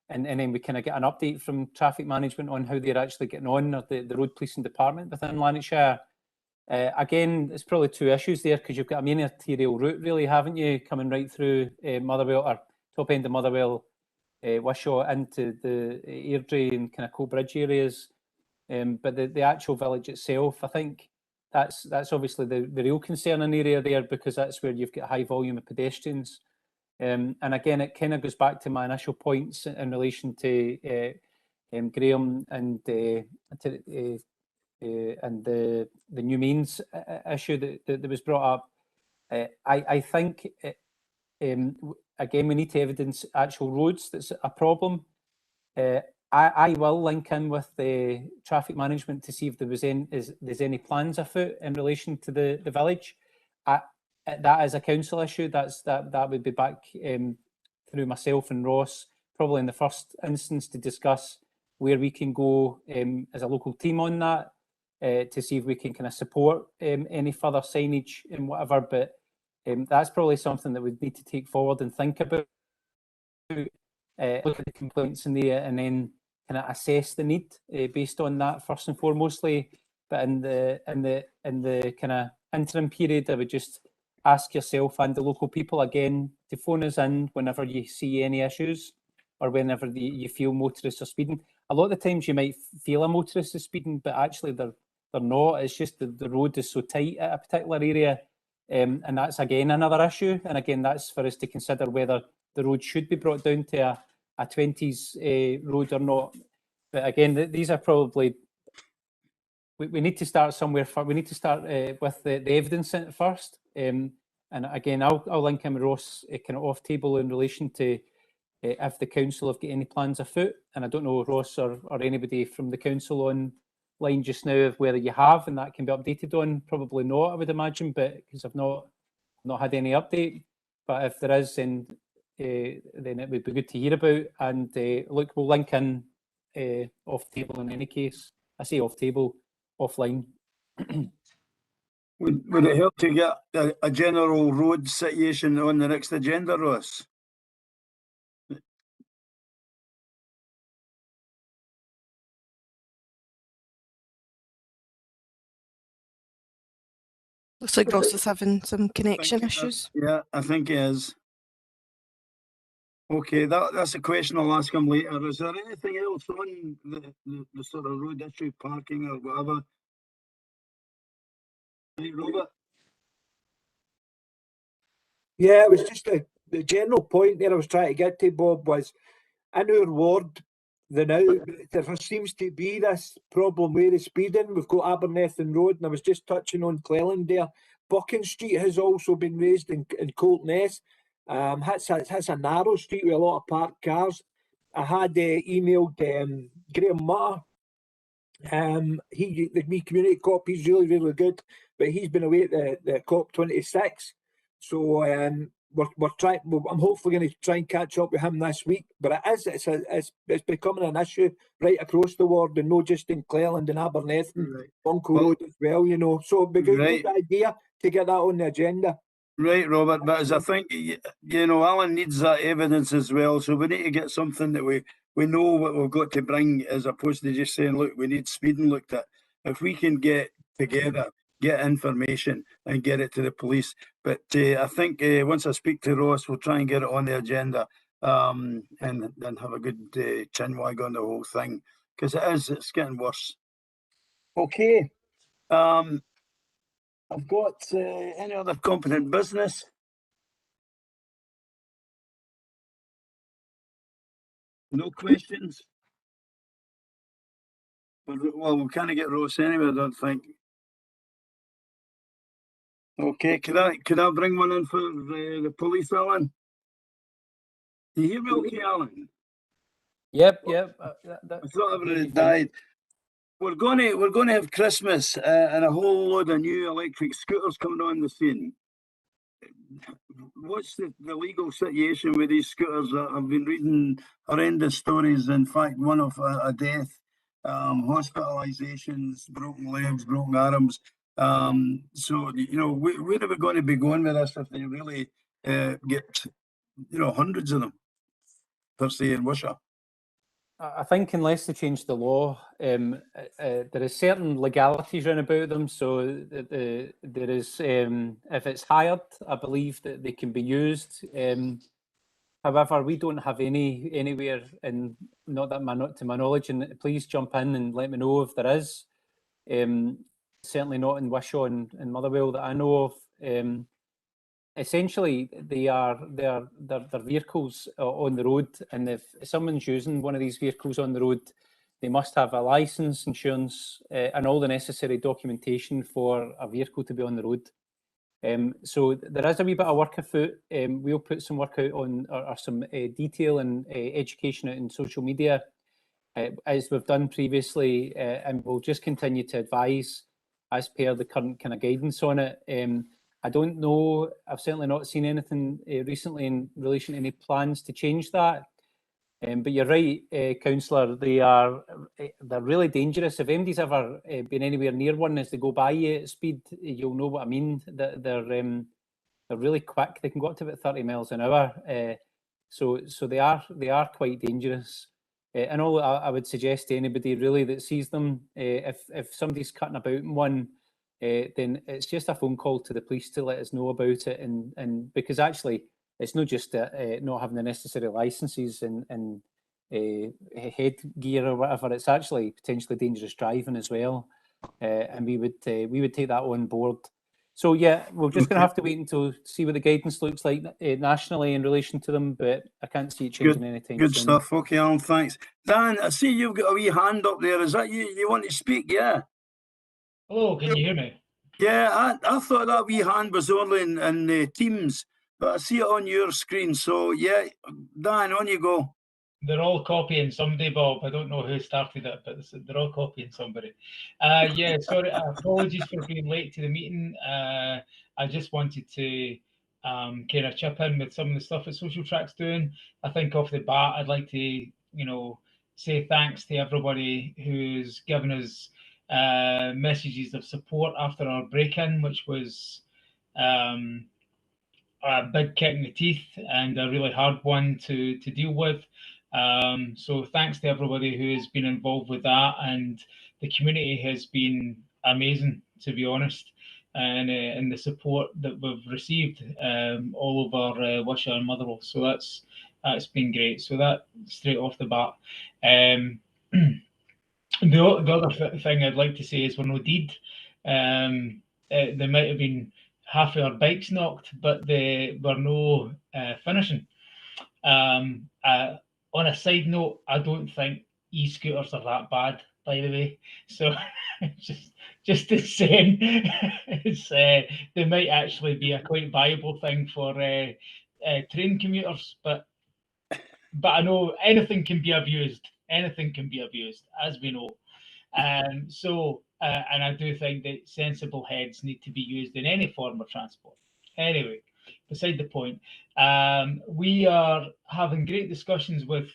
then we kind of get an update from traffic management on how they're actually getting on, or the road policing department within Lanarkshire. Again, it's probably two issues there, because you've got a main arterial route, really, haven't you, coming right through Motherwell, or top end of Motherwell, Wishaw into the Airdrie and kind of Coatbridge areas. But the actual village itself, I think that's obviously the real concerning area there, because that's where you've got high volume of pedestrians. And again, it kind of goes back to my initial points in relation to Graham and the new mains issue that was brought up. I think again, we need to evidence actual roads that's a problem. I will link in with the traffic management to see if there's any plans afoot in relation to the village. That is a council issue. That would be back through myself and Ross, probably in the first instance, to discuss where we can go as a local team on that, to see if we can kind of support any further signage and whatever. But that's probably something that we need to take forward and think about. Look at the complaints in there, and then kind of assess the need based on that first and foremostly. But in the kind of interim period, I would just ask yourself and the local people again to phone us in whenever you see any issues, or whenever you feel motorists are speeding. A lot of the times you might feel a motorist is speeding, but actually they're not. It's just the road is so tight at a particular area, and that's again another issue. And again, that's for us to consider whether the road should be brought down to a 20s road or not. But again, these are probably, we need to start somewhere. We need to start with the evidence first. And again, I'll link in with Ross kind of off table in relation to if the council have got any plans afoot. And I don't know, Ross or anybody from the council, on line just now of whether you have and that can be updated on. Probably not, I would imagine, but because I've not had any update. But if there is, then it would be good to hear about. And look, we'll link in off table in any case. I say off table, offline. Would it help to get a general road situation on the next agenda, Ross? Looks like Ross is having some connection issues. Yeah, I think he is. Okay, that's a question I'll ask him later. Is there anything else on the sort of road issue, parking or whatever? Hey, Robert? Yeah, it was just the general point there I was trying to get to, Bob, was in our ward, there seems to be this problem with the speeding. We've got Abernethy Road, and I was just touching on Cleland there. Bucking Street has also been raised in Coltness. That's a narrow street with a lot of parked cars. I had emailed Graham Mutter. The wee community cop, he's really, really good, but he's been away at the COP26. So we're trying. I'm hopefully going to try and catch up with him this week. But it's becoming an issue right across the ward, and not just in Cleland and Abernethy, right. Buncle Road as well. You know, so it'd be a good idea to get that on the agenda. Right, Robert. But as I think Alan needs that evidence as well. So we need to get something that we know what we've got to bring, as opposed to just saying, look, we need speeding looked at. If we can get together, get information and get it to the police. But I think once I speak to Ross, we'll try and get it on the agenda and have a good chinwag on the whole thing, because it's getting worse. Okay. I've got any other competent business? No questions? Well, we can't get Ross anyway, I don't think. Okay, could I bring one in for the police, Alan? Do you hear me okay, Alan? Yep. I thought everybody had died. We're going to have Christmas and a whole load of new electric scooters coming on the scene. What's the legal situation with these scooters? I've been reading horrendous stories. In fact, one of a death, hospitalizations, broken legs, broken arms. So, where are we going to be going with this if they really get, hundreds of them per se in Wishaw? I think unless they change the law, there is certain legalities around about them. So there is, if it's hired, I believe that they can be used. However, we don't have anywhere, and not to my knowledge. And please jump in and let me know if there is. Certainly not in Wishaw and Motherwell that I know of. Essentially, they're vehicles on the road, and if someone's using one of these vehicles on the road, they must have a license, insurance, and all the necessary documentation for a vehicle to be on the road. So there is a wee bit of work afoot. We'll put some work out on, or some detail and education out in social media, as we've done previously, and we'll just continue to advise as per the current kind of guidance on it. I don't know, I've certainly not seen anything recently in relation to any plans to change that. But you're right, Councillor, they're really dangerous. If anybody's ever been anywhere near one as they go by you at speed, you'll know what I mean. They're really quick. They can go up to about 30 miles an hour. So they are quite dangerous. And all I would suggest to anybody really that sees them, if somebody's cutting about in one, then it's just a phone call to the police to let us know about it, and because actually it's not just not having the necessary licenses and headgear or whatever. It's actually potentially dangerous driving as well, and we would take that on board. So yeah, we're just going to have to wait until see what the guidance looks like nationally in relation to them, but I can't see it changing anything. Good stuff. Okay, Alan, thanks. Dan, I see you've got a wee hand up there. Is that you? You want to speak? Yeah. Hello, can you hear me? Yeah, I thought that wee hand was only in Teams, but I see it on your screen. So yeah, Dan, on you go. They're all copying somebody, Bob. I don't know who started it, but they're all copying somebody. Yeah, sorry. Apologies for being late to the meeting. I just wanted to kind of chip in with some of the stuff that Social Track's doing. I think off the bat, I'd like to, say thanks to everybody who's given us messages of support after our break-in, which was a big kick in the teeth and a really hard one to deal with. So thanks to everybody who has been involved with that, and the community has been amazing, to be honest, and the support that we've received all over Wishaw and Motherwell. So that's been great. So that straight off the bat. The other thing I'd like to say is we're no deed. There might have been half of our bikes knocked, but they were no finishing. On a side note, I don't think e-scooters are that bad, by the way. So just to say, it's, they might actually be a quite viable thing for train commuters, but I know anything can be abused. Anything can be abused, as we know. And I do think that sensible heads need to be used in any form of transport. Anyway, beside the point, we are having great discussions with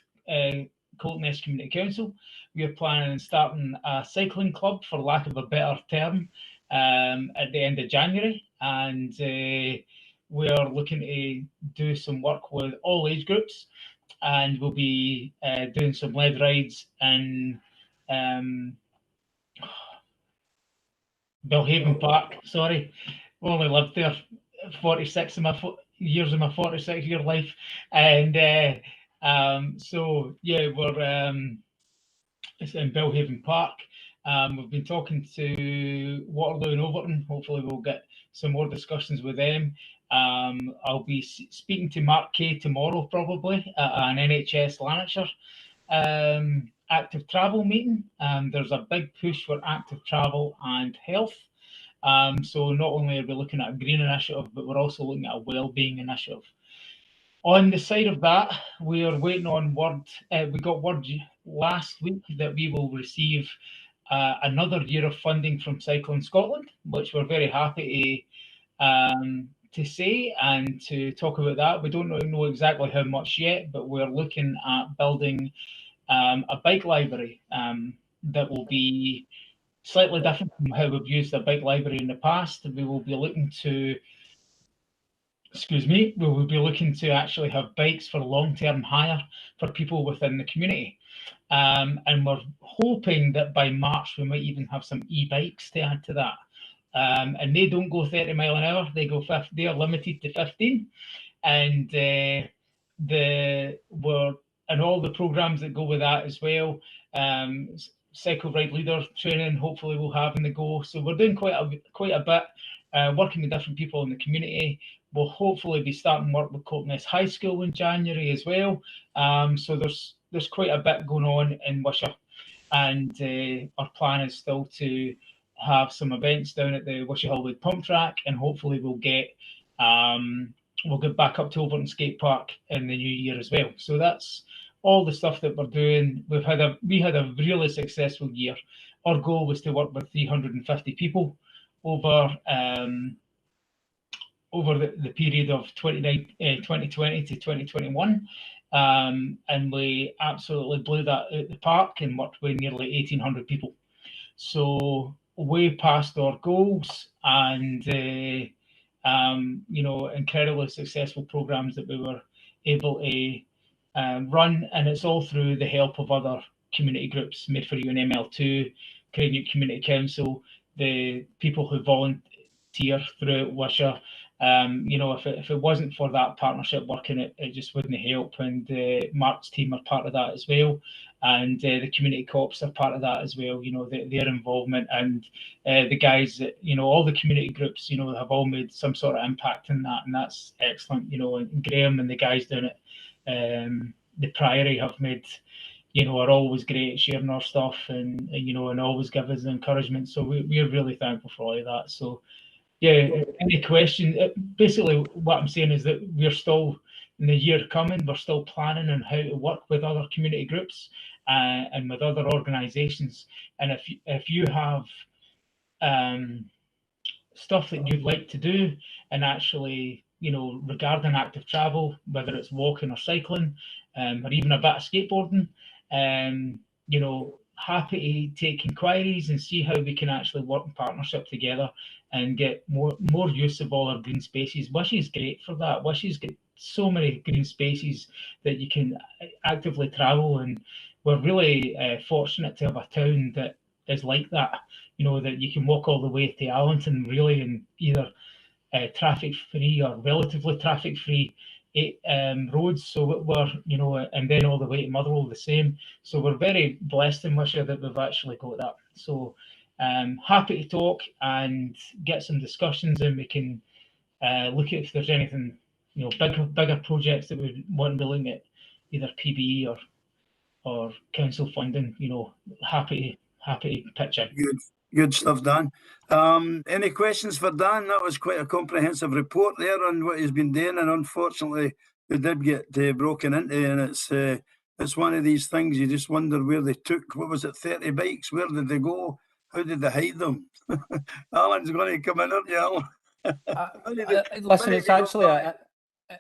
Colton Esk Community Council. We are planning on starting a cycling club, for lack of a better term, at the end of January, and we are looking to do some work with all age groups, and we'll be doing some lead rides and Belhaven Park. Sorry, I've only lived there 46 of my years of my 46-year life, and so yeah, we're it's in Belhaven Park. We've been talking to Waterloo and Overton. Hopefully, we'll get some more discussions with them. I'll be speaking to Mark Kay tomorrow, probably at an NHS Lanarkshire active travel meeting. There's a big push for active travel and health. So not only are we looking at a green initiative, but we're also looking at a well-being initiative. On the side of that, we are waiting on word. We got word last week that we will receive another year of funding from Cycling Scotland, which we're very happy to say and to talk about that. We don't know exactly how much yet, but we're looking at building a bike library that will be slightly different from how we've used a bike library in the past. We will be looking to, we will be looking to actually have bikes for long-term hire for people within the community. And we're hoping that by March we might even have some e-bikes to add to that. And they don't go 30 miles an hour, they go 50, they are limited to 15. And and all the programs that go with that as well. Cycle ride leader training, hopefully we'll have in the go. So we're doing quite a bit, working with different people in the community. We'll hopefully be starting work with Colton Esk High School in January as well. So there's quite a bit going on in Wishaw, and our plan is still to have some events down at the Wishaw Hillwood Pump Track, and hopefully we'll get back up to Overton Skate Park in the new year as well. So that's all the stuff that we're doing. We had a really successful year. Our goal was to work with 350 people over the period of 2020 to 2021. And we absolutely blew that out the park and worked with nearly 1,800 people. So way past our goals, and incredibly successful programs that we were able to run, and it's all through the help of other community groups, Made for You and ML2, Nct Community Council, the people who volunteer throughout Wishaw. If it wasn't for that partnership working, it just wouldn't help. And Mark's team are part of that as well, and the community co-ops are part of that as well. Their involvement, and the guys that all the community groups have all made some sort of impact in that, and that's excellent. And Graham and the guys down at the Priory have made are always great at sharing our stuff, and always give us encouragement. So we're really thankful for all of that. So yeah, any question? Basically, what I'm saying is that we're still in the year coming, we're still planning on how to work with other community groups and with other organisations. And if you have stuff that you'd like to do, and actually, you know, regarding active travel, whether it's walking or cycling, or even a bit of skateboarding, you know, happy to take inquiries and see how we can actually work in partnership together and get more use of all our green spaces. Wishaw is great for that. Wishaw's got so many green spaces that you can actively travel, and we're really fortunate to have a town that is like that. You know, that you can walk all the way to Allenton really in either traffic free or relatively traffic free roads. So we're, you know, and then all the way to Motherwell the same. So we're very blessed in Wishaw that we've actually got that. So happy to talk and get some discussions, and we can look at if there's anything, you know, bigger projects that we want to be looking at, either PBE or council funding. You know, happy to pitch in. Good stuff, Dan. Any questions for Dan? That was quite a comprehensive report there on what he's been doing, and unfortunately they did get broken into, and it's one of these things you just wonder where they took, what was it, 30 bikes? Where did they go? How did they hide them? Alan's going to come in, aren't you, Alan? Listen, it's actually,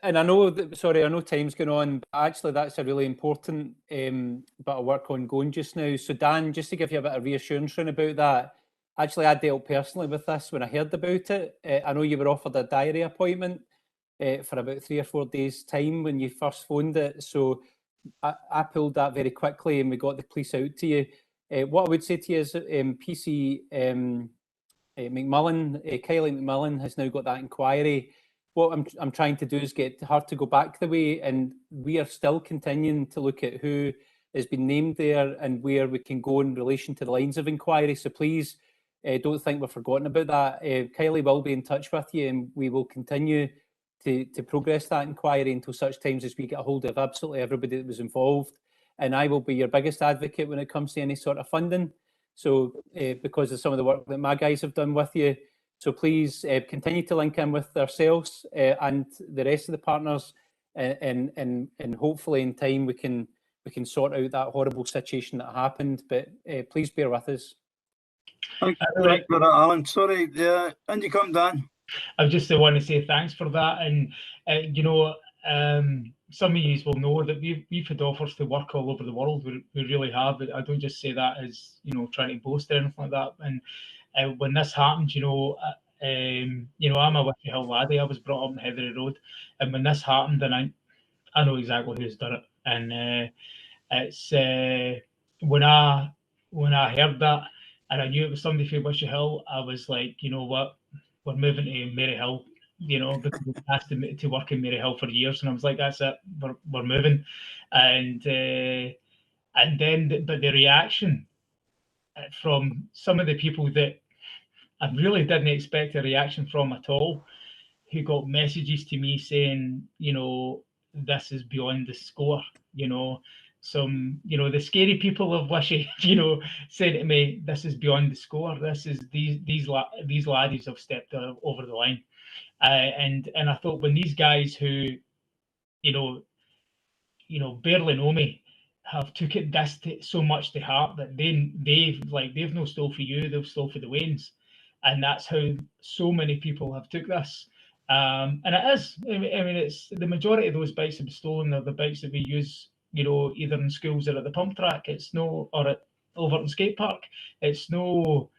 and I know that, sorry, I know time's going on, but actually that's a really important bit of work ongoing just now. So Dan, just to give you a bit of reassurance about that, actually I dealt personally with this when I heard about it. I know you were offered a diary appointment for about 3 or 4 days' time when you first phoned it. So I pulled that very quickly and we got the police out to you. What I would say to you is PC McMullen, Kylie McMullen has now got that inquiry. What I'm trying to do is get her to go back the way, and we are still continuing to look at who has been named there and where we can go in relation to the lines of inquiry. So please don't think we've forgotten about that. Kylie will be in touch with you, and we will continue to progress that inquiry until such times as we get a hold of absolutely everybody that was involved. And I will be your biggest advocate when it comes to any sort of funding. So because of some of the work that my guys have done with you. So please continue to link in with ourselves and the rest of the partners, and hopefully in time we can sort out that horrible situation that happened. But please bear with us. Thanks for that, Alan. Sorry, and you come, Dan. I just want to say thanks for that, and you know, some of you will know that we've had offers to work all over the world. We really have. I don't just say that as, you know, trying to boast or anything like that. And when this happened, you know, I'm a Wishaw Hill laddie. I was brought up on Heathery Road, and when this happened, and I know exactly who's done it. And it's when I heard that, and I knew it was somebody from Wishaw Hill, I was like, you know what, we're moving to Maryhill, you know, because we've asked to work in Maryhill for years, and I was like, that's it, we're moving. And then, but the reaction from some of the people that I really didn't expect a reaction from at all, who got messages to me saying, you know, this is beyond the score, you know. Some, you know, the scary people of Wishaw, you know, said to me, this is beyond the score. This is these laddies have stepped over the line. And I thought, when these guys who, you know, barely know me, have took it this so much to heart that they've no stole for you, they've stole for the Waynes. And that's how so many people have took this. And it is, I mean, it's the majority of those bikes have been stolen. They're the bikes that we use, you know, either in schools or at the pump track. It's no, or at Overton Skate Park. It's no,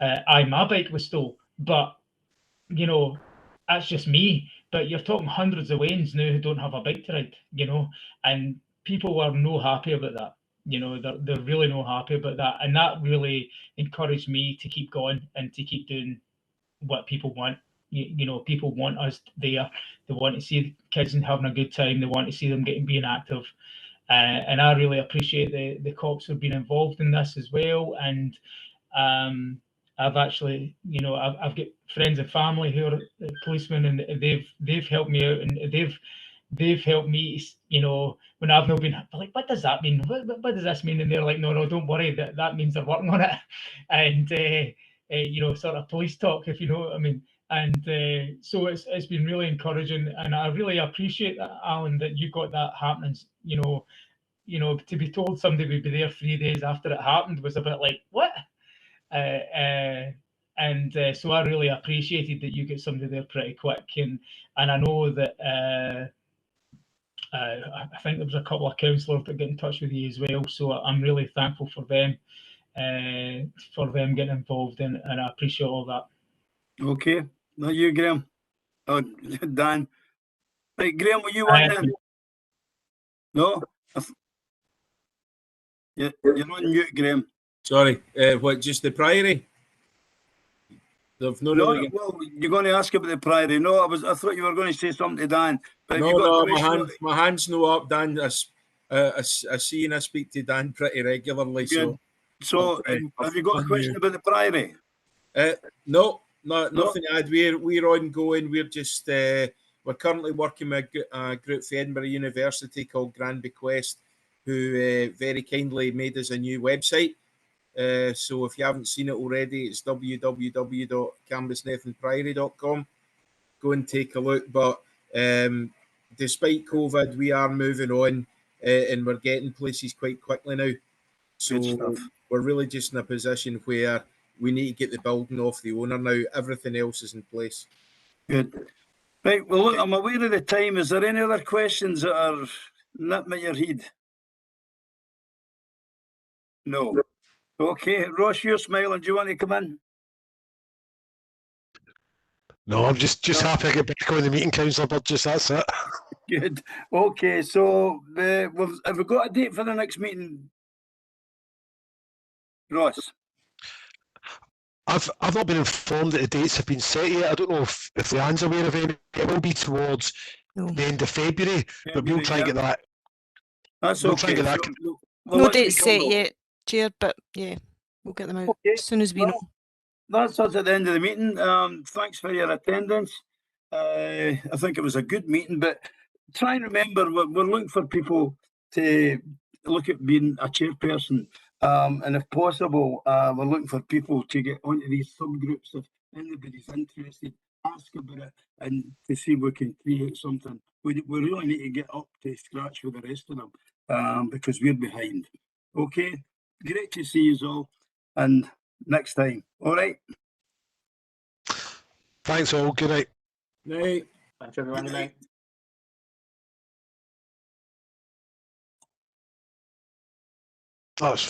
my bike was stole. But, you know, that's just me. But you're talking hundreds of Waynes now who don't have a bike to ride, you know, and people are no happy about that. You know, they're really no happy about that. And that really encouraged me to keep going and to keep doing what people want. You know, people want us there. They want to see kids and having a good time. They want to see them being active. And I really appreciate the cops who have been involved in this as well. And I've actually, you know, I've got friends and family who are policemen, and they've helped me out, and they've helped me, you know, when I've not been like, what does that mean? What does this mean? And they're like, no, don't worry, that means they're working on it. And you know, sort of police talk, if you know what I mean. so it's been really encouraging, and I really appreciate that, Alan, that you got that happening. You know, to be told somebody would be there 3 days after it happened was a bit like, what? So I really appreciated that you get somebody there pretty quick, and I know that I think there was a couple of councillors that got in touch with you as well. So I'm really thankful for them getting involved, and I appreciate all that. Okay, not you, Graham. Oh, Dan. Right, Graham, were you on then? No? You're on mute, Graham. Sorry, what, just the Priory? They've not No, really... well, you're going to ask about the Priory. No, I thought you were going to say something to Dan. But have you got No, a question? my hand's no up, Dan. I see and I speak to Dan pretty regularly. Good. So, have you got a question about the Priory? No, nothing to add. We're ongoing. We're just we're currently working with a group for Edinburgh University called Grand Bequest, who very kindly made us a new website. So if you haven't seen it already, it's www.cambusnethanpriory.com. Go and take a look. But despite COVID, we are moving on, and we're getting places quite quickly now. So we're really just in a position where we need to get the building off the owner now. Everything else is in place. Good. Right, well, look, I'm aware of the time. Is there any other questions that are nipping at your head? No. Okay, Ross, you're smiling. Do you want to come in? No, I'm just happy to get back on the meeting, Councillor Burgess, that's it. Good. Okay, so have we got a date for the next meeting, Ross? I've not been informed that the dates have been set yet. I don't know if Leanne's aware of any. It will be towards the end of February, but we'll try and get that. That's we'll okay. Try and get that. No dates set yet, Chair, but yeah, we'll get them out as soon as we know. That's us at the end of the meeting. Thanks for your attendance. I think it was a good meeting, but try and remember we're looking for people to look at being a chairperson, and if possible, we're looking for people to get onto these subgroups. If anybody's interested, ask about it and to see if we can create something. We really need to get up to scratch with the rest of them, because we're behind. Okay, great to see you all, and next time. All right. Thanks all. Good night. Night. Thanks everyone. Good night. That's